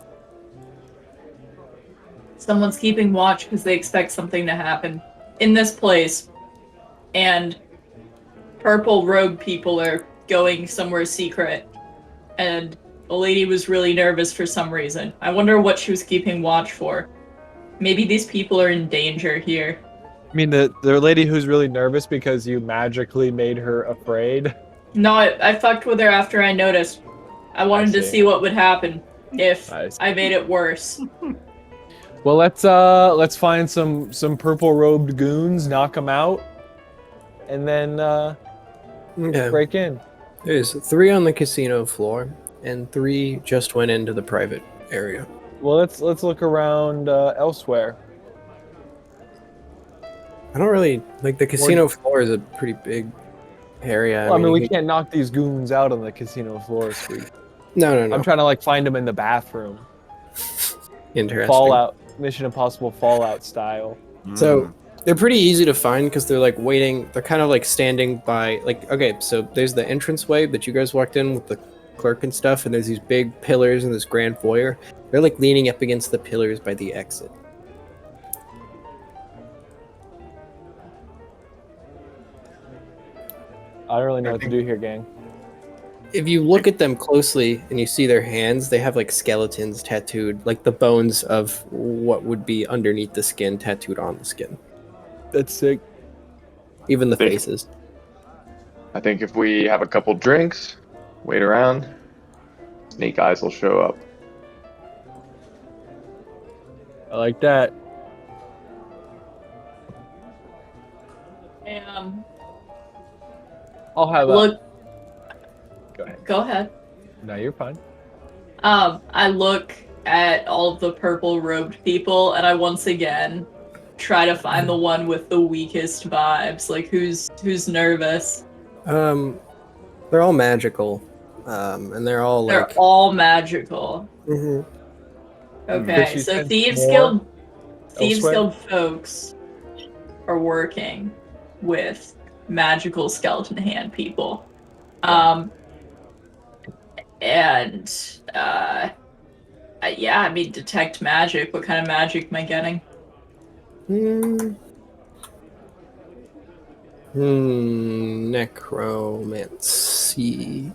Someone's keeping watch because they expect something to happen in this place. And purple robe people are going somewhere secret. And the lady was really nervous for some reason. I wonder what she was keeping watch for. Maybe these people are in danger here. I mean, the lady who's really nervous because you magically made her afraid. No, I fucked with her after I noticed. I wanted to see. see what would happen if I see. I made it worse. Well, let's find some purple robed goons, knock them out, and then Okay. break in. There's 3 on the casino floor, and 3 just went into the private area. Well, let's look around elsewhere. I don't really like the casino floor is a pretty big area. Well, I mean, you we could- can't knock these goons out on the casino floor, Squeak. No. I'm trying to like find them in the bathroom. Interesting. Fallout, Mission Impossible Fallout style. So they're pretty easy to find because they're like waiting. They're kind of like standing by. Like, okay, so there's the entranceway that you guys walked in with the clerk and stuff, and there's these big pillars and this grand foyer. They're like leaning up against the pillars by the exit. I don't really know what to do here, gang. If you look at them closely and you see their hands, they have like skeletons tattooed, like the bones of what would be underneath the skin tattooed on the skin. That's sick. Even the Think- faces. I think if we have a couple drinks, wait around, Snake Eyes will show up. I like that. I'll have Look. Go ahead. Go ahead. No, you're fine. I look at all of the purple robed people, and I once again try to find the one with the weakest vibes. Like, who's nervous? They're all magical, and they're all They're like. all magical. Mhm. Okay, Chrissy so sends Thieves more elsewhere? Guild folks are working with magical skeleton hand people. Yeah, I mean, detect magic. What kind of magic am I getting? Necromancy.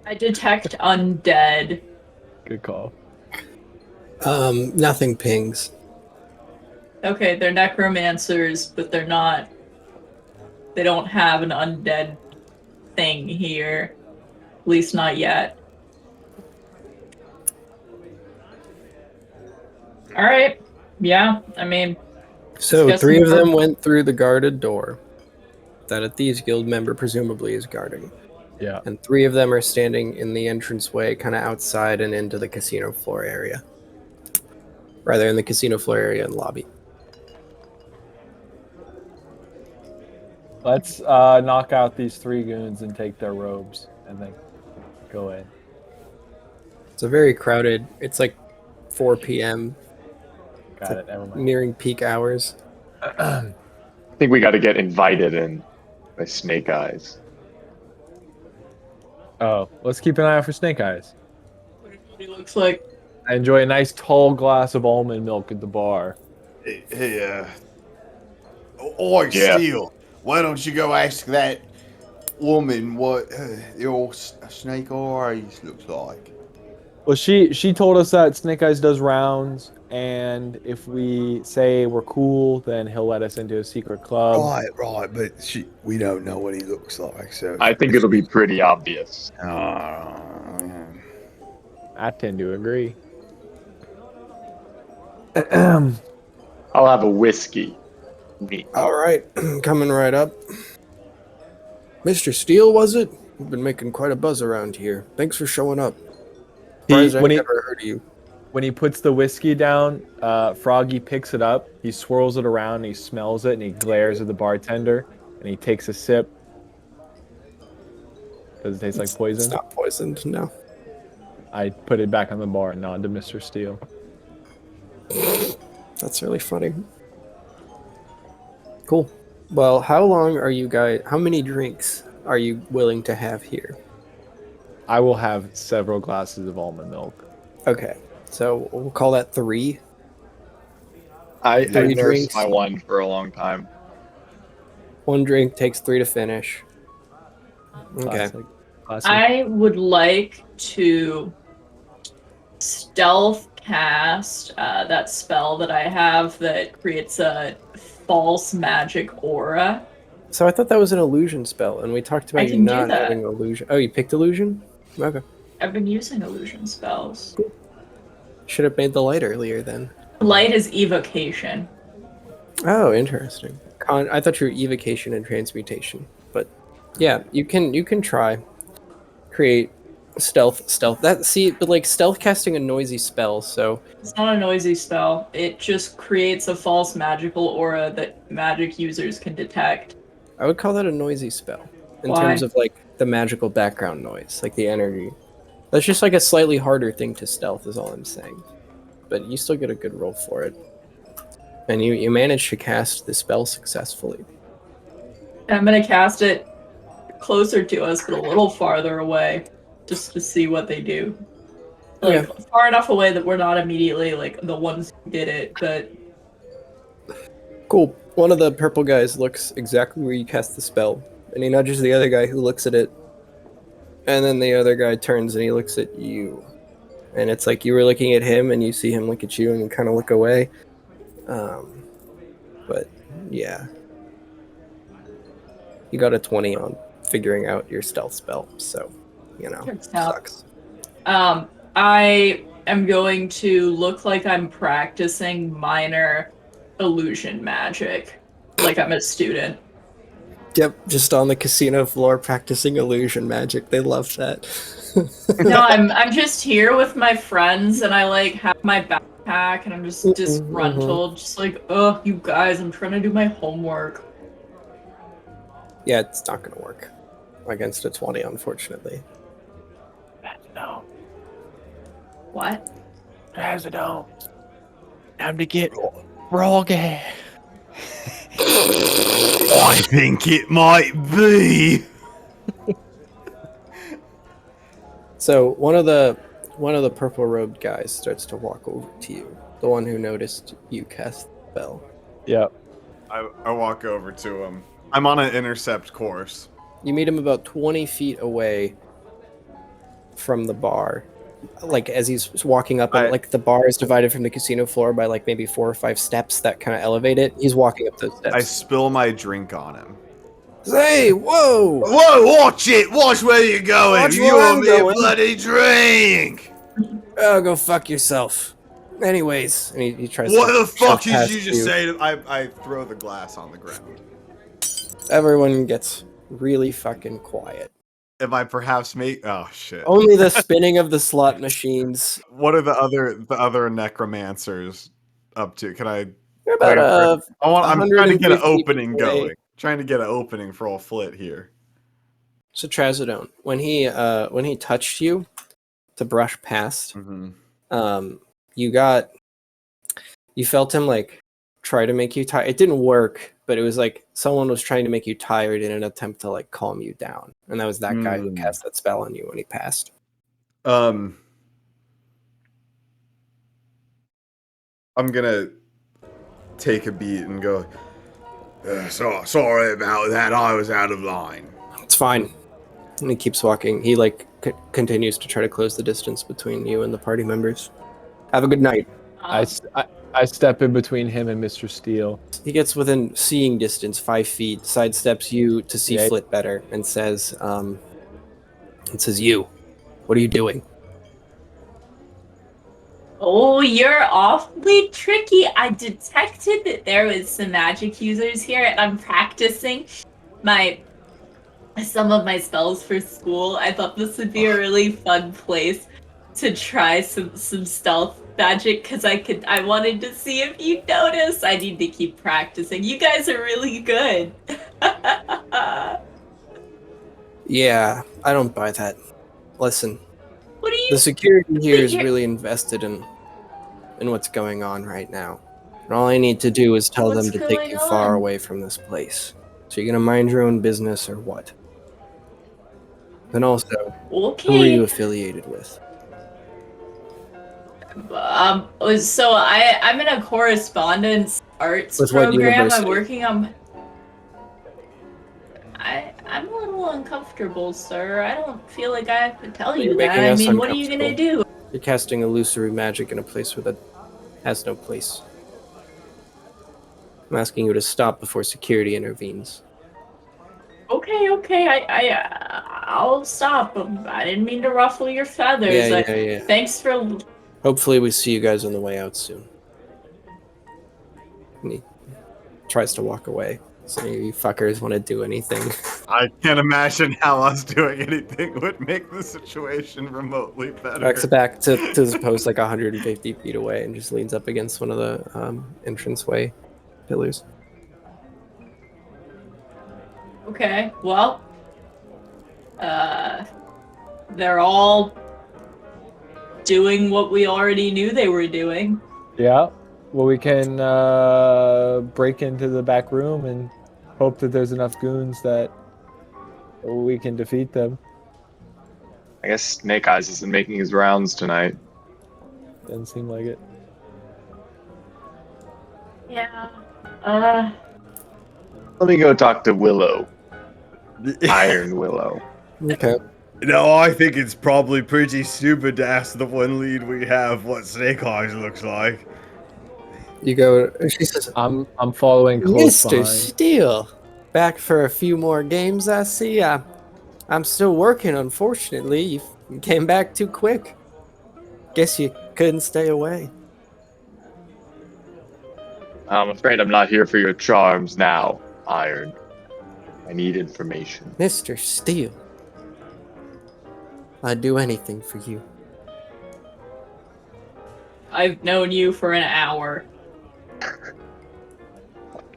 I detect undead. Good call. Nothing pings. Okay, they're necromancers, but they're not. They don't have an undead thing here. At least not yet. Alright. Yeah, I mean. So Discuss 3 of more. them went through the guarded door that a Thieves Guild member presumably is guarding. Yeah. And 3 of them are standing in the entranceway, kind of outside and into the casino floor area. Rather, in the casino floor area and lobby. Let's knock out these 3 goons and take their robes, and then go in. It's a very crowded. It's like 4 p.m. Got it. Never mind. nearing peak hours. I think we got to get invited in by Snake Eyes. Oh, let's keep an eye out for Snake Eyes. What he looks like. I enjoy a nice tall glass of almond milk at the bar. Hey, Oi, Yeah. Steel, why don't you go ask that woman what your snake eyes looks like? Well, she told us that Snake Eyes does rounds, and if we say we're cool, then he'll let us into a secret club. Right, but we don't know what he looks like, so... I think it'll be pretty obvious. Yeah. I tend to agree. I'll have a whiskey. Neat. All right, coming right up. Mr. Steele, was it? We've been making quite a buzz around here. Thanks for showing up. Surprised I never heard of you. When he puts the whiskey down, Froggy picks it up, he swirls it around, and he smells it, and he glares at the bartender, and he takes a sip. Does it taste like poison? It's not poisoned, no. I put it back on the bar and nod to Mr. Steele. That's really funny. Cool. Well, how many drinks are you willing to have here? I will have several glasses of almond milk. Okay, so we'll call that 3. I 3 nursed drinks. my one for a long time. 1 drink takes 3 to finish. Okay. Classic. I would like to stealth cast that spell that I have that creates a false magic aura. So I thought that was an illusion spell, and we talked I about you can do not that. having illusion. Oh, you picked illusion? Okay. I've been using illusion spells. Should have made the light earlier then. Light is evocation. Oh, interesting. I thought you were evocation and transmutation, but yeah, you can try create Stealth. But like stealth casting a noisy spell, so It's not a noisy spell. It just creates a false magical aura that magic users can detect. I would call that a noisy spell in Why? terms of like the magical background noise, like the energy. That's just like a slightly harder thing to stealth, is all I'm saying. But you still get a good roll for it, and you managed to cast the spell successfully. I'm gonna cast it closer to us, but a little farther away, just to see what they do. Like far enough away that we're not immediately like the ones who did it, but Cool. One of the purple guys looks exactly where you cast the spell, and he nudges the other guy who looks at it, and then the other guy turns and he looks at you. And it's like you were looking at him and you see him look at you and you kind of look away. But yeah. You got a 20 on figuring out your stealth spell, so, you know, sucks. I am going to look like I'm practicing minor illusion magic, like I'm a student. Yep, just on the casino floor practicing illusion magic. They love that. No, I'm just here with my friends, and I like have my backpack, and I'm just disgruntled, just like, oh, you guys, I'm trying to do my homework. Yeah, it's not gonna work against a 20, unfortunately. No. What? Razadon. Time to get froggy. I think it might be. So one of the purple robed guys starts to walk over to you. The one who noticed you cast the spell. Yep. I walk over to him. I'm on an intercept course. You meet him about 20 feet away from the bar. Like as he's walking up, like the bar is divided from the casino floor by like maybe 4 or 5 steps that kind of elevate it. He's walking up those steps. I spill my drink on him. Hey, whoa! Whoa, watch it! Watch where you're going! Watch You where I'm want me a going. bloody drink! Oh, go fuck yourself. Anyways, and he tries What to the fuck shove did past you just say to I throw the glass on the ground. Everyone gets really fucking quiet. Am I perhaps oh shit. Only the spinning of the slot machines. What are the other necromancers up to? Can I You're about I'm trying to get an 150 opening feet away. going. Trying to get an opening for all flit here. So Trazodone, when he touched you to brush past, you felt him like try to make you tired. It didn't work, but it was like someone was trying to make you tired in an attempt to like calm you down. And that was that guy who cast that spell on you when he passed. I'm gonna take a beat and go, sorry about that, I was out of line. It's fine. And he keeps walking. He like continues to try to close the distance between you and the party members. Have a good night. I step in between him and Mr. Steele. He gets within seeing distance, 5 feet, sidesteps you to see Flit better, and says, you, what are you doing? Oh, you're awfully tricky. I detected that there was some magic users here, and I'm practicing some of my spells for school. I thought this would be a really fun place to try some stealth magic because I wanted to see if you notice. I need to keep practicing. You guys are really good. Yeah, I don't buy that. Listen, what are you? The security here is really invested in what's going on right now. And all I need to do is tell them to take you far away from this place. So you're gonna mind your own business or what? And also, who are you affiliated with? So I'm in a correspondence arts With what program. university? I'm working on. I'm a little uncomfortable, sir. I don't feel like I have to tell you that. I mean, what are you gonna do? You're casting illusory magic in a place where that has no place. I'm asking you to stop before security intervenes. Okay. I'll stop. I didn't mean to ruffle your feathers. Yeah. Thanks for. Hopefully we see you guys on the way out soon. And he tries to walk away. So you fuckers want to do anything. I can't imagine how us doing anything would make the situation remotely better. Backs it back to his post like 150 feet away and just leans up against one of the entranceway pillars. Okay, well, they're all doing what we already knew they were doing. Yeah. Well, we can break into the back room and hope that there's enough goons that we can defeat them. I guess Snake Eyes isn't making his rounds tonight. Doesn't seem like it. Yeah. Let me go talk to Willow. Iron Willow. Okay. No, I think it's probably pretty stupid to ask the one lead we have what Snake Eyes looks like. You go. She says, I'm following close Mr. behind. Steele, back for a few more games, I see. I'm still working, unfortunately. You came back too quick. Guess you couldn't stay away. I'm afraid I'm not here for your charms now, Iron. I need information. Mr. Steele, I'd do anything for you. I've known you for an hour.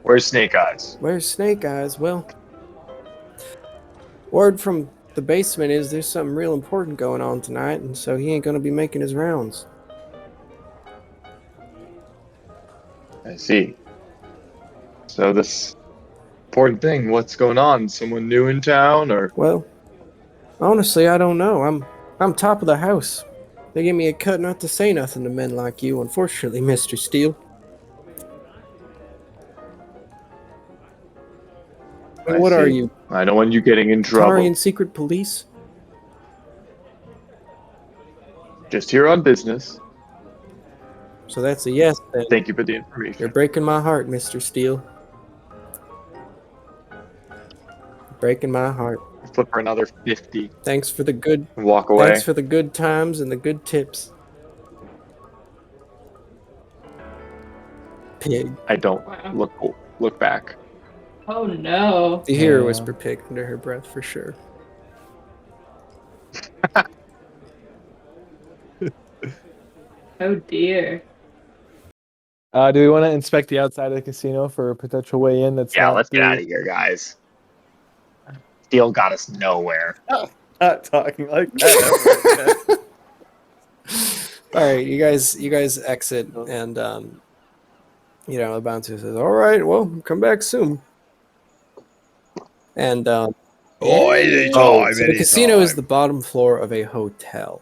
Where's Snake Eyes? Where's Snake Eyes? Well, word from the basement is there's something real important going on tonight, and so he ain't gonna be making his rounds. I see. So this important thing, what's going on? Someone new in town, or Well, honestly, I don't know. I'm top of the house. They give me a cut not to say nothing to men like you, unfortunately, Mr. Steele. I What are see. you, I don't want you getting in trouble. Tarian Secret Police? Just here on business. So that's a yes, then. Thank you for the You're information. breaking my heart, Mr. Steele. Breaking my heart. Flip her another 50 Thanks for the good. and walk away. Thanks for the good times and the good tips. Pig. I don't Wow. look back. Oh no. You hear her Yeah. whisper pig under her breath for sure. Oh dear. Do we want to inspect the outside of the casino for a potential way in? That's Yeah, not let's get through- out of here, guys. Steel got us nowhere. Not talking like that. All right, you guys exit, and the bouncer says, "All right, well, come back soon." And Oh, anytime, so the casino is the bottom floor of a hotel,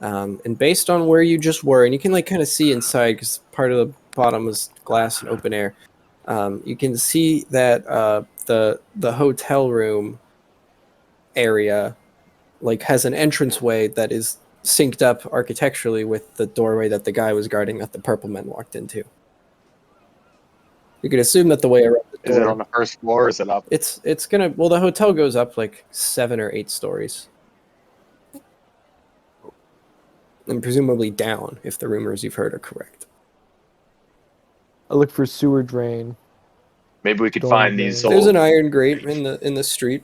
and based on where you just were, and you can like kind of see inside because part of the bottom is glass and open air. You can see that the hotel room area like has an entranceway that is synced up architecturally with the doorway that the guy was guarding that the purple men walked into. You could assume that the way around the door. Is it on the first floor or is it up? It's gonna. Well, the hotel goes up like 7 or 8 stories, and presumably down if the rumors you've heard are correct. I look for sewer drain. Maybe we could Don't find know. these There's old. an iron grate in the street.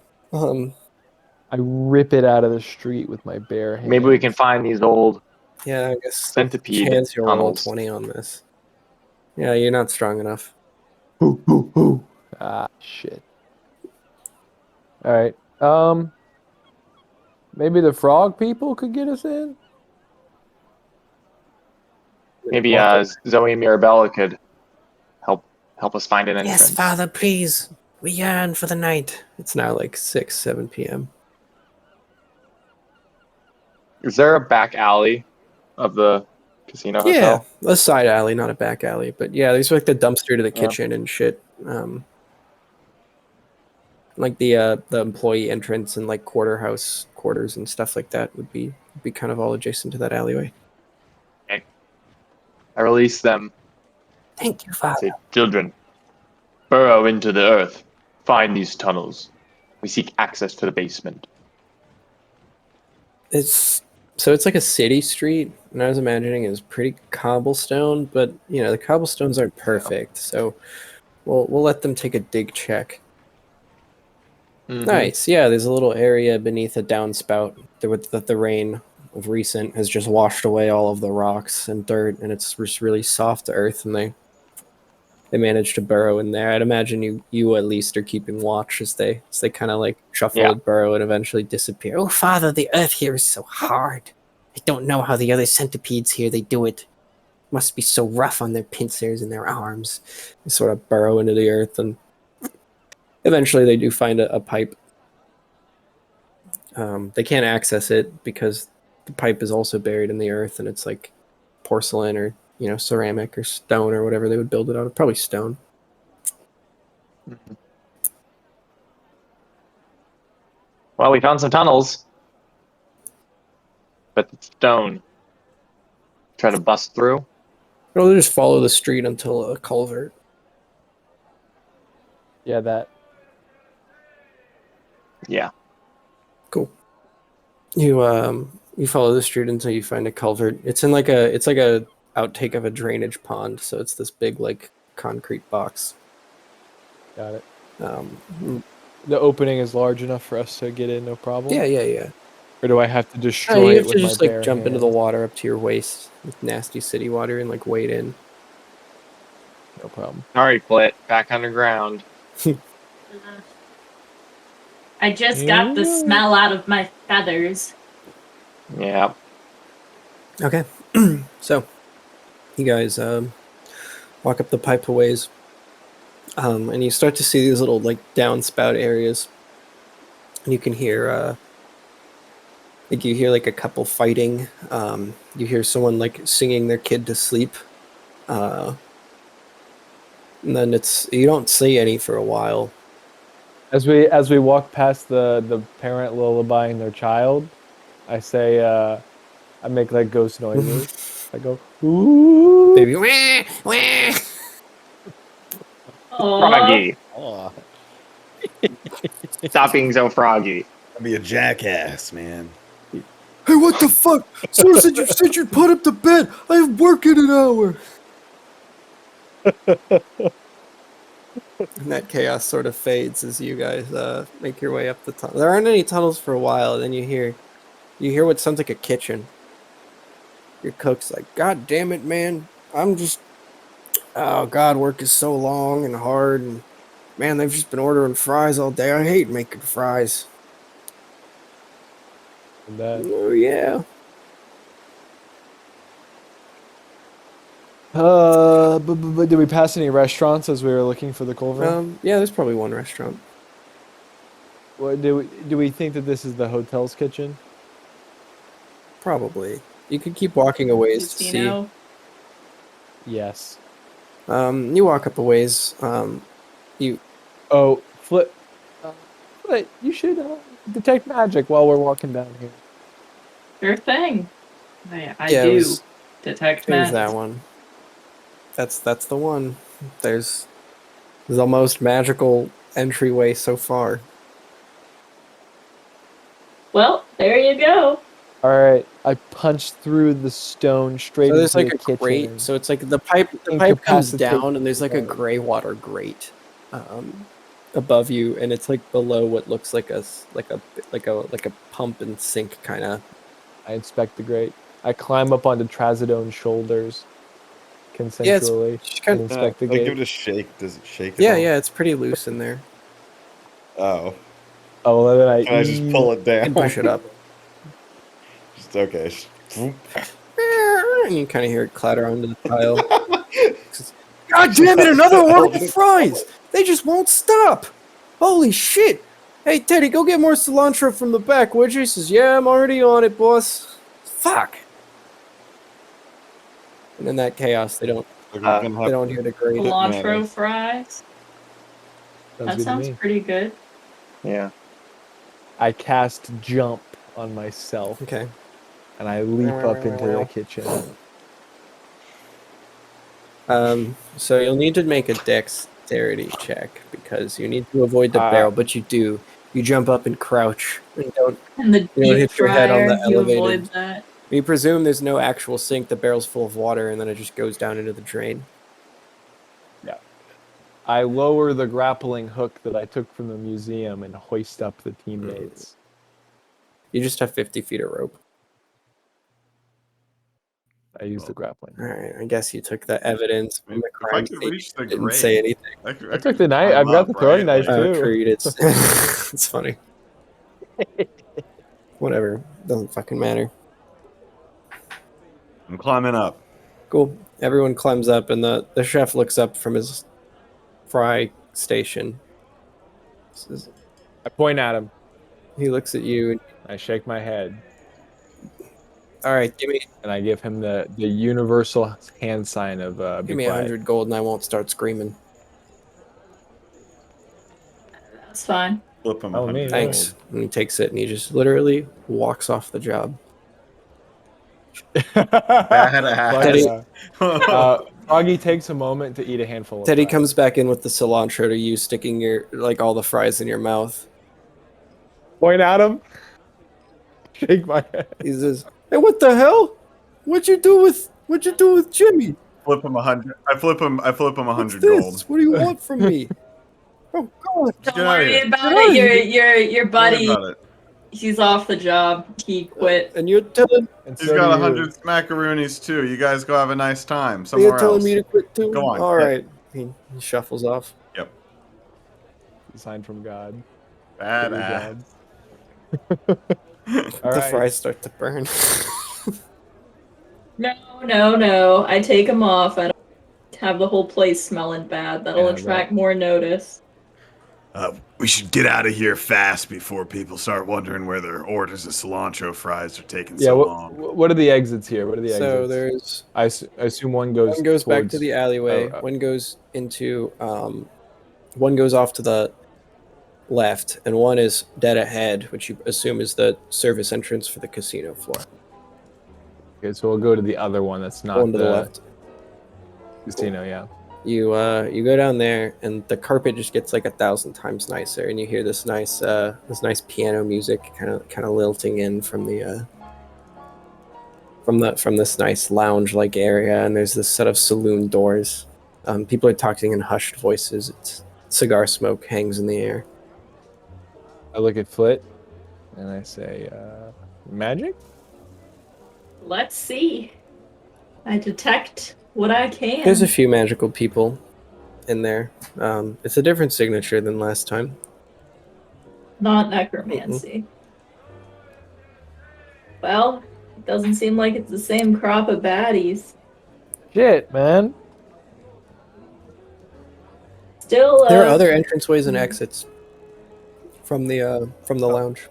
I rip it out of the street with my bare hand. Maybe we can find these old. Yeah, I guess Centipede chance you'll roll tunnels. 20 on this. Yeah, you're not strong enough. Ah, shit. All right. Maybe the frog people could get us in. Maybe Zoe and Mirabella could help us find an entrance. Yes, Father, please. We yearn for the night. It's now like 6, 7 p.m. Is there a back alley of the casino hotel? Yeah, a side alley, not a back alley, but yeah, there's like the dumpster to the Yeah. kitchen and shit. Like the employee entrance and like quarters and stuff like that would be kind of all adjacent to that alleyway. I release them. Thank you, I Father. say, children, burrow into the earth. Find these tunnels. We seek access to the basement. It's like a city street, and I was imagining it was pretty cobblestone, but the cobblestones aren't perfect, so we'll let them take a dig check. Mhm. Nice. Yeah, there's a little area beneath a downspout that the rain of recent has just washed away all of the rocks and dirt, and it's just really soft earth, and they managed to burrow in there. I'd imagine you at least are keeping watch as they kind of like shuffle Yeah. and burrow and eventually disappear. Oh, Father, the earth here is so hard. I don't know how the other centipedes here, they do it. Must be so rough on their pincers and their arms. They sort of burrow into the earth, and eventually they do find a pipe. They can't access it because the pipe is also buried in the earth, and it's like porcelain or ceramic or stone or whatever they would build it out of. Probably stone. Well, we found some tunnels, but it's stone. Try to bust through. Or they'll just follow the street until a culvert. Yeah, that. Yeah. Cool. You follow the street until you find a culvert. It's like a outtake of a drainage pond, so it's this big like concrete box. Got it. Um, The opening is large enough for us to get in, no problem. yeah. Or do I have to No, destroy you it have with to my just like bare jump into the hands? water up to your waist with nasty city water and like wade in. No problem. Sorry, Flit. Back underground. I just got the smell out of my feathers. Yeah. Okay, so you guys walk up the pipe a ways, and you start to see these little like downspout areas, and you can hear like you hear like a couple fighting. You hear someone like singing their kid to sleep, and then you don't see any for a while. As we walk past the parent lullabying their child, I say I make like ghost noises. I go, ooh. Baby, wah, wah. Froggy. Oh, Stop being so froggy. I'd be a jackass, man. Hey, what the fuck? Someone said you'd put up to bed. I have work in an hour. And that chaos sort of fades as you guys make your way up the tunnel. There aren't any tunnels for a while. Then you hear what sounds like a kitchen. Your cook's like, "God damn it, man! Oh God, work is so long and hard, and man, they've just been ordering fries all day. I hate making fries." And that. Oh yeah. But did we pass any restaurants as we were looking for the culvert? Yeah, there's probably one restaurant. What do we think that this is the hotel's kitchen? Probably. You could keep walking a ways to see. Casino. Yes. You walk up a ways. Oh, Flip. Flip, you should detect magic while we're walking down here. Sure thing. I Yeah, do there's detect magic. that one. That's the one. There's the most magical entryway so far. Well, there you go. All right, I punched through the stone straight So there's into like the a grate. kitchen. So it's like the pipe comes Incapacitate down, and there's like a the- gray water grate above you, and it's like below what looks like a pump and sink kind of. I inspect the grate. I climb up onto Trazodone's shoulders, consensually, and inspect the Like, give gate. it a shake. Does it shake? At Yeah, all? yeah, it's pretty loose in there. Oh, Oh, well, then I can I just pull it down? And push it up. Just okay. And you kind of hear it clatter onto the tile. God damn it, another order of fries! They just won't stop! Holy shit! Hey, Teddy, go get more cilantro from the back, would you? He says, yeah, I'm already on it, boss. Fuck! And in that chaos, they don't hear the grate. Cilantro fries. Sounds That good to sounds me. pretty good. Yeah. I cast jump on myself, Okay. and I leap up into the kitchen. So you'll need to make a dexterity check because you need to avoid the barrel, but you do. You jump up and crouch and don't. And the You don't deep hit your head on fryer, the you elevated. avoid that. You presume there's no actual sink. The barrel's full of water, and then it just goes down into the drain. I lower the grappling hook that I took from the museum and hoist up the teammates. You just have 50 feet of rope. I use the grappling. All right, I guess you took the evidence from the If I crime could scene. reach the Didn't say grave, anything. I took the knife. I've got the throwing knife Oh, too. Creed, it's it's funny. Whatever, doesn't fucking matter. I'm climbing up. Cool. Everyone climbs up, and the chef looks up from his fry station. Says, I point at him. he looks at you. And, I shake my head. all right, give me And I give him the universal hand sign of be give me quiet. 100 gold, and I won't start screaming. That's fine. Flip him Oh, 100 me, Thanks. gold. And he takes it, and he just literally walks off the job. Badass. Teddy- Froggy takes a moment to eat a handful of Teddy fries. comes back in with the cilantro to you, sticking your all the fries in your mouth. Point at him. Shake my head. He says, "Hey, what the hell? What'd you do with Jimmy? Flip him 100. I flip him What's 100 this? gold. What do you want from me?" Oh God! Just Don't get out of worry here. about Get out of it. Your Don't worry buddy, about it. he's off the job. He quit. And you're telling And He's so got do you. 100 smackaroonies too. You guys go have a nice time you're somewhere telling else. me to quit too? Go on, All quit. right. He shuffles off. Yep. A sign from God. Badass. All The right. fries start to burn. No. I take him off. I don't have the whole place smelling bad. That'll Yeah, attract more notice. We should get out of here fast before people start wondering where their orders of cilantro fries are taking Yeah. so What, long. what are the exits here? What are the So exits? there's I assume one goes back towards, to the alleyway. One goes into one goes off to the left, and one is dead ahead, which you assume is the service entrance for the casino floor. Okay, so we'll go to the other one. That's not One to the left. casino. Yeah. You go down there, and the carpet just gets like 1,000 times nicer, and you hear this nice piano music kind of lilting in from the from this nice lounge like area, and there's this set of saloon doors. People are talking in hushed voices. Cigar smoke hangs in the air. I look at Flit, and I say, "Magic." Let's see. I detect what I can. There's a few magical people in there. It's a different signature than last time. Not necromancy. Well, it doesn't seem like it's the same crop of baddies. Shit, man. Still, There are other entranceways and exits from the lounge.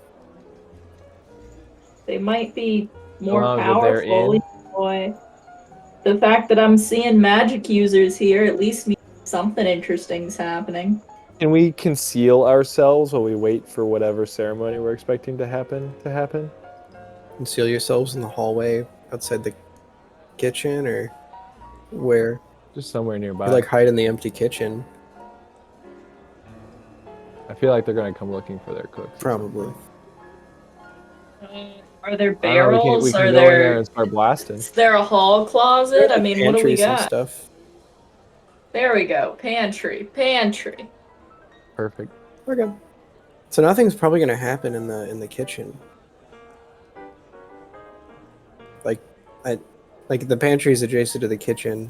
they might be more Lounge that they're powerful. in. Boy, the fact that I'm seeing magic users here at least means something interesting's happening. Can we conceal ourselves while we wait for whatever ceremony we're expecting to happen? Conceal yourselves in the hallway outside the kitchen, or where? Just somewhere nearby. You hide in the empty kitchen, I feel like they're gonna come looking for their cooks. probably. Are there I don't know, barrels? we can Are go in there there? and start blasting. Is there a hall closet? I mean, what do we Pantries and got? stuff. There we go. Pantry. Perfect. Okay. So nothing's probably gonna happen in the kitchen. Like the pantry is adjacent to the kitchen,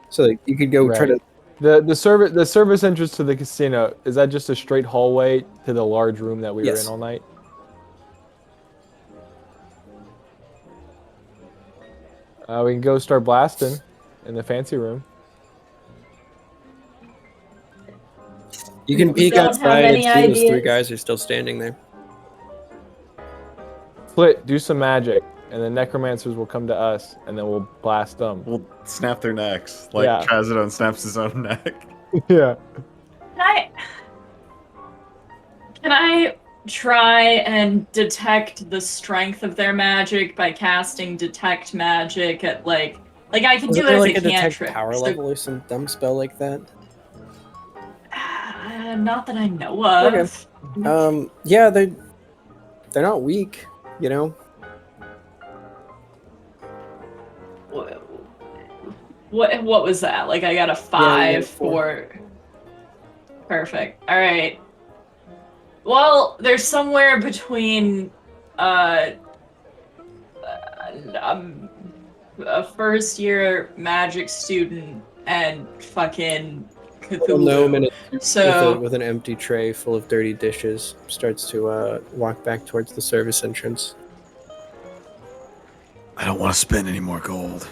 so you could go try to. The service entrance to the casino, is that just a straight hallway to the large room that we were Yes. in all night? We can go start blasting in the fancy room. You can peek don't have outside and any see those three ideas? guys are still standing there. Flit, do some magic, and the necromancers will come to us, and then we'll blast them. We'll snap their necks like Yeah. Trazodone snaps his own neck. Yeah. Can I try and detect the strength of their magic by casting detect magic at like I can Isn't do there it like a as a detect cantrip. power so- level or some dumb spell like that? Not that I know of. Okay. Yeah, they're not weak, you know. What was that? Like I got a 5 4. for Perfect. All right. Well, there's somewhere between a first year magic student and fucking Little gnome in Cthulhu. a So with an empty tray full of dirty dishes starts to walk back towards the service entrance. I don't want to spend any more gold.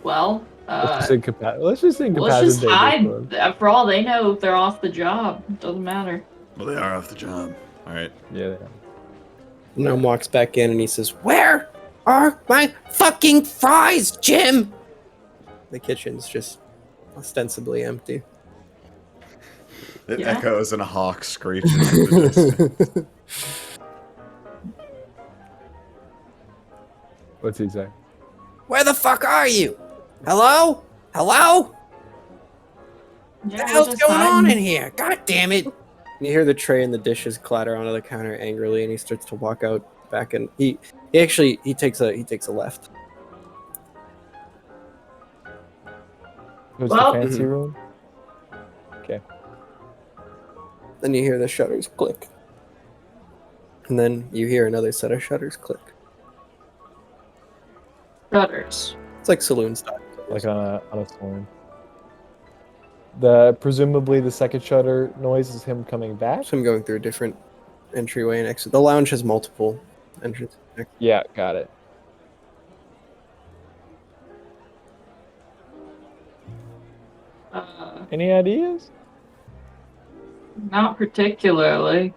well, Let's just incapacitate let's just this hide. one. For all they know, they're off the job. Doesn't matter. Well, they are off the job. All right. Yeah, they are. Gnome walks back in and he says, "Where are my fucking fries, Jim?" The kitchen's just ostensibly empty. It Yeah. echoes and a hawk screeching in the distance. What's he say? Where the fuck are you? Hello? Hello? What Yeah, the we're hell's just going on hiding. in here? God damn it. You hear the tray and the dishes clatter onto the counter angrily, and he starts to walk out back. And he takes a left. Who's Well- the fancy Mhm. room? Then you hear the shutters click, and then you hear another set of shutters click. Shutters. It's like saloon style. Like on a saloon. Presumably the second shutter noise is him coming back. So I'm going through a different entryway and exit. The lounge has multiple entrances. Yeah, got it. Any ideas? Not particularly.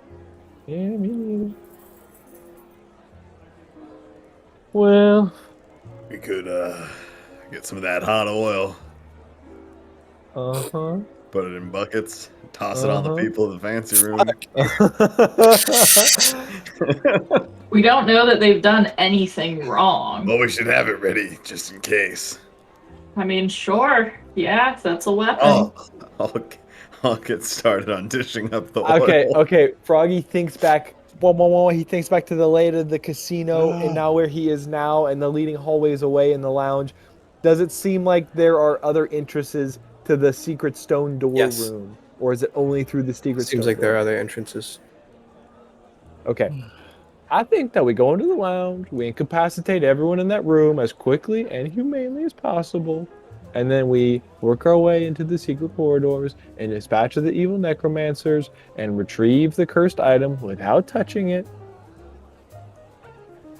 Yeah, me neither. Well, We could get some of that hot oil, uh-huh. put it in buckets, toss it on the Uh-huh. people in the fancy room. We don't know that they've done anything wrong. Well, we should have it ready just in case. I mean, sure. Yeah, if that's a weapon. I'll get started on dishing up the oil. Okay. Froggy thinks back. He thinks back to the layout of the casino and now where he is now and the leading hallways away in the lounge. Does it seem like there are other entrances to the secret stone door Yes. room? Or is it only through the secret Seems stone like there are door? other entrances. Okay. I think that we go into the lounge, we incapacitate everyone in that room as quickly and humanely as possible, and then we work our way into the secret corridors and dispatch of the evil necromancers and retrieve the cursed item without touching it,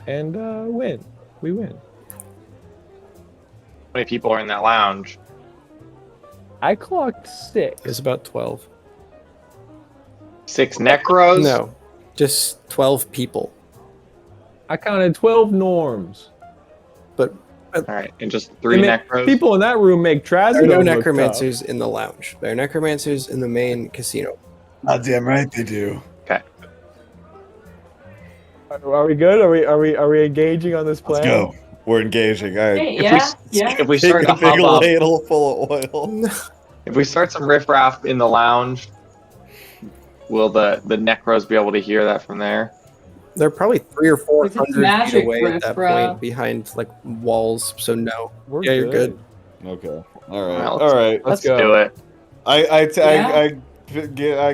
and win. We win. How many people are in that lounge? I clocked 6. It's about 12. 6 necros? No, just 12 people. I counted 12 norms. But All right, and just 3 necros. People in that room make there are Trazodone no look necromancers in the lounge. There are necromancers in the main casino. Damn right they do. tough. Are we good? Are we engaging on this plan? Let's go. We're engaging. All right. Hey, yeah. If we Take start a to big hub up, ladle full of oil. if we start some riffraff in the lounge, will the necros be able to hear that from there? They're probably 300 or If 400 it's feet magic away at that riffraff. point, behind like walls. So no. We're Yeah, you're good. Okay. All right. Well, All right. Let's go. do it. I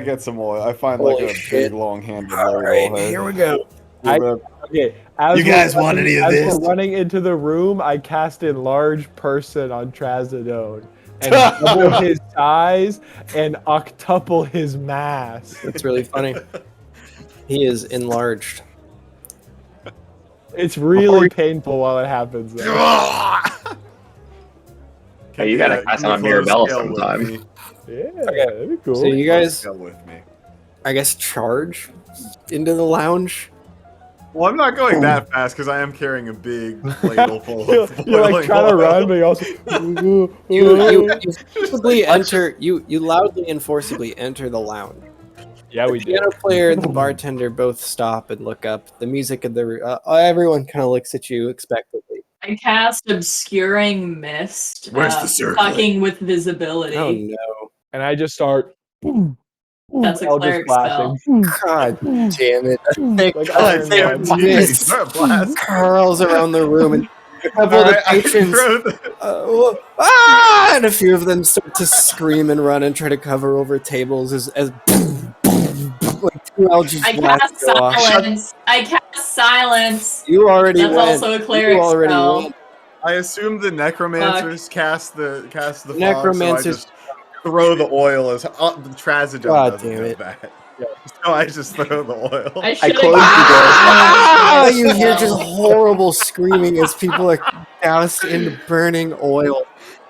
get some oil. I find like Holy a shit. big long-handled All oil right, head. here we go. Okay. As You we're guys want running- any of as this? we're running into the room, I cast enlarge person on Trazodone and double his size and octuple his mass. That's really funny. He is enlarged. It's really painful while it happens. Though. Hey, you gotta cast on Mirabella sometime. Yeah, that'd be cool. So you guys, Go with me. I guess, charge into the lounge. Well, I'm not going that fast because I am carrying a big ladle full you're, of you're like boiling trying to oil. run, but you also You forcibly enter. You loudly and forcibly enter the lounge. yeah, we The did. piano player and the bartender both stop and look up. The music of the everyone kind of looks at you expectantly. I cast obscuring mist. Where's the circlet? Fucking with visibility. Oh no! And I just start. That's a Eldritch cleric blasting. God damn it! Like God Iron damn Man. it! Mist Start blasting. curls around the room, and A couple of the Alright, I patrons, throw the- and a few of them start to scream and run and try to cover over tables as like two Eldritch I blasts cast go off. silence. I cast silence. You already That's went. also a cleric You already spell. went. I assume the necromancers cast the fog, so I Necromancers. just throw the oil as the Trazodone God doesn't damn know it. that. So I just throw the oil. I should have closed the door. Ah! You hear just horrible screaming as people are doused in burning oil.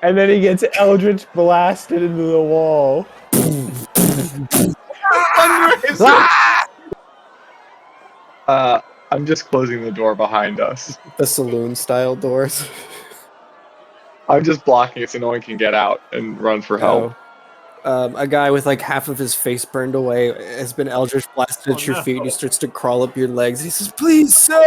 And then he gets Eldritch blasted into the wall. Fundraiser! I'm just closing the door behind us. The saloon style doors. I'm just blocking it so no one can get out and run for help. A guy with like half of his face burned away has been eldritch blasted at your feet, and he starts to crawl up your legs. He says, "Please, sir,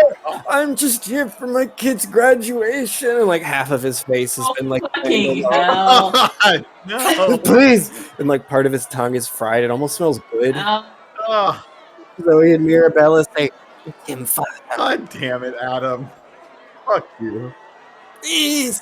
I'm just here for my kid's graduation." And like half of his face has been like fucking mangled hell. God, no! Please, and like part of his tongue is fried. It almost smells good. Ow. Oh, Zoe and Mirabella say, "Him, father, God damn it, Adam! Fuck you! please."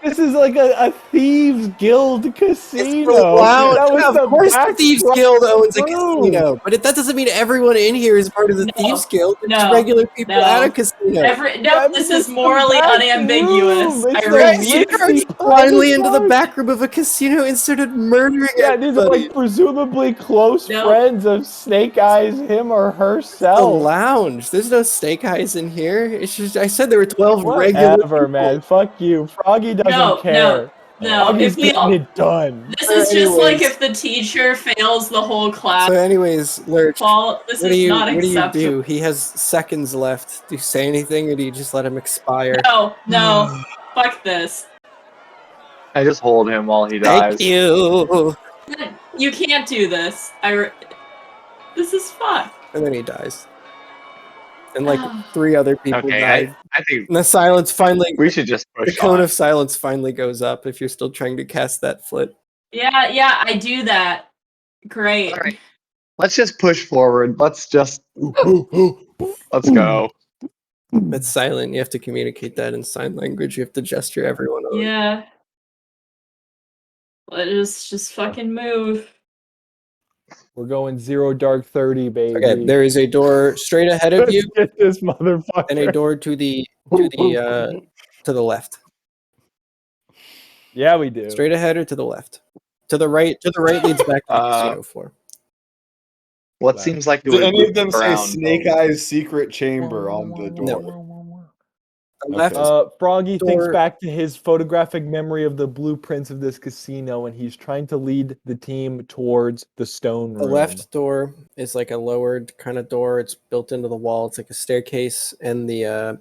This is like a thieves guild It's casino. the lounge. That was Of the course, the Thieves backdrop Guild owns a room. casino, but that doesn't mean everyone in here is part of the No, Thieves Guild. It's no, regular people no. at a casino. This is morally unambiguous. I You refuse. blindly into the back room of a casino and started murdering Yeah, these are everybody. like presumably close No. friends of Snake Eyes, him or The herself. lounge. There's no snake eyes in here. It's just I said there were 12 regular Whatever, people. man. Fuck you. Froggy doesn't No, care. no. Froggy's If we getting all, it done. this is just like Anyways. if the teacher fails the whole class. So anyways, Lurch, Paul, this is not what do you acceptable. do? He has seconds left. Do you say anything or do you just let him expire? No. Fuck this. I just hold him while he dies. Thank you. You can't do this. This is fun. And then he dies. And like 3 other people Okay, died. I think And the silence finally we should just the push cone on. of silence finally goes up if you're still trying to cast that flit. Yeah, I do that. Great. All right. Let's just push forward. Let's go. It's silent. You have to communicate that in sign language. You have to gesture everyone on. Yeah. Let's just fucking move. We're going 0 dark 30, baby. Okay, there is a door straight ahead of you Let's get this motherfucker. and a door to the left. Yeah, we do. Straight ahead or to the left? To the right leads back to the casino floor. What seems like it Do would any of them loop say around. Snake Eyes secret chamber on the door? The left Froggy thinks door- back to his photographic memory of the blueprints of this casino, and he's trying to lead the team towards the stone room. The left door is like a lowered kind of door. It's built into the wall. It's like a staircase, and the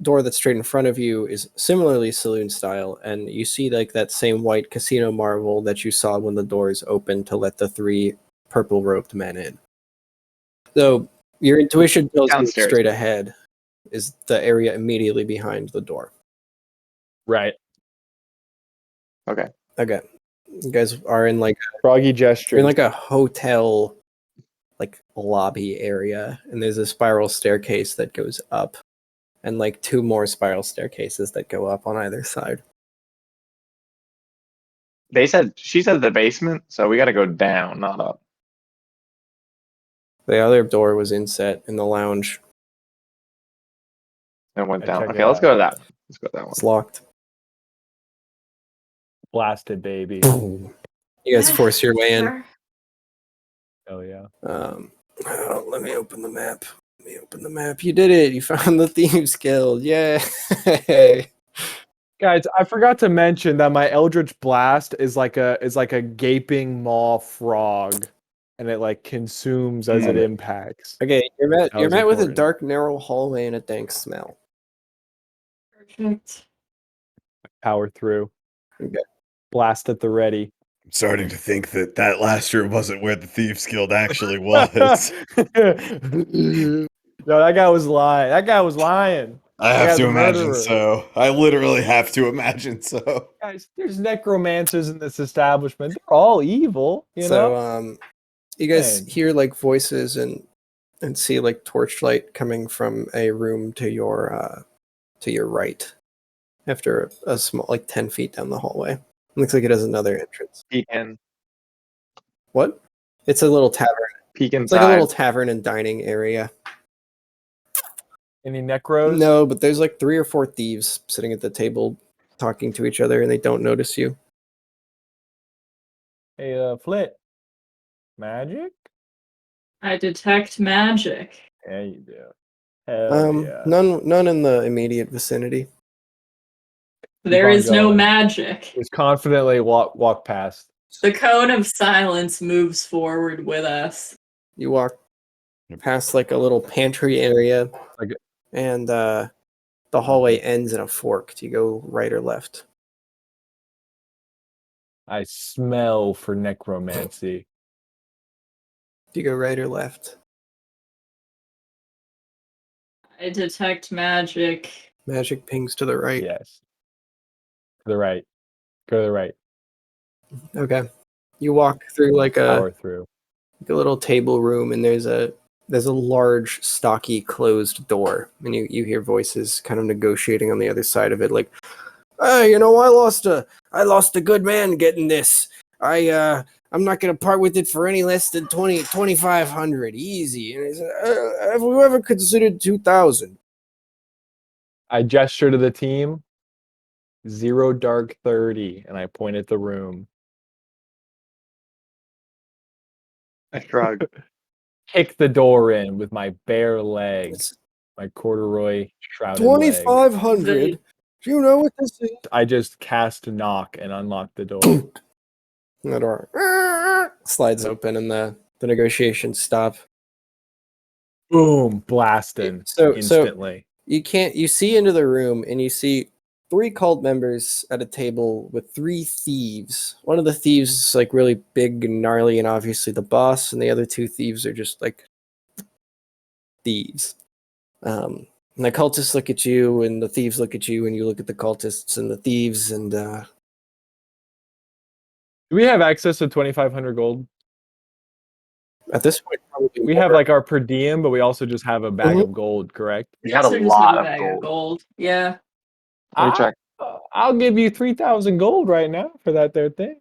door that's straight in front of you is similarly saloon style, and you see like that same white casino marble that you saw when the doors opened to let the 3 purple robed men in. So your intuition tells you Downstairs. straight ahead is the area immediately behind the door. Right. Okay. Okay, you guys are in like Froggy you're gesture. in like a hotel like lobby area, and there's a spiral staircase that goes up and like 2 more spiral staircases that go up on either side. She said the basement, so we got to go down, not up. The other door was inset in the lounge. And went I down. check Okay, it let's out. go to that one. Let's go to that one. It's locked. Blasted, baby. You guys force your way in. Oh, yeah. Let me open the map. You did it. You found the Thieves Guild. Yay. Guys, I forgot to mention that my Eldritch Blast is like a gaping maw frog, and it like consumes as it impacts. Okay, you're met was with a important. dark, narrow hallway and a dank smell. Perfect. Power through. Okay. Blast at the ready. I'm starting to think that last room wasn't where the Thieves Guild actually was. No, that guy was lying. I Yeah, have to the imagine murderer. so. I literally have to imagine so. Guys, there's necromancers in this establishment. They're all evil, you know? So, you guys Man. hear like voices and and see like torchlight coming from a room to your right. After a small, like 10 feet down the hallway. Looks like it has another entrance. Peek in. What? It's a little tavern. Peek It's inside. like a little tavern and dining area. Any necros? No, but there's like 3 or 4 thieves sitting at the table talking to each other and they don't notice you. Hey, Flit. Magic? I detect magic. Yeah, you do. Hell yeah. None in the immediate vicinity. There on is no going. magic. Just confidently walk past. The cone of silence moves forward with us. You walk past like a little pantry area, Like- and the hallway ends in a fork. Do you go right or left? I smell for necromancy. Do you go right or left? I detect magic. Magic pings to the right. Yes. To the right. Go to the right. Okay. You walk through like Power through. a little table room, and there's a large, stocky, closed door, and you hear voices kind of negotiating on the other side of it, like, "Hey, I lost a good man getting this. I'm not gonna part with it for any less than 2,500 easy." And he said, "Have we ever considered 2,000?" I gesture to the team. 0 dark 30, and I point at the room. I shrug. Kick the door in with my bare leg. My corduroy shrouded leg. 2,500. Do you know what this is? I just cast knock and unlock the door. The door slides open, and the negotiations stop. Boom, blasting So instantly. you see into the room, and you see 3 cult members at a table with 3 thieves. One of the thieves is like really big and gnarly, and obviously the boss, and the other 2 thieves are just like thieves. And the cultists look at you, and the thieves look at you, and you look at the cultists and the thieves, and Do we have access to 2,500 gold? at this point, probably We have like our per diem, but we also just have a bag of gold, correct? We had a So just have lot a of bag gold. gold. Yeah. Let me check. I'll give you 3,000 gold right now for that there thing.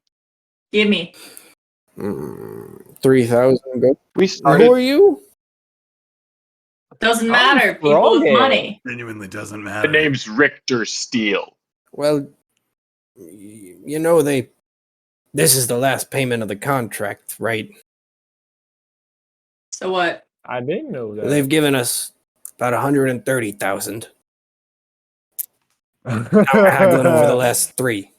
Give me. 3,000 gold. We Who started. are you? Doesn't matter. People with froggy. money. Genuinely doesn't The matter. name's Richter Steele. Well, this is the last payment of the contract, right? So what? I didn't know that. They've given us about 130,000. Now we're haggling over the last 3.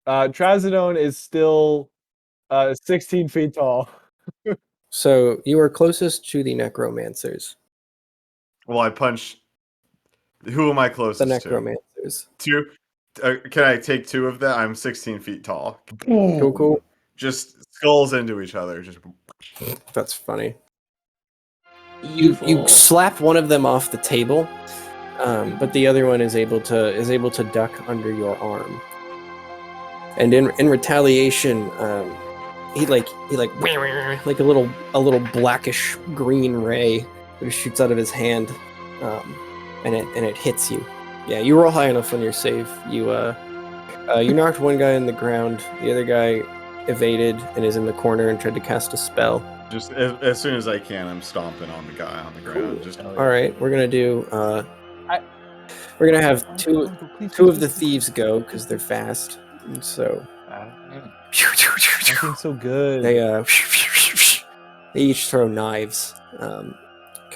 Trazodone is still 16 feet tall. So you are closest to the necromancers. Well, I punch. Who am I closest The to? necromancers. 2. Can I take 2 of them? I'm 16 feet tall. Cool. Just skulls into each other. Just That's funny. Evil. You slap one of them off the table, but the other one is able to duck under your arm. And in retaliation, he like a little blackish green ray that shoots out of his hand, and it hits you. Yeah, you roll high enough on your save. You knocked one guy on the ground. The other guy evaded and is in the corner and tried to cast a spell. just as soon as I can, I'm stomping on the guy on the ground. Just All right, we're gonna do. We're gonna have two of the thieves go because they're fast. And so Something so good. they they each throw knives, kind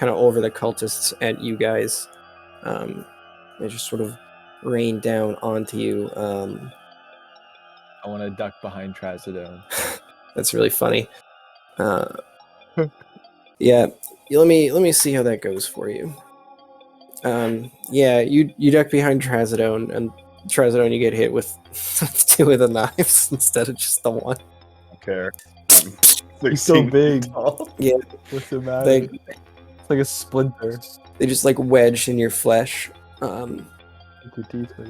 of over the cultists at you guys. They just sort of rain down onto you. I want to duck behind Trazodone. That's really funny. Yeah, let me see how that goes for you. Yeah, you duck behind Trazodone, and Trazodone you get hit with 2 of the knives instead of just the one. I don't care. He's so big. Yeah, What's the matter? they It's like a splinter. they just like wedge in your flesh. And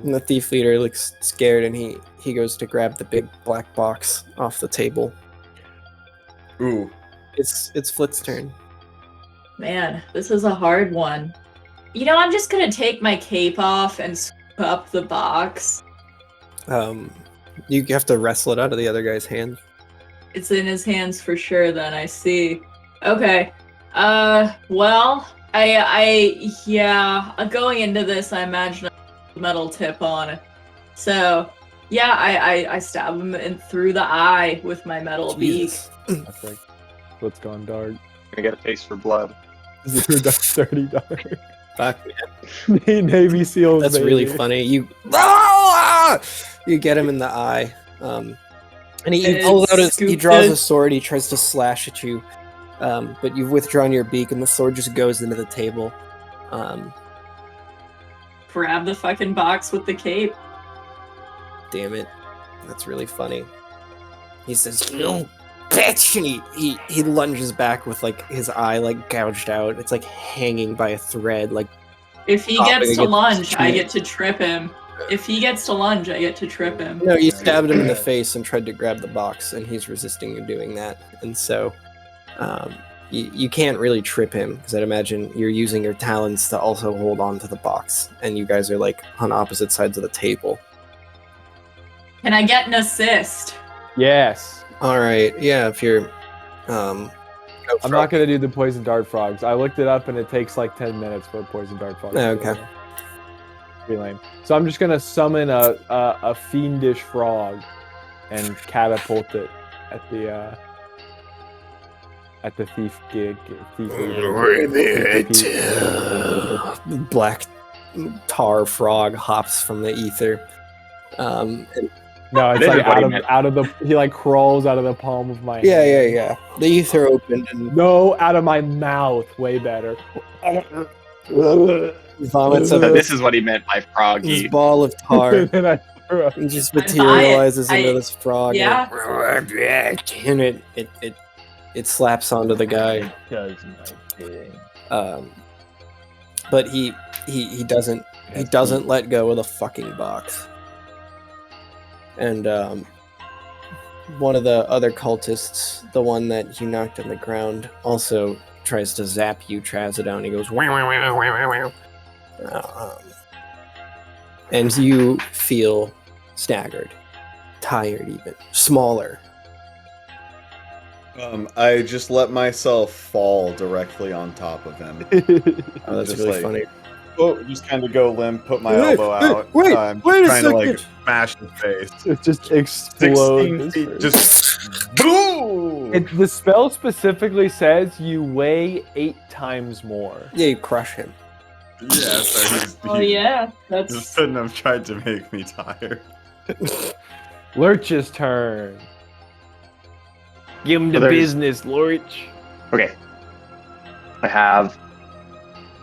the thief leader looks scared, and he goes to grab the big black box off the table. Ooh, It's Flit's turn. Man, this is a hard one. You know, I'm just gonna take my cape off and scoop up the box. You have to wrestle it out of the other guy's hand. It's in his hands for sure, then I see. Okay. Well, going into this, I imagine a metal tip on it. So, yeah, I stab him through the eye with my metal Jesus. That's like what's gone dark. Gonna get a taste for blood. Zero dark, 30 dark. Fuck. Navy SEALs. That's baby. really funny. You get him in the eye. And he pulls out he draws a sword. He tries to slash at you, but you've withdrawn your beak, and the sword just goes into the table. Grab the fucking box with the cape. Damn it, that's really funny. He says, "You bitch!" and he lunges back with like his eye like gouged out. It's like hanging by a thread. Like if he gets to lunge, I get to trip him. If he gets to lunge, I get to trip him. No, you stabbed him in the face and tried to grab the box, and he's resisting you doing that. And so, you can't really trip him because I'd imagine you're using your talons to also hold on to the box, and you guys are like on opposite sides of the table. Can I get an assist? Yes. All right, yeah. If you're, I'm not gonna do the poison dart frogs. I looked it up, and it takes like 10 minutes for a poison dart frog. Okay. Pretty lame. So I'm just gonna summon a fiendish frog and catapult it at the thief gig. Black tar frog hops from the ether. No, it's like out of the he like crawls out of the palm of my hand. Yeah. The ether opened and no, out of my mouth. Way better. Vomits So this is what he meant by froggy. this ball of tar. And I threw up. It just materializes into this frog. Yeah. And it slaps onto the guy. Does my thing. But he doesn't let go of the fucking box. And one of the other cultists, the one that you knocked on the ground, also tries to zap you, Trazodon. He goes, wow, wow, wow, wow, wow, wow. And you feel staggered, tired even, smaller. I just let myself fall directly on top of him. Oh, that's Just really like- funny. Oh, just kind of go limp, put my elbow out. wait I'm a trying to like second. smash his face. It just 16 explodes. feet, just boom! The spell specifically says you weigh 8 times more. Yeah, you crush him. Yeah, so Oh yeah, Just that's couldn't have tried to make me tired. Lurch's turn. Give him the there's- business, Lurch. Okay. I have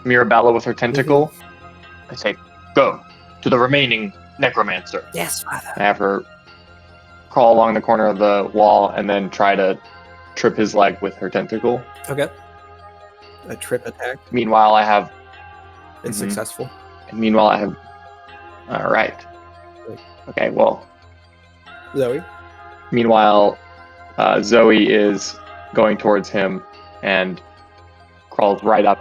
Mirabella with her tentacle. I say, go to the remaining necromancer. Yes, father. I have her crawl along the corner of the wall and then try to trip his leg with her tentacle. Okay. A trip attack. Meanwhile, I have. It's Mhm. successful. Meanwhile, I have. All right. Okay. Well. Zoe. Meanwhile, Zoe is going towards him and crawls right up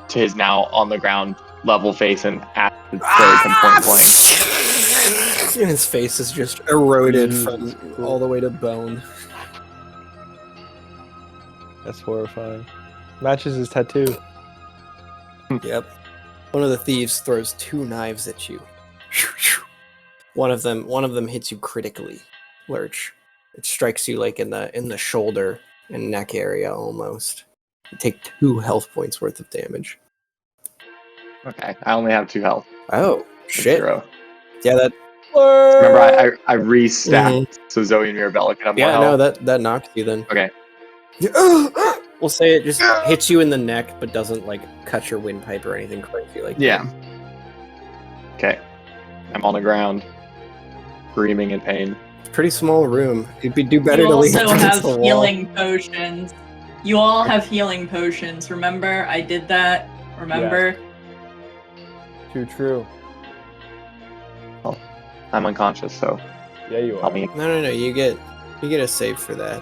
to his now on the ground level face and acid sprays him point blank. And his face is just eroded from all the way to bone. That's horrifying. Matches his tattoo. Yep. One of the thieves throws 2 knives at you. One of them hits you critically, Lurch. It strikes you like in the shoulder and neck area almost. You take 2 health points worth of damage. Okay, I only have 2 health. Oh shit! 0. Yeah, that. Remember, I restacked so Zoe and Mirabella can have more Yeah, health. no, that knocked you then. Okay. We'll say it just hits you in the neck, but doesn't like cut your windpipe or anything crazy like Yeah. that. Okay. I'm on the ground, screaming in pain. Pretty small room. It'd do better you to leave it also against have the wall. healing potions. You all have healing potions. Remember, I did that. Remember? Too true. I'm unconscious, so Yeah, you are. help me. No. You get a save for that.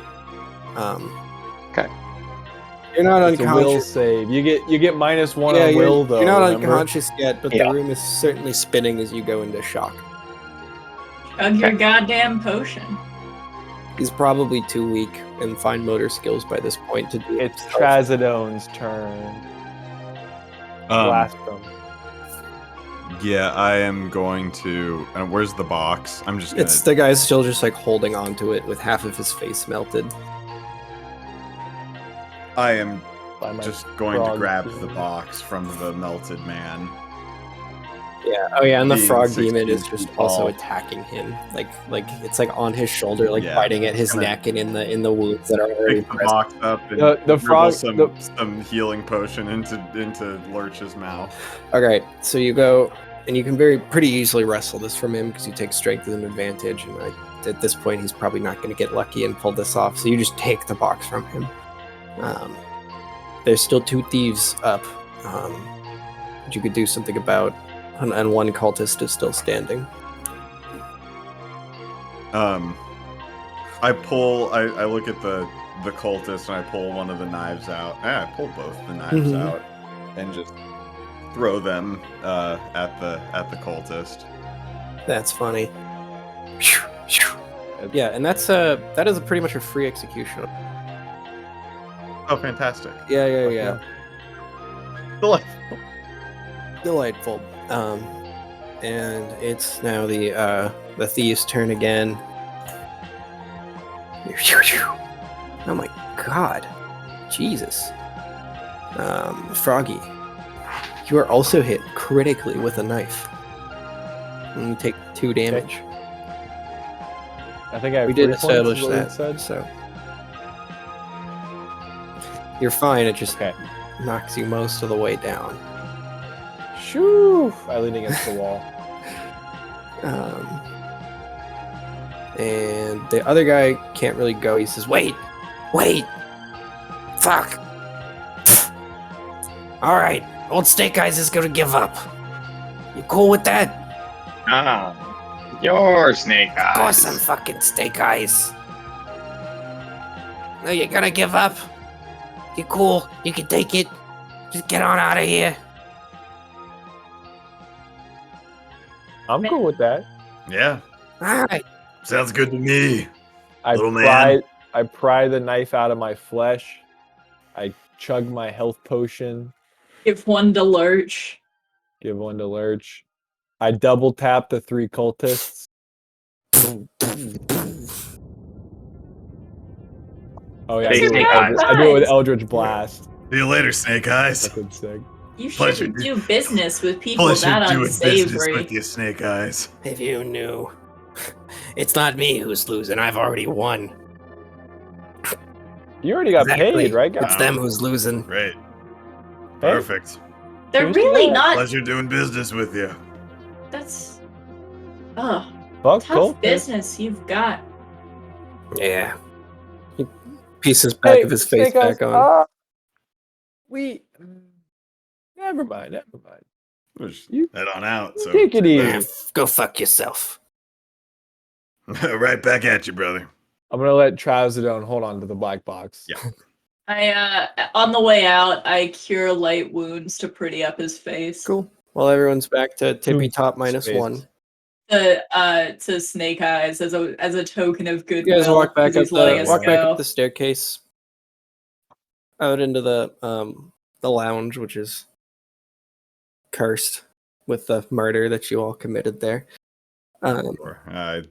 You're not It's a will unconscious. save. You get -1 Yeah, on will though. you're not remember? unconscious yet, but Yeah. the room is certainly spinning as you go into shock. Chug your goddamn potion. He's probably too weak and fine motor skills by this point to do It's himself. Trazodone's turn. Blast him. Yeah, I am going to. Where's the box? I'm just gonna. It's the guy's still just like holding onto it with half of his face melted. I am By my just going to frog grab demon. the box from the melted man. Yeah. Oh yeah, and the Being frog 16 demon is just feet also tall. attacking him. Like it's like on his shoulder, like Yeah, biting at his gonna neck and in the wounds that are already Pick the present. box up and The dribble frog- some healing potion into Lurch's mouth. Okay, so you go and you can pretty easily wrestle this from him because you take strength as an advantage, and at this point he's probably not going to get lucky and pull this off. So you just take the box from him. There's still 2 thieves up, that you could do something about, and 1 cultist is still standing. I look at the cultist and I pull one of the knives out. I pull both the knives Mhm. out and just throw them at the cultist. That's funny. Yeah, and that is pretty much a free execution. Oh, fantastic! Yeah. Delightful. Delightful. And it's now the thieves' turn again. Oh my god. Jesus. Froggy. You are also hit critically with a knife. And you take 2 damage. I think I have We did 3 points, is establish what we that, said. so you're fine. It just Okay. knocks you most of the way down. Shoo! I lean against the wall. And the other guy can't really go. He says, "Wait, fuck. All right, old Snake Eyes is gonna give up. You cool with that? Your Snake Of course, Eyes. I'm fucking Snake Eyes. No, you're gonna give up. You cool? You can take it. Just get on out of here." I'm cool with that. Yeah, All right. sounds good to me. I Little man. pry the knife out of my flesh. I chug my health potion. Give 1 to Lurch. Give 1 to Lurch. I double tap the 3 cultists. Oh yeah, I Big do, it with Snake Eldritch, Eyes. I do it with Eldritch Blast. See you later, Snake Eyes. Fucking sick. You Pleasure shouldn't do business with people Pleasure that doing business unsavory. with you, Snake Eyes. If you knew. It's not me who's losing. I've already won. You already got Exactly. paid, right, guys? It's them who's losing. Great. Hey, Perfect. They're Cheers to really that. not. Pleasure doing business with you. That's. Ugh. fuck Tough cultists. business you've got. Yeah. He pieces back of his face Snake Eyes, back on. Never mind. We'll just You- head on out. So Take it Yeah, easy. go fuck yourself. right back at you, brother. I'm gonna let Trazodone hold on to the black box. Yeah. On the way out, I cure light wounds to pretty up his face. Cool. Well, everyone's back to tippy top Space. -1. To Snake Eyes as a token of You goodwill. guys walk back because up he's letting us go. the staircase, out into the lounge, which is cursed with the murder that you all committed there. Sure. I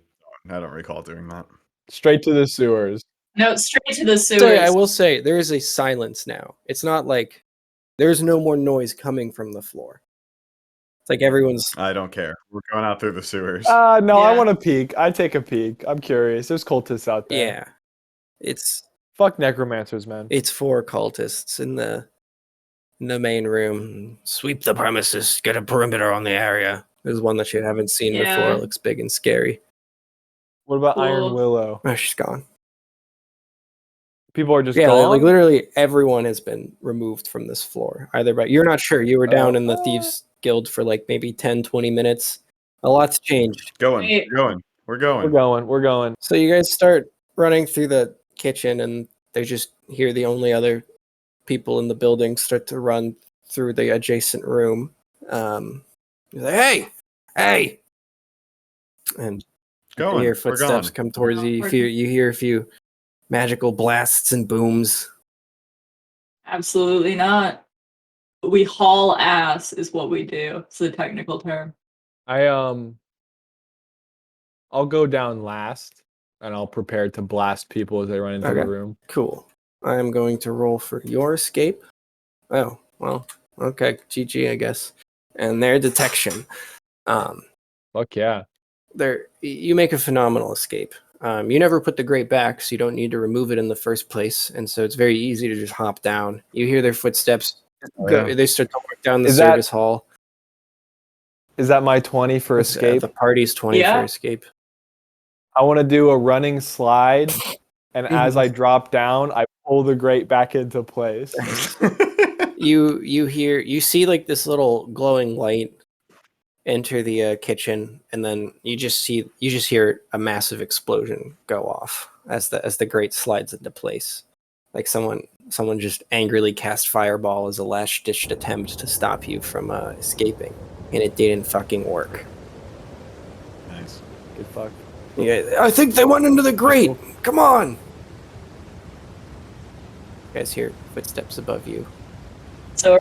don't recall doing that. Straight to the sewers. No, straight to the So sewers. I will say there is a silence now. It's not like there's no more noise coming from the floor. It's like everyone's. I don't care. We're going out through the sewers. No, I Yeah. want to peek. I take a peek. I'm curious. There's cultists out there. Yeah, it's Fuck necromancers, man. 4 cultists in the main room. Sweep the premises. Get a perimeter on the area. There's one that you haven't seen Yeah. before. It looks big and scary. What about Cool. Iron Willow? Oh, she's gone. People are just Yeah, gone. like literally everyone has been removed from this floor. Either by you're not sure. You were down in the Thieves Guild for like maybe 10, 20 minutes. A lot's changed. Going. Wait. We're going. We're going. So you guys start running through the kitchen, and they just hear the only other people in the building start to run through the adjacent room. He's like, hey, hey, and you hear footsteps come towards you. You hear a few magical blasts and booms. Absolutely not. We haul ass is what we do. It's the technical term. I'll go down last, and I'll prepare to blast people as they run into the room. Cool. I am going to roll for your escape. Oh, well, okay, GG, I guess. And their detection. Fuck yeah. You make a phenomenal escape. You never put the grate back, so you don't need to remove it in the first place, and so it's very easy to just hop down. You hear their footsteps. They start to walk down the service hall. Is that my 20 for escape? The party's 20 for escape. I want to do a running slide, and as I drop down, I pull the grate back into place. You see like this little glowing light enter the kitchen, and then you just hear a massive explosion go off as the grate slides into place. Like someone just angrily cast fireball as a last-ditched attempt to stop you from escaping, and it didn't fucking work. Nice. Good fuck. Yeah, I think they went into the grate. Come on. You guys hear footsteps above you. So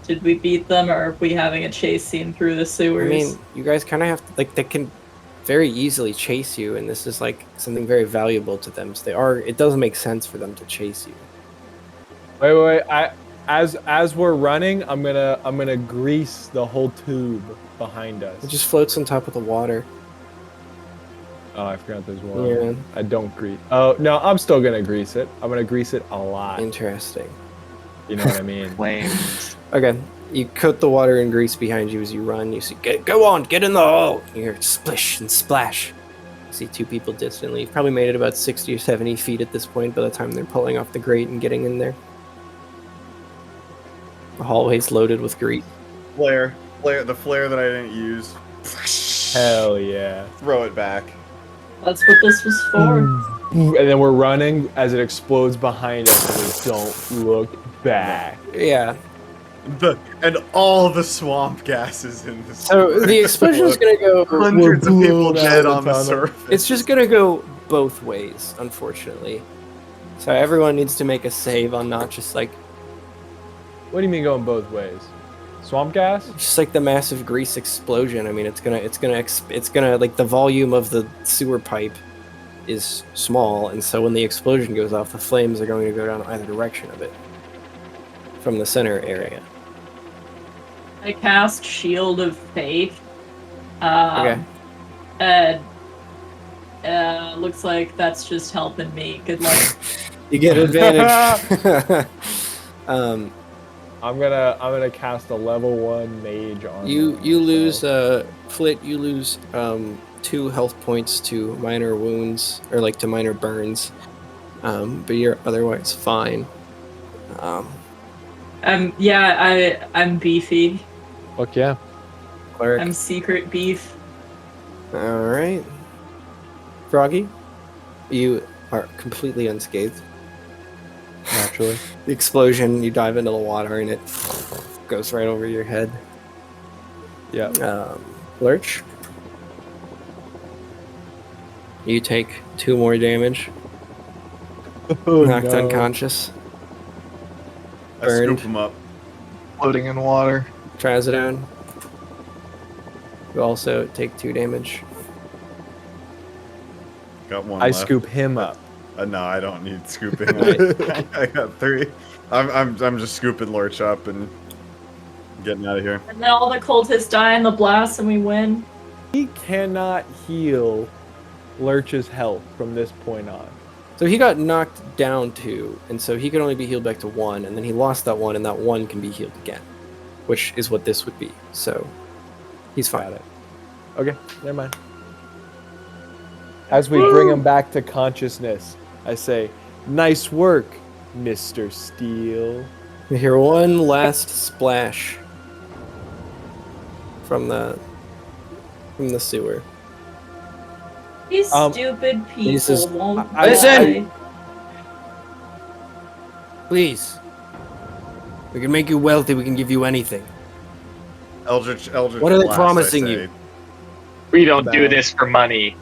did we beat them, or are we having a chase scene through the sewers? I mean, you guys kind of have to, like, they can very easily chase you, and this is like something very valuable to them. So it doesn't make sense for them to chase you. Wait. As we're running, I'm gonna grease the whole tube behind us. It just floats on top of the water. Oh, I forgot there's water. Yeah. I don't grease. Oh no, I'm still gonna grease it. I'm gonna grease it a lot. Interesting. You know what I mean? Flames. Okay, you coat the water and grease behind you as you run. You see, go on, get in the hole. You hear splish and splash. You see two people distantly. You've probably made it about 60 or 70 feet at this point by the time they're pulling off the grate and getting in there. The hallway's loaded with grease. The flare that I didn't use. Hell yeah. Throw it back. That's what this was for. And then we're running as it explodes behind us, and we don't look back. Yeah. And all the swamp gases in the So the explosion is going to go... Hundreds of people dead on the surface. It's just going to go both ways, unfortunately. So everyone needs to make a save on not just like... What do you mean going both ways? Swamp gas? Just like the massive grease explosion. I mean, it's gonna like the volume of the sewer pipe is small, and so when the explosion goes off, the flames are going to go down either direction of it from the center area. I cast Shield of Faith. Okay. Looks like that's just helping me. Good luck. You get advantage. I'm gonna cast a level 1 mage on you lose Flit, you lose 2 health points to minor wounds, or like to minor burns. But you're otherwise fine. I'm beefy. Fuck yeah. Cleric. I'm secret beef. Alright. Froggy, you are completely unscathed. Naturally. The explosion, you dive into the water and it goes right over your head. Yeah. Lurch, you take 2 more damage. Knocked unconscious. I Burned. scoop him up. Floating in water. Trazodone, you also take 2 damage. Got one I left. scoop him up. No, I don't need scooping. I got 3. I'm just scooping Lurch up and getting out of here. And then all the cultists die in the blast and we win. He cannot heal Lurch's health from this point on. So he got knocked down 2, and so he could only be healed back to 1, and then he lost that 1, and that 1 can be healed again, which is what this would be. So he's fine. Got it. Okay, never mind. As we bring him back to consciousness, I say, "Nice work, Mr. Steele." You hear one last splash from the sewer. These stupid people says, won't Listen! die. Please. We can make you wealthy. We can give you anything. Eldritch What are they Blast, promising I say. you? We don't do Bow. this for money.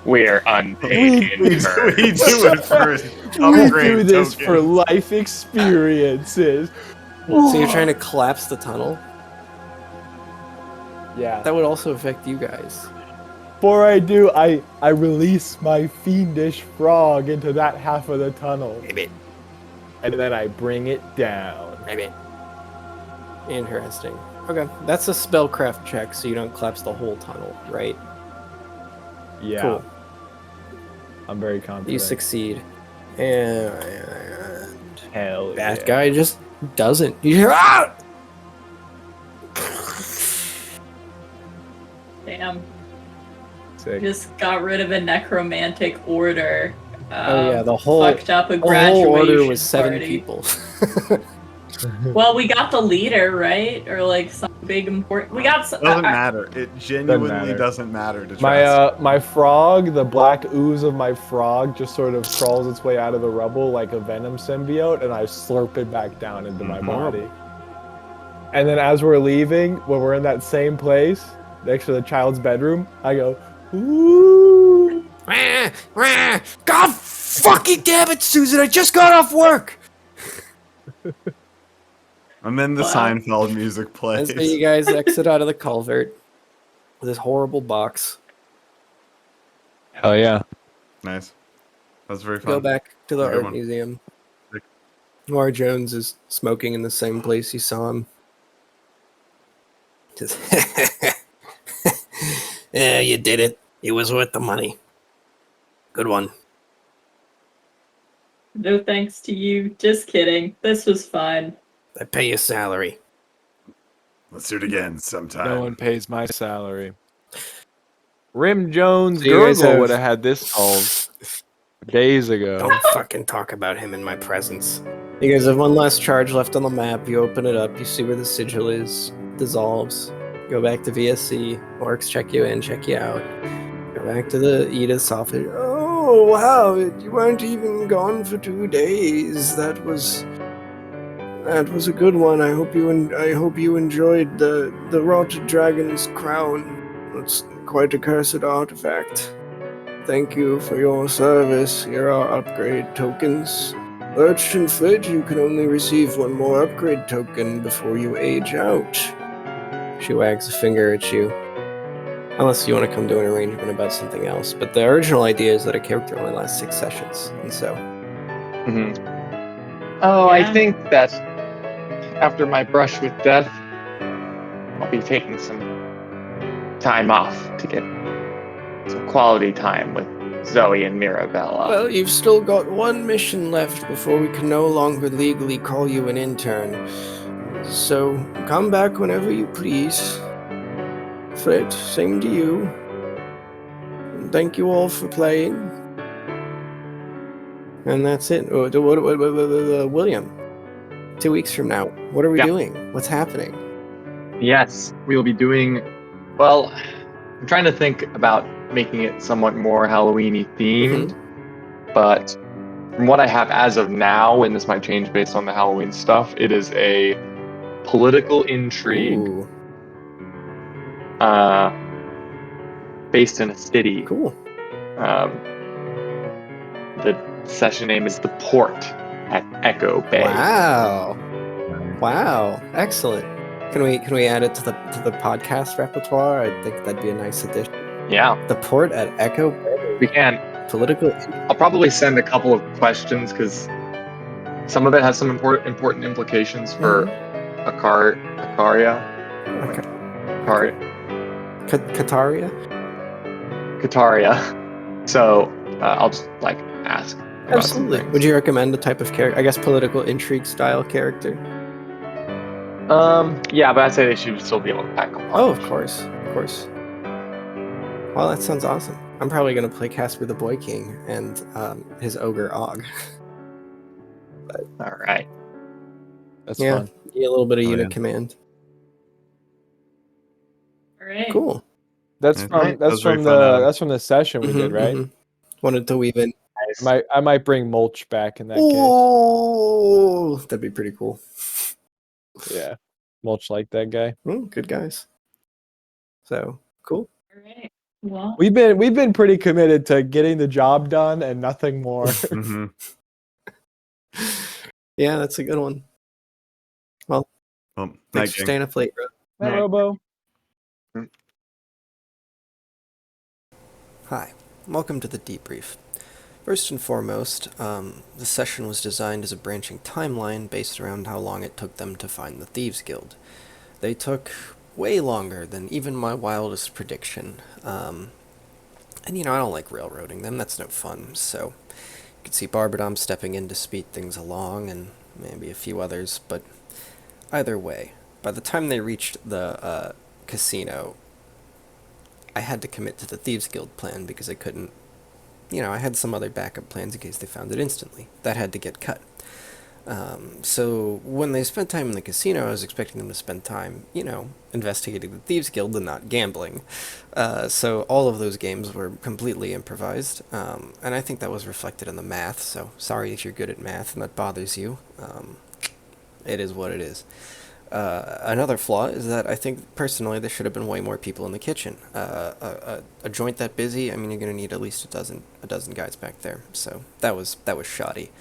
We're unpaid We do it for We upgrade do this for tokens. life experiences. So you're trying to collapse the tunnel? Yeah. That would also affect you guys. Before I do, I release my fiendish frog into that half of the tunnel. Maybe. And then I bring it down. Maybe. Interesting. Okay, that's a spellcraft check, so you don't collapse the whole tunnel, right? Yeah. Cool. I'm very confident. You succeed. And Hell that yeah. guy just doesn't. You hear, ah! Damn. Sick. Just got rid of a necromantic order. Oh yeah, the whole Fucked up a the whole graduation order was 7 party. people. Well, we got the leader, right? Or like some big important. We got. Doesn't matter. It genuinely matter. doesn't matter to My Trask. my frog, the black ooze of my frog, just sort of crawls its way out of the rubble like a venom symbiote, and I slurp it back down into my body. And then as we're leaving, when we're in that same place next to the child's bedroom, I go, ooh. God fucking damn it, Susan! I just got off work. And then the Wow. Seinfeld music plays. And so you guys exit out of the culvert. This horrible box. Hell yeah. Nice. That's very fun. Go back to the Good art one. museum. Sick. Laura Jones is smoking in the same place you saw him. Just Yeah, you did it. It was worth the money. Good one. No thanks to you. Just kidding. This was fun. I pay your salary. Let's do it again sometime. No one pays my salary. Rim Jones So you guys Gurgle have- would have had this solved days ago. Don't fucking talk about him in my presence. You guys have one last charge left on the map. You open it up. You see where the sigil is. Dissolves. Go back to VSC. Orcs check you in, check you out. Go back to the Edith's office. Oh wow! You weren't even gone for 2 days. That was a good one. I hope you enjoyed the rotted dragon's crown. It's quite a cursed artifact. Thank you for your service. Here are upgrade tokens. Lurch and Fridge, you can only receive one more upgrade token before you age out. She wags a finger at you. Unless you want to come to an arrangement about something else. But the original idea is that a character only lasts 6 sessions. And so, Oh, Yeah. I think that after my brush with death, I'll be taking some time off to get some quality time with Zoe and Mirabella. well, you've still got one mission left before we can no longer legally call you an intern. So, come back whenever you please. Fred, same to you. And thank you all for playing. And that's it. William, 2 weeks from now, what are we Yeah. doing? What's happening? Yes, we'll be doing. Well, I'm trying to think about making it somewhat more Halloween-y themed, but from what I have as of now, and this might change based on the Halloween stuff, it is a political intrigue Ooh, based in a city. cool. The session name is The Port at Echo Bay. Wow. Wow. Excellent. Can we add it to the podcast repertoire? I think that'd be a nice addition. Yeah, The port at Echo we can. political. I'll probably send a couple of questions because some of it has some important implications for Akaria. Okay. Akar- Kataria. Kataria. So I'll just ask. about some Absolutely. things. Would you recommend a type of character? I guess political intrigue style character. Yeah, but I'd say they should still be able to pack a punch. Oh, of course, of course. Well, that sounds awesome. I'm probably gonna play Casper the Boy King and his ogre Og. All right. That's Yeah. fun. Yeah, a little bit of Oh, unit yeah. command. All right. Cool. That's Yeah. from Right. That that's was very from fun, the Adam. that's from the session we did, Mhm, right? mhm. Wanted to weave in Nice. I might bring mulch back in that Oh, that'd be pretty cool. case. Yeah, mulch like that guy. Good guys. So cool. All right. Well, We've been pretty committed to getting the job done and nothing more. Mm-hmm. Yeah, that's a good one. Well, Night, thanks for gang. staying up late, bro. Hey, Night. Robo. Hi, welcome to the debrief. First and foremost, the session was designed as a branching timeline based around how long it took them to find the Thieves Guild. They took way longer than even my wildest prediction. And I don't like railroading them, that's no fun, so you could see Barbadom stepping in to speed things along, and maybe a few others, but either way, by the time they reached the casino, I had to commit to the Thieves Guild plan because I couldn't, I had some other backup plans in case they found it instantly. That had to get cut. So when they spent time in the casino, I was expecting them to spend time, investigating the Thieves Guild and not gambling. So all of those games were completely improvised, and I think that was reflected in the math, so sorry if you're good at math and that bothers you. It is what it is. Another flaw is that I think, personally, there should have been way more people in the kitchen. A joint that busy, you're going to need at least a dozen guys back there, so that was shoddy.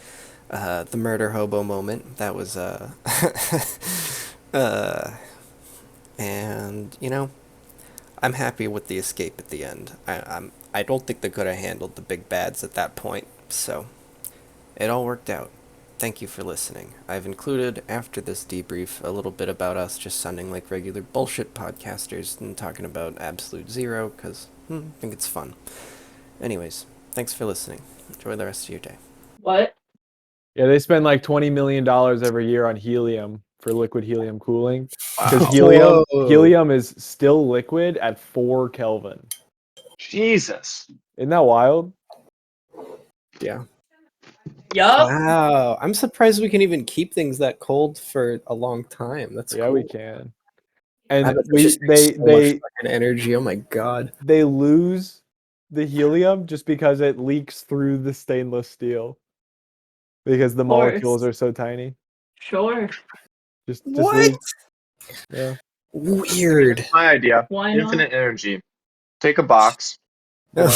The murder hobo moment, that was, and, I'm happy with the escape at the end. I don't think they could have handled the big bads at that point, so it all worked out. Thank you for listening. I've included, after this debrief, a little bit about us just sounding like regular bullshit podcasters and talking about Absolute Zero, because I think it's fun. Anyways, thanks for listening. Enjoy the rest of your day. what? Yeah, they spend like $20 million every year on helium for liquid helium cooling. Because Whoa. helium is still liquid at 4 Kelvin. Jesus. Isn't that wild? Yeah. Yup. Wow. I'm surprised we can even keep things that cold for a long time. That's Yeah, cool. we can. I And bet they just take so much they fucking energy. Oh my god. they lose the helium just because it leaks through the stainless steel. Because the molecules are so tiny. Sure. Just What? leaks. Yeah. Weird. My idea. Why not? Infinite energy. Take a box, Yeah.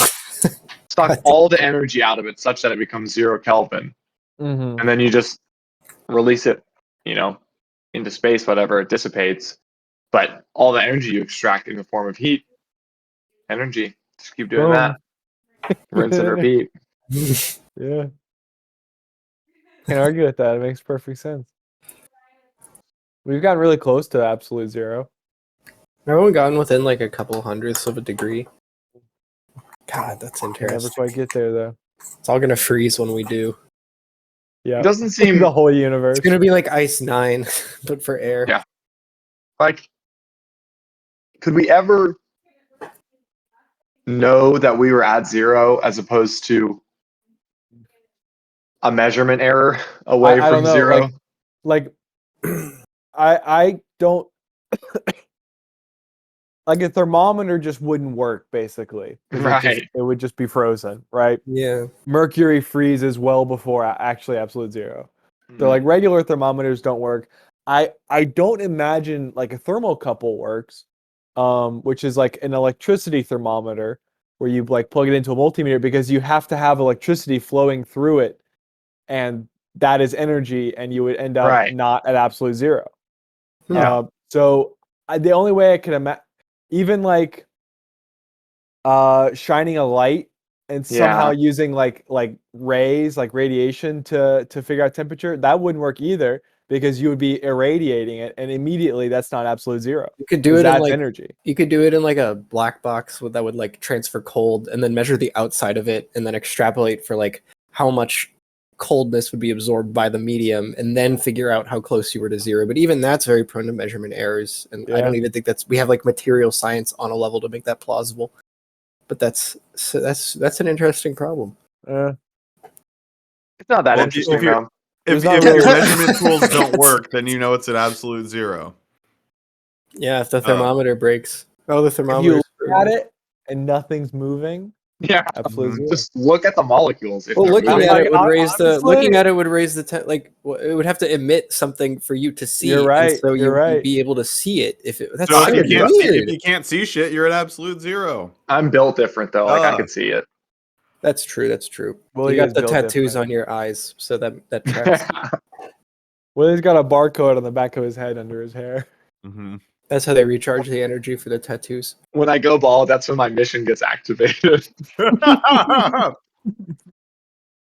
suck God. all the energy out of it such that it becomes 0 Kelvin. Mm-hmm. And then you just release it, into space, whatever, it dissipates. But all the energy you extract in the form of heat, energy. Just keep doing that. Rinse and repeat. Yeah. Can't argue with that. It makes perfect sense. We've gotten really close to absolute zero. Everyone gotten within like a couple hundredths of a degree. God, that's We'll interesting. never quite get there though. It's all gonna freeze when we do. Yeah. It doesn't seem the whole universe. It's gonna be like Ice 9, but for air. Yeah. like, could we ever know that we were at 0 as opposed to a measurement error away I from don't know. 0? Like I don't like a thermometer just wouldn't work basically. 'Cause Right. It would just be frozen, right? Yeah. Mercury freezes well before actually absolute zero. So like regular thermometers don't work. I don't imagine like a thermocouple works, which is like an electricity thermometer where you like plug it into a multimeter because you have to have electricity flowing through it, and that is energy, and you would end up Right. not at absolute zero. Yeah. So the only way I can imagine, even like shining a light and somehow using like rays, like radiation to figure out temperature, that wouldn't work either because you would be irradiating it, and immediately that's not absolute zero. You could do it in That's like energy. You could do it in like a black box that would like transfer cold and then measure the outside of it and then extrapolate for like how much coldness would be absorbed by the medium and then figure out how close you were to zero. But even that's very prone to measurement errors. And I don't even think we have like material science on a level to make that plausible. But that's an interesting problem. It's not that interesting, though. If not your really- measurement tools don't work, then you know it's an absolute 0. Yeah, if the thermometer breaks. Oh, the If thermometer. you look at it and nothing's moving, Yeah. Absolutely zero. Just look at the molecules. If Well, they're looking moving. at it would raise the honestly- looking at it would raise the it would have to emit something for you to see. You're right, And so you're right. you'd be able to see it if it. That's So I could do it. if you can't see shit, you're at absolute zero. I'm built different though. Like I Ah. could see it. That's true. That's true. Willie you got is the built tattoos different. on your eyes, so that tracks. Willie's got a barcode on the back of his head under his hair. Mm-hmm. That's how they recharge the energy for the tattoos. When I go bald, that's when my mission gets activated.